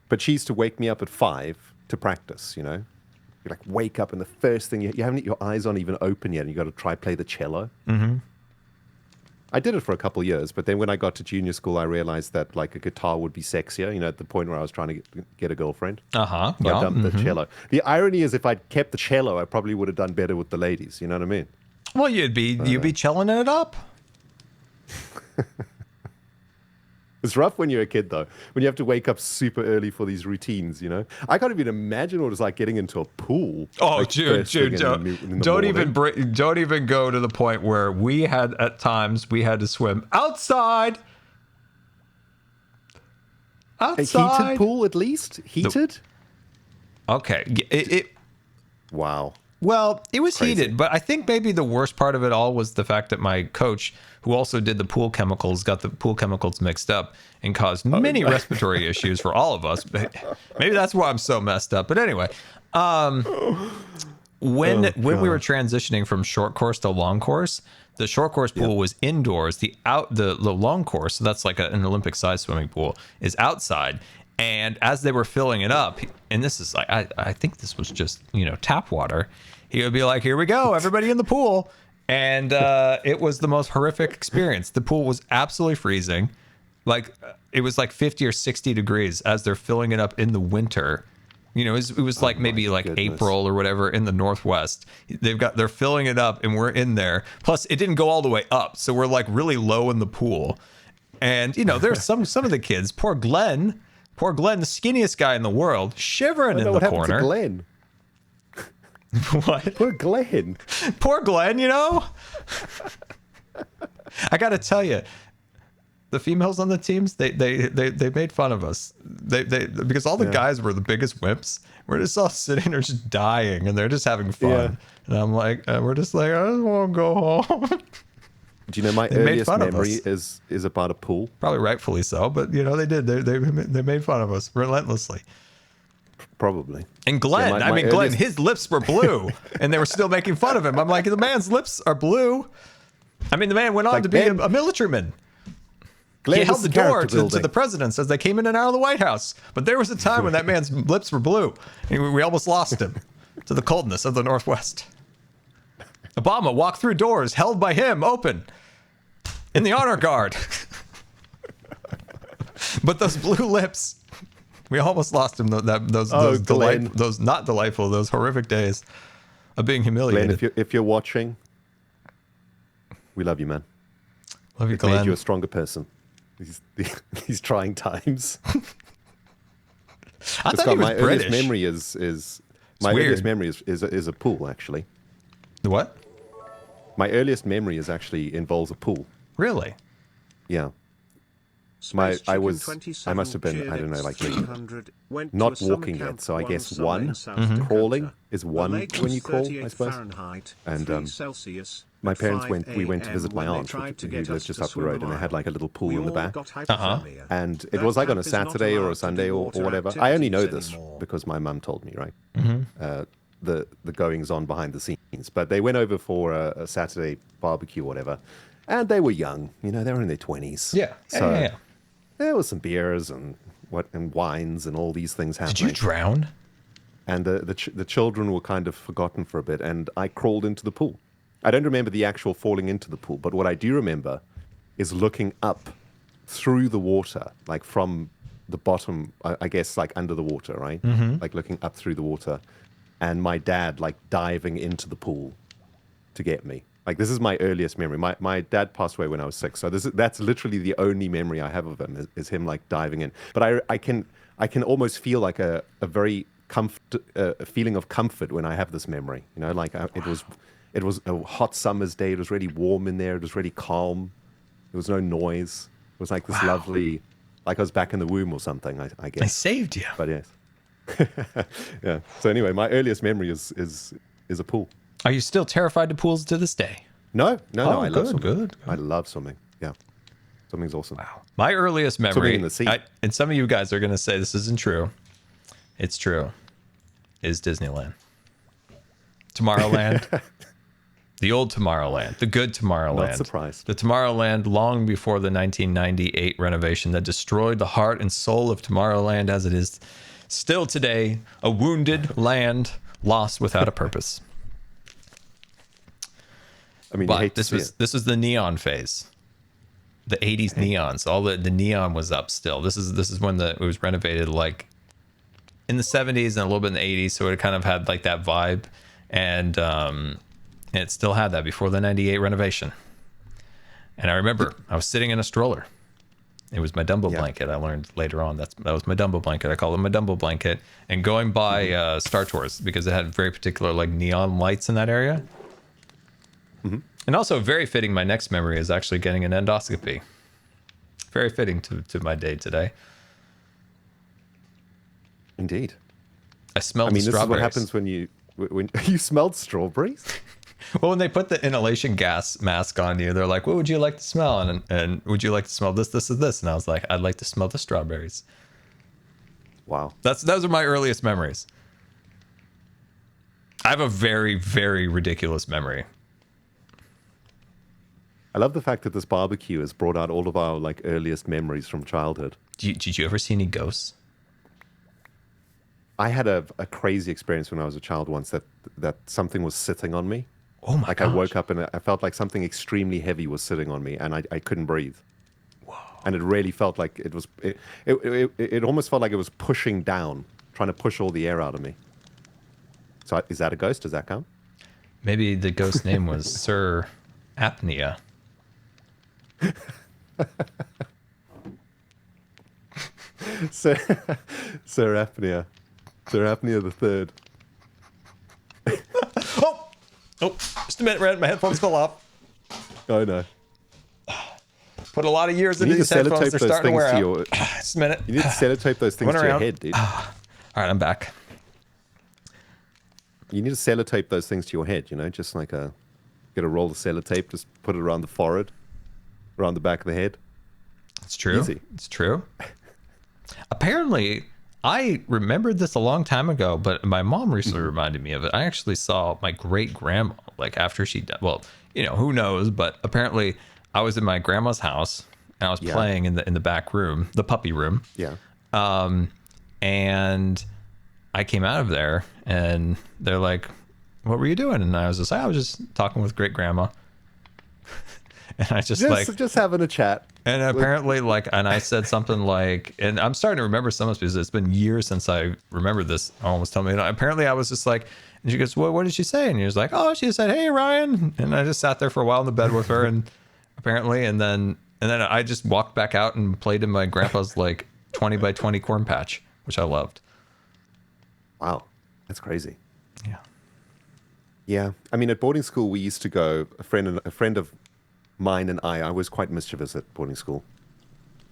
But she used to wake me up at 5 to practice, You like wake up and the first thing, you haven't your eyes aren't even open yet and you got to try play the cello. Mm-hmm. I did it for a couple of years, but then when I got to junior school, I realized that like a guitar would be sexier, at the point where I was trying to get a girlfriend. Uh-huh. So I dumped the cello. The irony is if I'd kept the cello, I probably would have done better with the ladies. You know what I mean? Well, you'd be celloing it up. It's rough when you're a kid, though, when you have to wake up super early for these routines, I can't even imagine what it's like getting into a pool. Oh, like dude, don't even go to the point where at times we had to swim outside. A heated pool, at least? Heated? Okay. Wow. Well, it was heated, but I think maybe the worst part of it all was the fact that my coach, who also did the pool chemicals, got the pool chemicals mixed up and caused many respiratory issues for all of us. Maybe that's why I'm so messed up. But anyway, when we were transitioning from short course to long course, the short course pool was indoors. The long course, so that's like an Olympic size swimming pool, is outside. And as they were filling it up, and this is like, I think this was just, tap water. He would be like, here we go, everybody in the pool. And it was the most horrific experience. The pool was absolutely freezing. Like, it was like 50 or 60 degrees as they're filling it up in the winter. It was like maybe like April or whatever in the Northwest. They're filling it up and we're in there. Plus, it didn't go all the way up. So we're like really low in the pool. And, there's some of the kids, poor Glenn, the skinniest guy in the world, shivering in the corner. What happened to Glenn? What? Poor Glenn. Poor Glenn, I got to tell you, the females on the teams, they made fun of us. They because all the guys were the biggest wimps. We're just all sitting there just dying, and they're just having fun. Yeah. And I'm like, we're just like, I just want to go home. Do you know my earliest memory is about a pool? Probably rightfully so, but they did. They made fun of us relentlessly. Probably. And Glenn, Glenn, his lips were blue, and they were still making fun of him. I'm like, the man's lips are blue. I mean, the man went on to be a militaryman. Glenn he held the door to the presidents as they came in and out of the White House. But there was a time when that man's lips were blue, and we almost lost him to the coldness of the Northwest. Obama walked through doors held by him open in the honor guard. But those blue lips, we almost lost him. Those not delightful, those horrific days of being humiliated. Glenn, if you're watching, we love you, man. Love you, Glenn. Made you a stronger person. These trying times. I thought he was British. Earliest memory is a pool, actually. The what? My earliest memory involves a pool. Really? Yeah. I must have been, I don't know, like maybe not walking yet. So I guess one, crawling is one when you crawl, I suppose. And my parents we went to visit my aunt, who lived just up the road, and they had like a little pool in the back. And it was like on a Saturday or a Sunday or whatever. I only know this because my mum told me, right? The goings on behind the scenes. But they went over for a Saturday barbecue or whatever. And they were young, they were in their 20s. Yeah. So there was some beers and wines and all these things happening. Did you drown? And the children were kind of forgotten for a bit, and I crawled into the pool. I don't remember the actual falling into the pool, but what I do remember is looking up through the water, like from the bottom, I guess, like under the water, right? Like looking up through the water, and my dad like diving into the pool to get me. Like, this is my earliest memory. My dad passed away when I was 6, so that's literally the only memory I have of him is him like diving in. But I can almost feel like a very a feeling of comfort when I have this memory. Like it was a hot summer's day. It was really warm in there. It was really calm. There was no noise. It was like this lovely, like I was back in the womb or something. I guess I saved you. But yes, yeah. So anyway, my earliest memory is a pool. Are you still terrified of pools to this day? No. I love swimming. Good. I love swimming. Yeah, swimming's awesome. Wow. My earliest memory, swimming in the sea. And some of you guys are going to say this isn't true. It's true. Is Disneyland. Tomorrowland. The old Tomorrowland. The good Tomorrowland. Not surprised. The Tomorrowland long before the 1998 renovation that destroyed the heart and soul of Tomorrowland as it is still today. A wounded land lost without a purpose. I mean, but this was the neon phase, the 80s neons. All the neon was up still. This is when it was renovated like in the 70s and a little bit in the 80s, so it kind of had like that vibe, and it still had that before the 98 renovation. And I remember I was sitting in a stroller. It was my Dumbo blanket. I learned later on that was my Dumbo blanket. I call it my Dumbo blanket. And going by Star Tours because it had very particular like neon lights in that area. And also very fitting, my next memory is actually getting an endoscopy. Very fitting to my day today. Indeed. I smelled this strawberries. Is what happens when you smelled strawberries? Well, when they put the inhalation gas mask on you, they're like, what would you like to smell? And would you like to smell this, this, or this? And I was like, I'd like to smell the strawberries. Wow. Those are my earliest memories. I have a very, very ridiculous memory. I love the fact that this barbecue has brought out all of our like earliest memories from childhood. Did you ever see any ghosts? I had a crazy experience when I was a child once that something was sitting on me. Oh my gosh. I woke up and I felt like something extremely heavy was sitting on me, and I couldn't breathe. Whoa. And it really felt like it almost felt like it was pushing down, trying to push all the air out of me. So is that a ghost? Does that count? Maybe the ghost name was Sir Apnea. Sir Apnea. Sir Apnea the Third. Oh, just a minute, Red. My headphones fell off. Oh no. Put a lot of years into these headphones. They're starting to wear out. Just a minute. You need to sellotape those things to your head, dude. All right, I'm back. You need to sellotape those things to your head, just like get a roll of sellotape, just put it around the forehead, around the back of the head. It's true. Easy. It's true. Apparently, I remembered this a long time ago, but my mom recently reminded me of it. I actually saw my great-grandma, like after she died. Well, who knows, but apparently I was in my grandma's house, and I was playing in the back room, the puppy room. Yeah. And I came out of there, and they're like, what were you doing? And I was just talking with great-grandma. And I just having a chat. And apparently, and I said something like, and I'm starting to remember some of this because it's been years since I remembered this. I almost told me, apparently I was just like, and she goes, well, what did she say? And he was like, oh, she said, hey, Ryan. And I just sat there for a while in the bed with her, and apparently, and then I just walked back out and played in my grandpa's 20 by 20 corn patch, which I loved. Wow. That's crazy. Yeah. Yeah. I mean, at boarding school, we used to go, a friend of mine and I was quite mischievous at boarding school.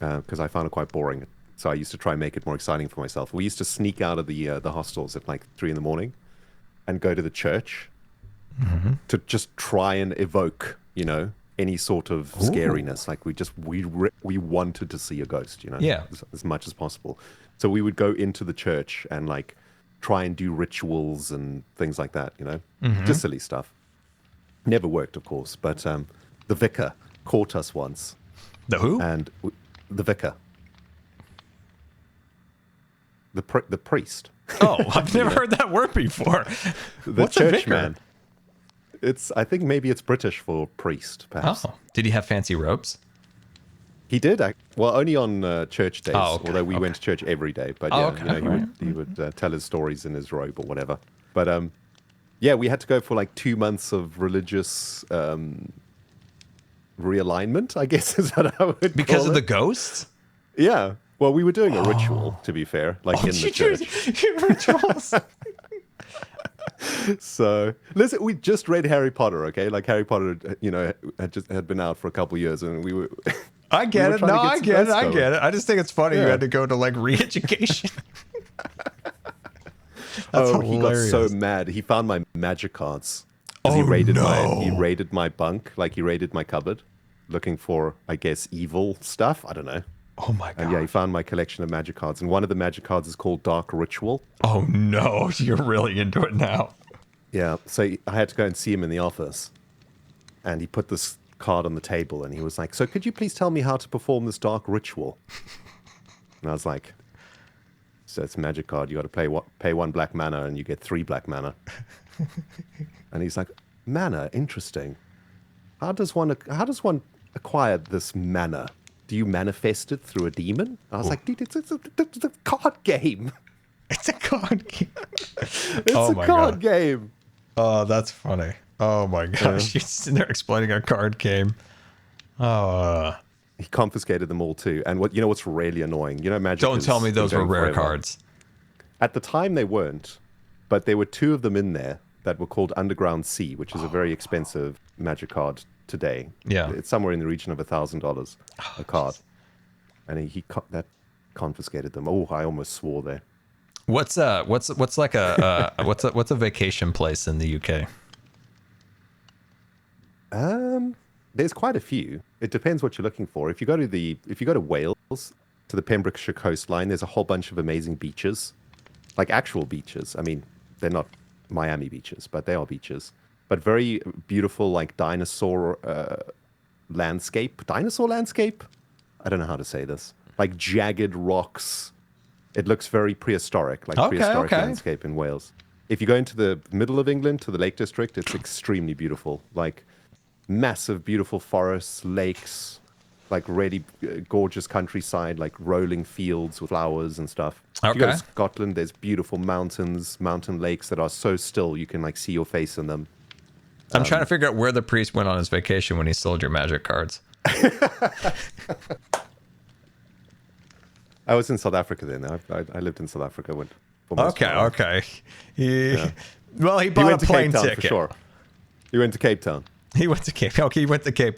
because I found it quite boring. So I used to try and make it more exciting for myself. We used to sneak out of the hostels at like 3 a.m. and go to the church to just try and evoke, any sort of scariness. Like we wanted to see a ghost, as much as possible. So we would go into the church and like try and do rituals and things like that, just silly stuff. Never worked, of course, but the vicar caught us once. The who? And the vicar. The priest. Oh, I've never heard that word before. What's church man. I think maybe it's British for priest, perhaps. Oh, did he have fancy robes? He did. Well, only on church days, although we went to church every day. But he would tell his stories in his robe or whatever. But we had to go for like 2 months of religious realignment, I guess is what I would because call of it. The ghosts? Yeah. Well, we were doing a ritual, to be fair, like in the church. Rituals. So, listen, we just read Harry Potter, okay? Like Harry Potter, had been out for a couple of years, and we were. I get it. No, I get it. I get it. I just think it's funny you had to go to like re-education. He got so mad. He found my magic cards. He raided my bunk, like he raided my cupboard, looking for, I guess, evil stuff. I don't know. Oh my god! And he found my collection of magic cards, and one of the magic cards is called Dark Ritual. Oh no, you're really into it now. Yeah, so I had to go and see him in the office, and he put this card on the table, and he was like, "So could you please tell me how to perform this Dark Ritual?" And I was like, "So it's a magic card. You got to pay 1 black mana, and you get 3 black mana." And he's like, "Mana, interesting. How does one acquire this mana? Do you manifest it through a demon?" I was like, "Dude, it's a card game. It's a card game. It's a card game." Oh, that's funny. Oh my gosh, you're sitting there explaining a card game. He confiscated them all too. And what's really annoying? Magic. Don't tell me those were rare cards. At the time, they weren't, but there were 2 of them in there that were called Underground Sea, which is a very expensive magic card today. Yeah, it's somewhere in the region of $1,000 a card, and he confiscated them. Oh, I almost swore there. What's like what's a vacation place in the UK? There's quite a few. It depends what you're looking for. If you go to Wales, to the Pembrokeshire coastline, there's a whole bunch of amazing beaches, like actual beaches. I mean, they're not Miami beaches, but they are beaches. But very beautiful, like dinosaur landscape. Dinosaur landscape? I don't know how to say this. Like jagged rocks. It looks very prehistoric, prehistoric landscape in Wales. If you go into the middle of England, to the Lake District, it's extremely beautiful. Like massive, beautiful forests, lakes, like really gorgeous countryside, like rolling fields with flowers and stuff. If you go to Scotland, there's beautiful mountains, mountain lakes that are so still you can like see your face in them. I'm trying to figure out where the priest went on his vacation when he sold your magic cards. I was in South Africa then. I lived in South Africa. Okay. Well, he bought a plane ticket. For sure. He went to Cape Town. He went to Cape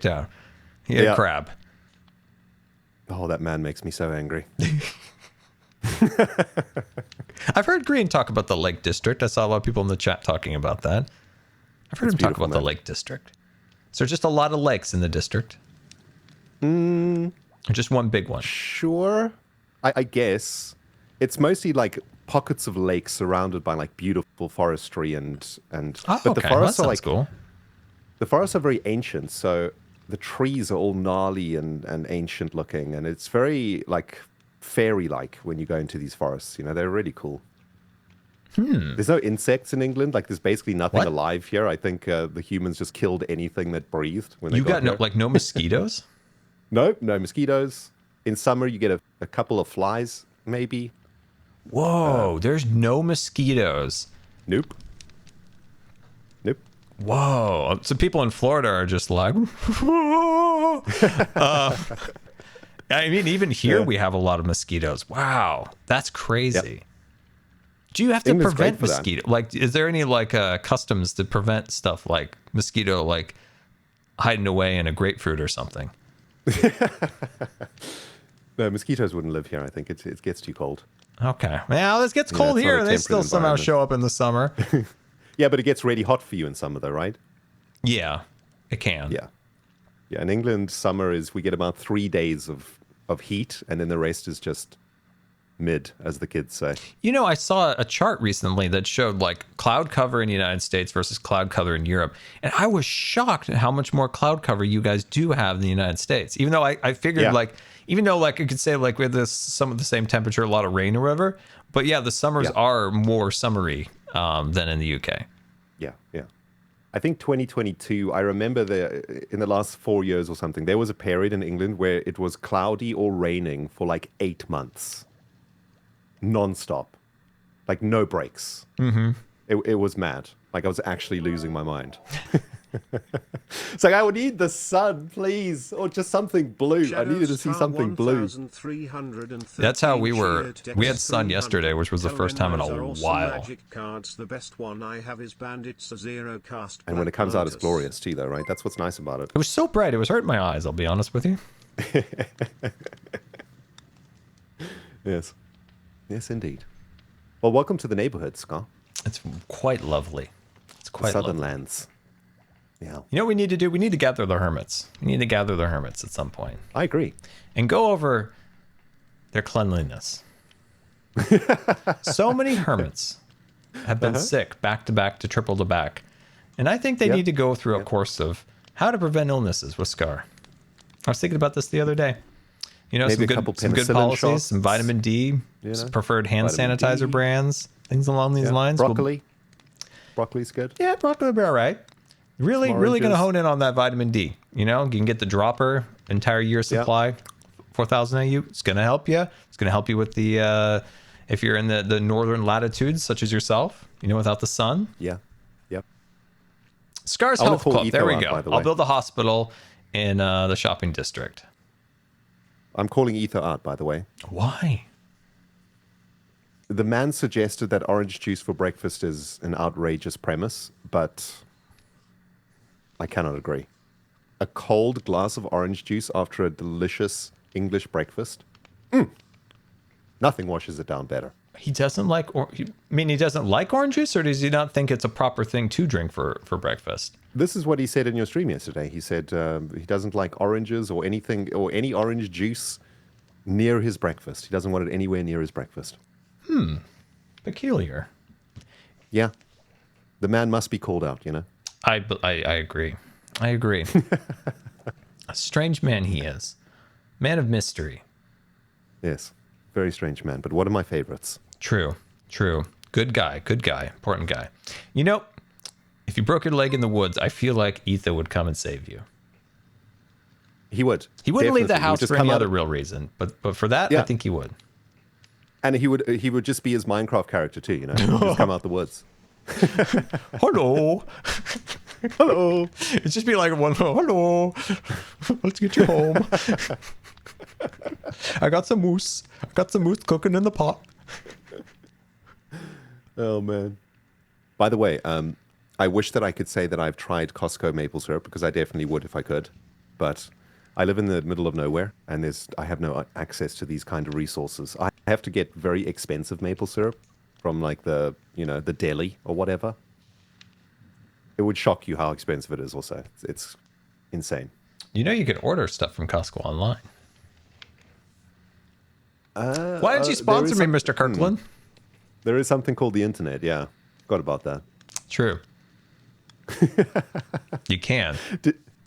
Town. He had crab. Oh, that man makes me so angry. I've heard Grian talk about the Lake District. I saw a lot of people in the chat talking about that. I've heard him talk about the Lake District. Is there just a lot of lakes in the district? Or just one big one? Sure. I guess. It's mostly like pockets of lakes surrounded by like beautiful forestry and but the forests are like cool. The forests are very ancient, so the trees are all gnarly and ancient looking, and it's very like fairy-like when you go into these forests. They're really cool. There's no insects in England. Like there's basically nothing alive here. I think the humans just killed anything that breathed when they got here. No mosquitoes? Nope, no mosquitoes. In summer, you get a couple of flies, maybe. Whoa, there's no mosquitoes. Nope. Whoa. So people in Florida are just like... I mean, even here we have a lot of mosquitoes. Wow, that's crazy. Yep. Do you have to prevent mosquito? Like, is there any customs to prevent stuff like mosquito hiding away in a grapefruit or something? The mosquitoes wouldn't live here. I think it gets too cold. Okay. Well, this gets cold it's not here, a and they still temperate somehow environment. show up in the summer. Yeah, but it gets really hot for you in summer, though, right? Yeah, it can. Yeah. Yeah, in England, summer is we get about 3 days of heat, and then the rest is just mid, as the kids say. You know, I saw a chart recently that showed like cloud cover in the United States versus cloud cover in Europe. And I was shocked at how much more cloud cover you guys do have in the United States. Even though I figured even though like I could say like with some of the same temperature, a lot of rain or whatever. But yeah, the summers are more summery than in the UK. Yeah, yeah. I think 2022, I remember in the last 4 years or something, there was a period in England where it was cloudy or raining for like 8 months. Non-stop. Like no breaks. Mm-hmm. It was mad. Like I was actually losing my mind. It's like, I would need the sun, please. Or just something blue. I needed to see something blue. That's how we were. We had sun yesterday, which was the first time in a while. Magic cards. The best one I have is Bandits, a zero cast. And when it comes out, it's glorious too, though, right? That's what's nice about it. It was so bright, it was hurting my eyes, I'll be honest with you. Yes. Yes, indeed. Well, welcome to the neighborhood, Scott. It's quite lovely. It's quite Southern lovely. lands. Yeah. You know what we need to do? We need to gather the hermits. We need to gather the hermits at some point. I agree. And go over their cleanliness. So many hermits have been sick back to back to triple to back. And I think they need to go through a course of how to prevent illnesses with Scar. I was thinking about this the other day. You know, Maybe some good policies, shots, some vitamin D, some preferred hand sanitizer brands, things along these lines. Broccoli. Broccoli's good. Yeah, broccoli will be all right. Really going to hone in on that vitamin D. You know, you can get the dropper, entire year supply, 4,000 AU. It's going to help you. It's going to help you with the, if you're in the northern latitudes, such as yourself, you know, without the sun. Yeah. Yep. Scars Health Club. There we go. I'll build a hospital in the shopping district. I'm calling Ether out, by the way. Why? The man suggested that orange juice for breakfast is an outrageous premise, but I cannot agree. A cold glass of orange juice after a delicious English breakfast? Nothing washes it down better. He doesn't like, he doesn't like orange juice, or does he not think it's a proper thing to drink for breakfast? This is what he said in your stream yesterday. He said he doesn't like oranges or anything, or any orange juice near his breakfast. He doesn't want it anywhere near his breakfast. Peculiar. Yeah. The man must be called out, you know? I agree. I agree. A strange man he is. Man of mystery. Yes. Very strange man, but one of my favorites. True. Good guy. Important guy. You know, if you broke your leg in the woods, I feel like Ethan would come and save you. He would. He wouldn't leave the Definitely. house for any other real reason, but for that, I think he would. And he would just be his Minecraft character too, you know? He'd just come out the woods. Hello. Hello. It'd just be like one, hello. Let's get you home. I got some moose. Cooking in the pot. Oh, man. By the way, I wish that I could say that I've tried Costco maple syrup, because I definitely would if I could. But I live in the middle of nowhere, and I have no access to these kind of resources. I have to get very expensive maple syrup from like the deli or whatever. It would shock you how expensive it is also. It's insane. You know you can order stuff from Costco online. Why don't you sponsor me, Mr. Kirkland? There is something called the internet, yeah. Forgot about that. True. You can.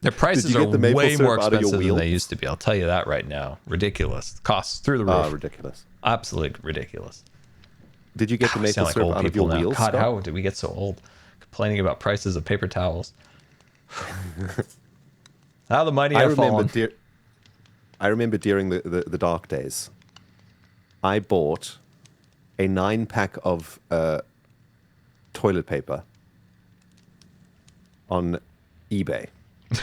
Their prices are way more expensive than they used to be. I'll tell you that right now. Ridiculous. Costs through the roof. Ridiculous. Absolutely ridiculous. Did you get the maple syrup out of your wheels? God, how did we get so old? Complaining about prices of paper towels. How the mighty have fallen. I remember during the dark days, I bought a 9-pack of toilet paper on eBay.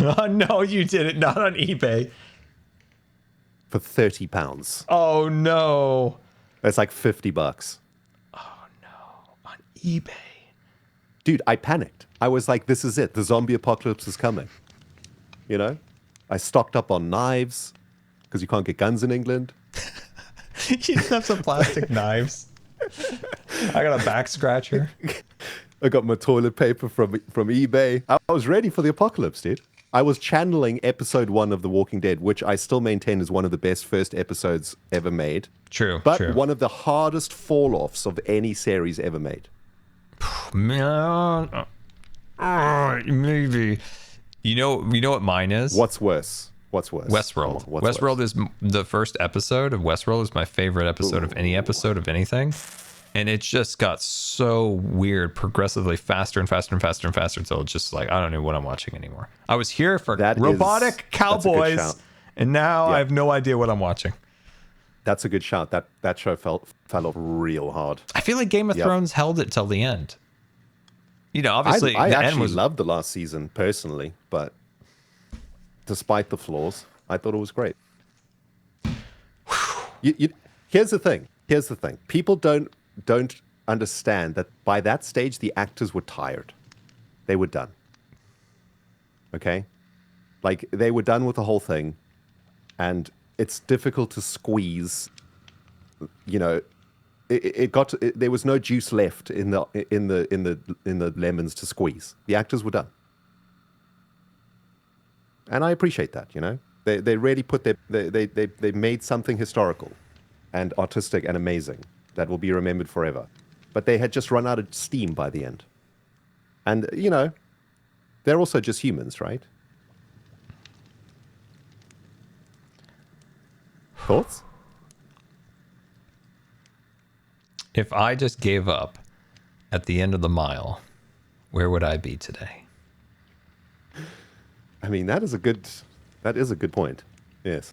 No, you didn't. Not on eBay. For £30. Oh, no. That's like $50. Oh, no. On eBay. Dude, I panicked. I was like, this is it. The zombie apocalypse is coming. You know? I stocked up on knives, because you can't get guns in England. You just have some plastic knives. I got a back scratcher. I got my toilet paper from eBay. I was ready for the apocalypse, dude. I was channeling episode 1 of The Walking Dead, which I still maintain is one of the best first episodes ever made. True. But one of the hardest fall-offs of any series ever made. Man, maybe. You know what mine is? What's worse? Westworld. What's Westworld worse? is the first episode of Westworld is my favorite episode of any episode of anything. And it just got so weird, progressively faster and faster and faster and faster until it's just like, I don't know what I'm watching anymore. I was here for robotic cowboys, and now I have no idea what I'm watching. That's a good shout. That show fell off real hard. I feel like Game of Thrones held it till the end. You know, obviously, I the actually end was... loved the last season personally, but despite the flaws, I thought it was great. Here's the thing. People don't understand that by that stage the actors were tired. They were done. Okay? Like, they were done with the whole thing, and it's difficult to squeeze, you know, there was no juice left in the lemons to squeeze. The actors were done. And I appreciate that, you know. They really put they made something historical and artistic and amazing that will be remembered forever. But they had just run out of steam by the end. And, you know, they're also just humans, right? Thoughts? If I just gave up at the end of the mile, where would I be today? I mean, that is a good point. Yes.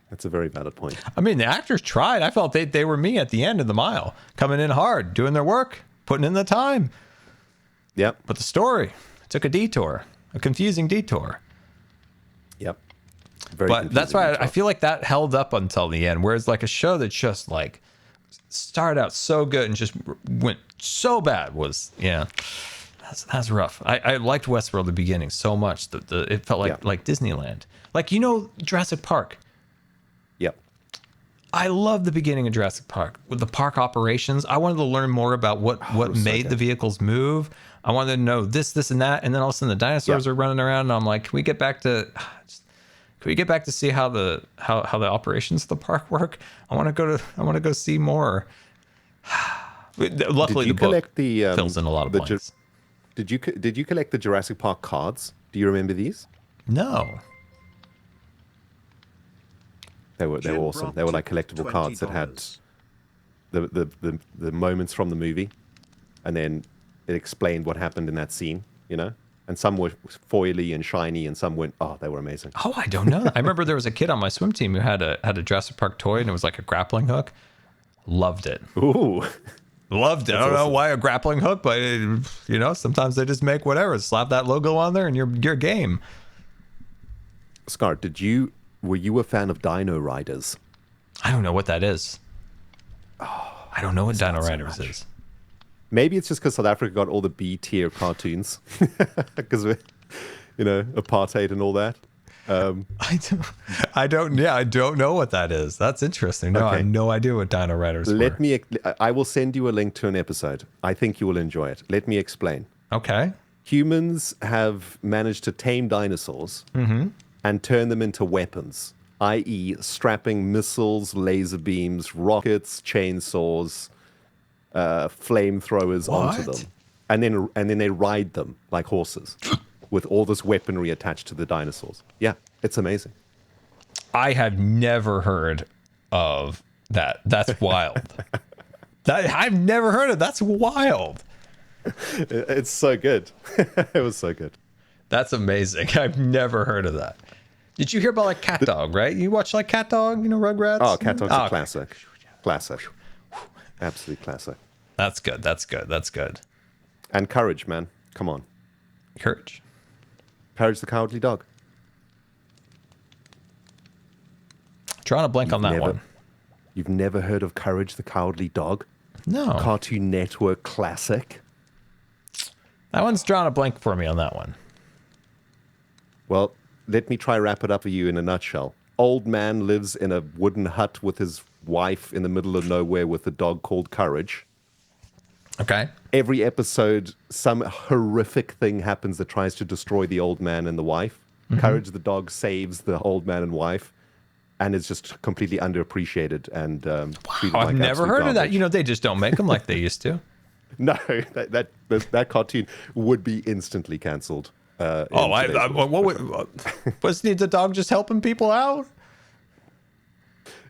That's a very valid point. I mean, the actors tried. I felt they were me at the end of the mile, coming in hard, doing their work, putting in the time. Yep. But the story took a detour, a confusing detour. Yep. But that's why I feel like that held up until the end. Whereas like a show that just like started out so good and just went so bad was, that's rough. I liked Westworld at the beginning so much that it felt like Disneyland. Like, you know, Jurassic Park. Yep. I love the beginning of Jurassic Park with the park operations. I wanted to learn more about what made the vehicles move. I wanted to know this, and that, and then all of a sudden the dinosaurs are running around, and I'm like, can we get back to see how the operations of the park work? I want to go see more. Luckily, the book fills in a lot of blanks. Did you collect the Jurassic Park cards? Do you remember these? No. They were awesome. They were like collectible cards that had the moments from the movie, and then it explained what happened in that scene, you know? And some were foily and shiny, and some weren't. Oh, they were amazing. Oh, I don't know. I remember there was a kid on my swim team who had a Jurassic Park toy, and it was like a grappling hook. Loved it. Ooh. Loved it. I don't know why a grappling hook, but you know, sometimes they just make whatever. Slap that logo on there, and you're game. Scar, were you a fan of Dino Riders? I don't know what that is. Oh, I don't know what Dino Riders is. Maybe it's just because South Africa got all the B-tier cartoons. Because of, you know, apartheid and all that. I don't know what that is. That's interesting. No, I have no idea what Dino Riders were. I will send you a link to an episode. I think you will enjoy it. Let me explain. Okay. Humans have managed to tame dinosaurs and turn them into weapons, i.e. strapping missiles, laser beams, rockets, chainsaws, flamethrowers onto them. And then they ride them like horses with all this weaponry attached to the dinosaurs. Yeah, it's amazing. I have never heard of that. That's wild. I've never heard of that's wild. It's so good. It was so good. That's amazing. I've never heard of that. Did you hear about like Cat Dog, right? You watch like Cat Dog, you know, Rugrats? Oh, Cat Dog's a classic. Classic. Absolute classic. That's good. That's good. That's good. And Courage, man. Come on. Courage. Courage the Cowardly Dog. Drawing a blank on that one. You've never heard of Courage the Cowardly Dog? No. Cartoon Network classic. That one's drawn a blank for me on that one. Well, let me try wrap it up for you in a nutshell. old man lives in a wooden hut with his wife in the middle of nowhere with a dog called Courage. Okay. Every episode, some horrific thing happens that tries to destroy the old man and the wife. Courage the dog saves the old man and wife, and is just completely underappreciated and treated like I've never heard of that. garbage. You know, they just don't make them like they used to. No, that cartoon would be instantly cancelled. Wasn't the dog just helping people out?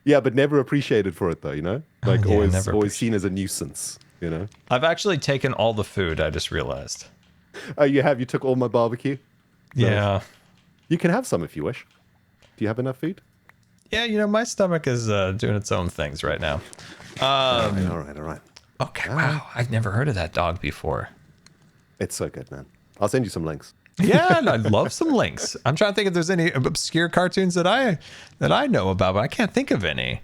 Yeah, but never appreciated for it though, you know? Like Yeah, always seen as a nuisance, you know? I've actually taken all the food, I just realized. Oh, you have? You took all my barbecue? Yeah. You can have some if you wish. Do you have enough food? Yeah, you know, my stomach is doing its own things right now. All right. Okay, wow. I've never heard of that dog before. It's so good, man. I'll send you some links. Yeah, and I'd love some links. I'm trying to think if there's any obscure cartoons that I know about, but I can't think of any.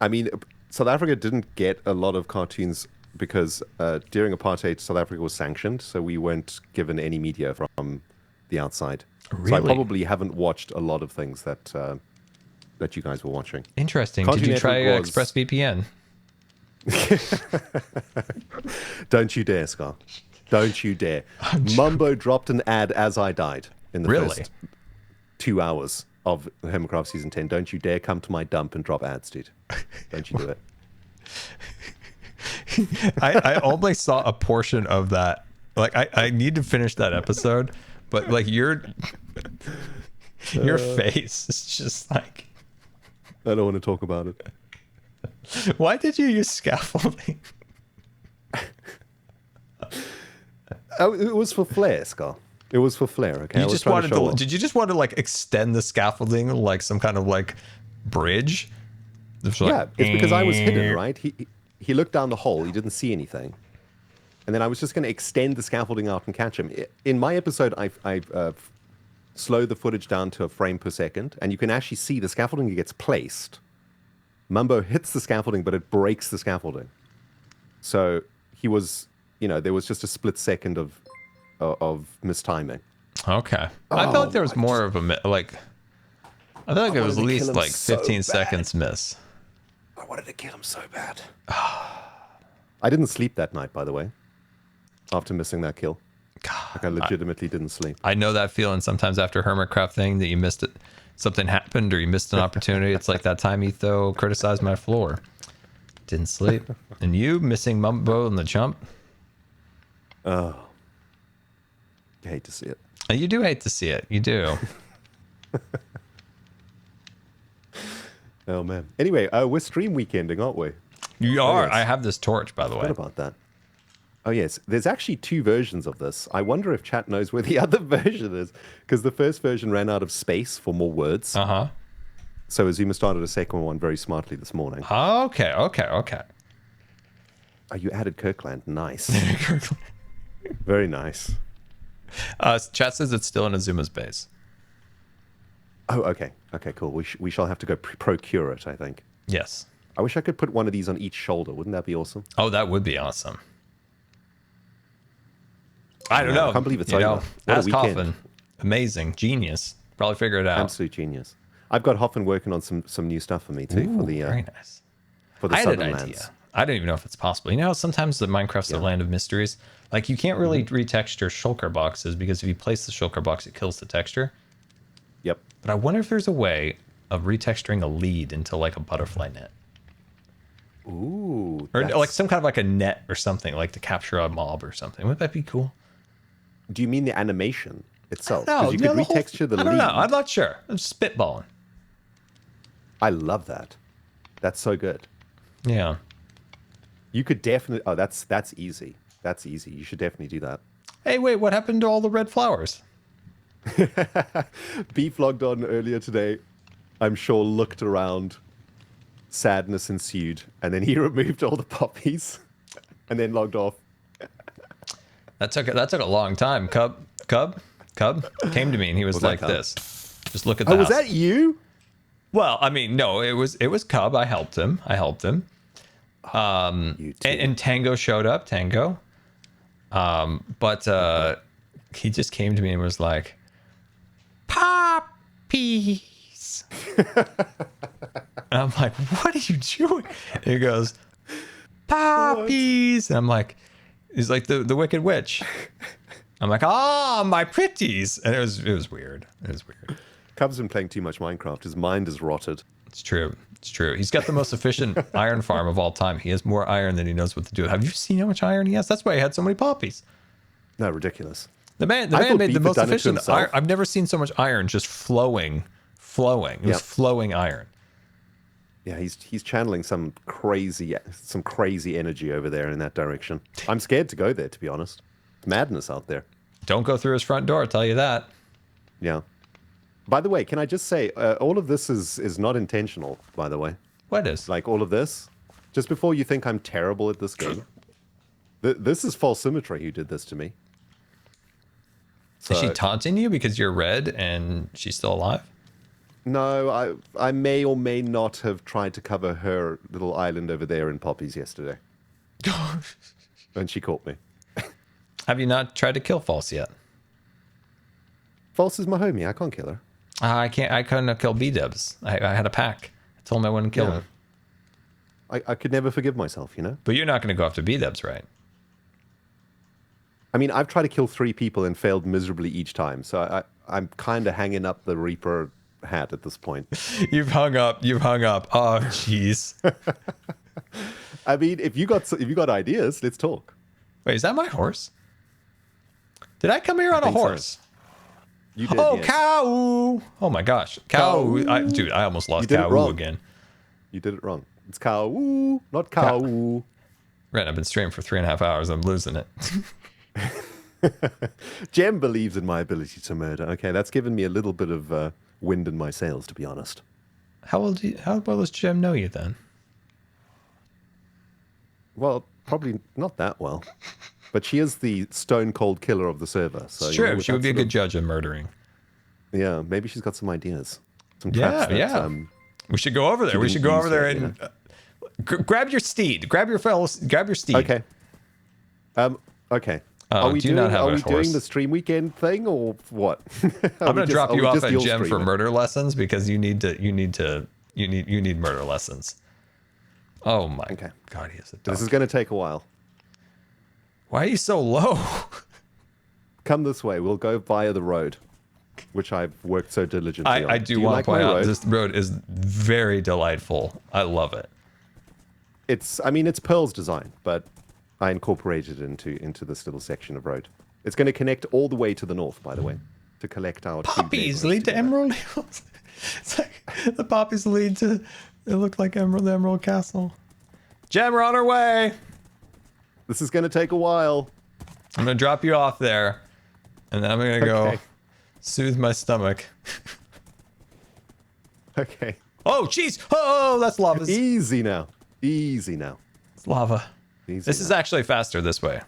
I mean, South Africa didn't get a lot of cartoons because during apartheid, South Africa was sanctioned, so we weren't given any media from the outside. Really? So I probably haven't watched a lot of things that you guys were watching. Interesting. Cartoon Did you try Network was- ExpressVPN? Don't you dare, Scar. Don't you dare. Mumbo dropped an ad as I died in the first 2 hours of Hermitcraft Season 10. Don't you dare come to my dump and drop ads, dude. Don't you do it. I only saw a portion of that. Like, I need to finish that episode, but like your face is just like... I don't want to talk about it. Why did you use scaffolding? Oh, it was for flair, Scar. It was for flair, okay? You just wanted to did you just want to like extend the scaffolding like some kind of like bridge? Yeah, it's because I was hidden, right? He looked down the hole, he didn't see anything. And then I was just going to extend the scaffolding out and catch him. In my episode, I've slowed the footage down to a frame per second, and you can actually see the scaffolding gets placed. Mumbo hits the scaffolding, but it breaks the scaffolding. So he was, you know, there was just a split second of mistiming. Okay. I felt like there was more of a like. I feel like it was at least like 15 seconds miss. I wanted to kill him so bad. I didn't sleep that night, by the way. After missing that kill, like I legitimately didn't sleep. I know that feeling sometimes after Hermitcraft thing that you missed it. Something happened or you missed an opportunity. It's like that time Etho criticized my floor. Didn't sleep. And you missing Mumbo in the jump. Oh. I hate to see it. You do hate to see it. You do. Oh, man. Anyway, we're stream weekending, aren't we? You are. Yes. I have this torch, by the way. What about that? Oh, yes. There's actually 2 versions of this. I wonder if chat knows where the other version is. Because the first version ran out of space for more words. Uh-huh. So Azuma started a second one very smartly this morning. Okay. Oh, you added Kirkland. Nice. Very nice. Chat says it's still in Azuma's base. Oh, okay. Okay, cool. We shall have to go procure it, I think. Yes. I wish I could put one of these on each shoulder. Wouldn't that be awesome? Oh, that would be awesome. I don't know. I can't believe it's over. Ask Hoffman. Amazing. Genius. Probably figure it out. Absolute genius. I've got Hoffman working on some new stuff for me, too. Ooh, for the very nice. For the I had Southern an Lands. idea. I don't even know if it's possible. You know how sometimes the Minecraft's a land of mysteries? Like, you can't really retexture shulker boxes because if you place the shulker box, it kills the texture. Yep. But I wonder if there's a way of retexturing a lead into, like, a butterfly net. Ooh. Or, like, some kind of, like, a net or something, like, to capture a mob or something. Wouldn't that be cool? Do you mean the animation itself? No, Because you could retexture the lead. I don't know. I'm not sure. I'm spitballing. I love that. That's so good. Yeah. You could definitely... Oh, that's easy. That's easy. You should definitely do that. Hey, wait, what happened to all the red flowers? Beef logged on earlier today. I'm sure looked around. Sadness ensued. And then he removed all the poppies. And then logged off. That took a long time. Cub came to me and he was like this. Just look at that. Oh, was that you? Well, I mean, no, it was Cub. I helped him. You too. And Tango showed up. But he just came to me and was like, "Poppies." poppies. And I'm like, what are you doing? And he goes, poppies. And I'm like, he's like the Wicked Witch. I'm like, my pretties. And it was weird. It was weird. Cub's been playing too much Minecraft. His mind is rotted. It's true. It's true. He's got the most efficient iron farm of all time. He has more iron than he knows what to do. Have you seen how much iron he has? That's why he had so many poppies. No, ridiculous. The man made the most efficient iron. I've never seen so much iron just flowing. It was flowing iron. Yeah, he's channeling some crazy energy over there in that direction. I'm scared to go there, to be honest. Madness out there. Don't go through his front door, I'll tell you that. Yeah. By the way, can I just say, all of this is not intentional, by the way. What is? Like, all of this, just before you think I'm terrible at this game, this is false symmetry who did this to me. So, is she taunting you because you're red and she's still alive? No, I may or may not have tried to cover her little island over there in poppies yesterday. And she caught me. Have you not tried to kill False yet? False is my homie. I can't kill her. I couldn't kill B-dubs. I had a pack. I told him I wouldn't kill him. I could never forgive myself, you know? But you're not going to go after B-dubs, right? I mean, I've tried to kill 3 people and failed miserably each time. So I'm kind of hanging up the Reaper hat at this point. You've hung up. Oh, jeez. I mean, if you got ideas, let's talk. Wait, is that my horse? Did I come here on a horse? So. You did, yes. Cow! Oh my gosh. Cow. Dude, I almost lost cow again. You did it wrong. It's cow, not cow. Ren, I've been streaming for 3.5 hours. I'm losing it. Jem believes in my ability to murder. Okay, that's given me a little bit of wind in my sails, to be honest. How well does Jem know you then? Well, probably not that well. But she is the stone cold killer of the server. So it's true. She would be a good judge of murdering. Yeah, maybe she's got some ideas. Some traps that, we should go over there. We should go over there and grab your steed. Grab your steed. Okay. Okay. Are we doing the stream weekend thing or what? I'm going to drop you off at Gem for murder lessons because you need murder lessons. Oh my God, he is a dog. This is going to take a while. Why are you so low? Come this way. We'll go via the road, which I've worked so diligently on. I do want to point out this road is very delightful. I love it. It's Pearl's design, but I incorporated it into this little section of road. It's going to connect all the way to the north, by the way, to collect our poppies lead to Emerald Hills. It's like the poppies lead to. It looked like the Emerald Castle. Gem, we're on our way. This is going to take a while. I'm going to drop you off there, and then I'm going to go soothe my stomach. Okay. Oh, jeez. Oh, that's lava. Easy now. Easy now. It's lava. Easy this is actually faster this way.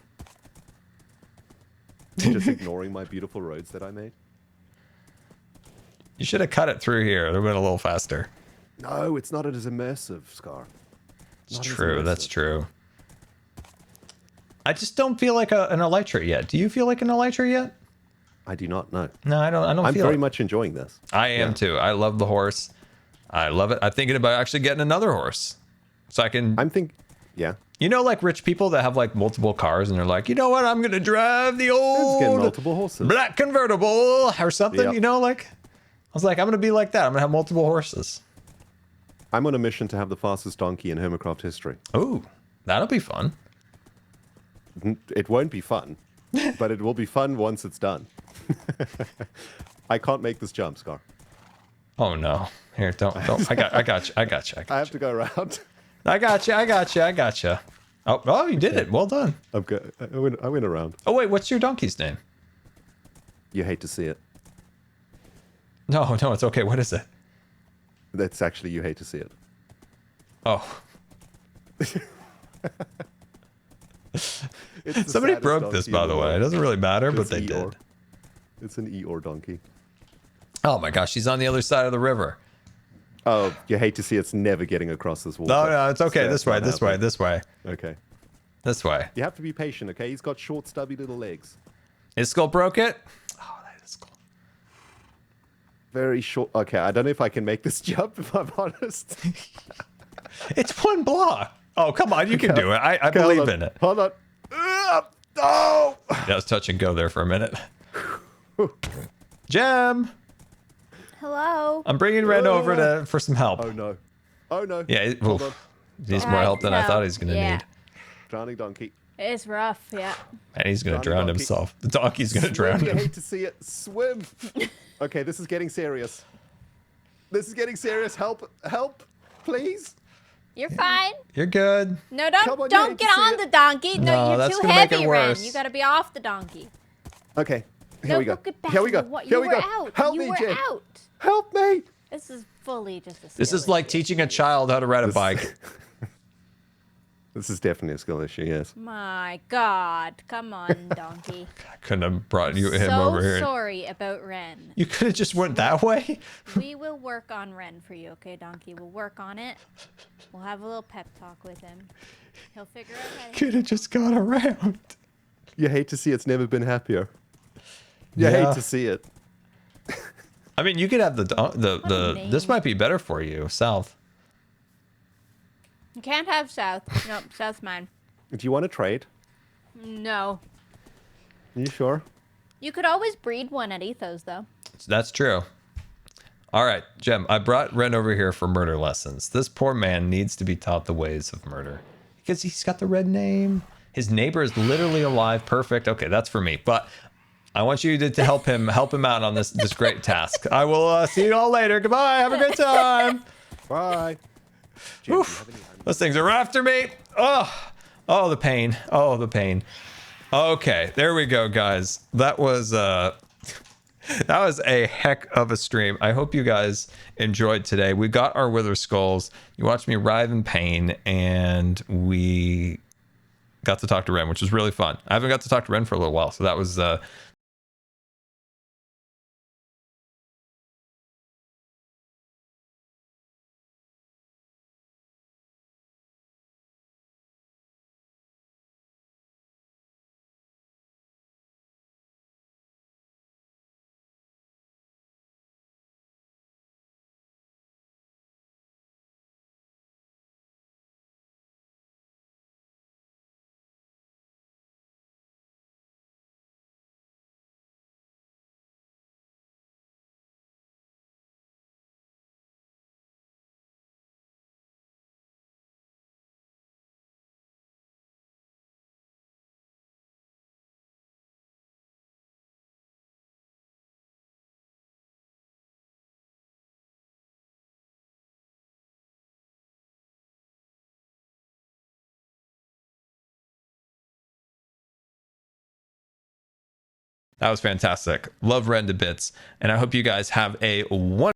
Just ignoring my beautiful roads that I made. You should have cut it through here. It would have been a little faster. No, it's not as immersive, Scar. It's true. That's true. I just don't feel like an elytra yet. Do you feel like an elytra yet? I do not know. No, I don't I'm very much enjoying this. I am too. I love the horse. I love it. I'm thinking about actually getting another horse. So I can... Yeah. You know, like rich people that have like multiple cars and they're like, you know what? I'm going to drive the old multiple horses. Black convertible or something, you know, like... I was like, I'm going to be like that. I'm going to have multiple horses. I'm on a mission to have the fastest donkey in Hermitcraft history. Ooh, that'll be fun. It won't be fun, but it will be fun once it's done. I can't make this jump, Scar. Oh no! Here, don't. I got you. I have to go around. I got you. Oh, you did it. Well done. I went around. Oh wait, what's your donkey's name? You hate to see it. No, it's okay. What is it? That's actually you hate to see it. Oh. Somebody broke this, by the way. It doesn't really matter, but they did. It's an Eeyore donkey. Oh my gosh, she's on the other side of the river. Oh, you hate to see it's never getting across this water. No, it's okay. This way. Okay. This way. You have to be patient, okay? He's got short, stubby little legs. His skull broke it? Oh, that is cool. very short. Okay, I don't know if I can make this jump, if I'm honest. It's one block. Oh, come on. You can do it. I believe in it. Hold on. Oh! Yeah, it's touch and go there for a minute. Gem! Hello. I'm bringing Ren over for some help. Oh, no. Oh, no. Yeah, he needs more help than I thought he was going to need. Drowning donkey. It's rough, yeah. And he's going to drown himself. The donkey's going to drown him. I hate to see it. Swim. Okay, this is getting serious. This is getting serious. Help. Help. Please. You're fine. You're good. No, don't get on the donkey. No, you're too heavy, Ren. You gotta be off the donkey. Okay. Here we go. Here we go. Here we go. Out. Help me, Jay. Help me. This is fully just a skill This is like teaching a child how to ride a bike. This is definitely a skill issue, yes. My God. Come on, donkey. I couldn't have brought him over here. So sorry about Ren. You could have just went that way. We will work on Ren for you, okay, donkey? We'll work on it. We'll have a little pep talk with him. He'll figure out how to... Could have just gone around. You hate to see it's never been happier. You hate to see it. I mean, you could have this might be better for you, south. You can't have south. No, south's mine. Do you want to trade? No. Are you sure? You could always breed one at Ethos, though. That's true. All right, Jem, I brought Ren over here for murder lessons. This poor man needs to be taught the ways of murder because he's got the red name. His neighbor is literally alive. Perfect. Okay, that's for me. But I want you to help him out on this great task. I will see you all later. Goodbye. Have a good time. Bye. Those things are after me. Oh, the pain. Oh, the pain. Okay, there we go, guys. That was a heck of a stream. I hope you guys enjoyed today. We got our wither skulls. You watched me writhe in pain, and we got to talk to Ren, which was really fun. I haven't got to talk to Ren for a little while, so that was fantastic. Love Ren to bits, and I hope you guys have a wonderful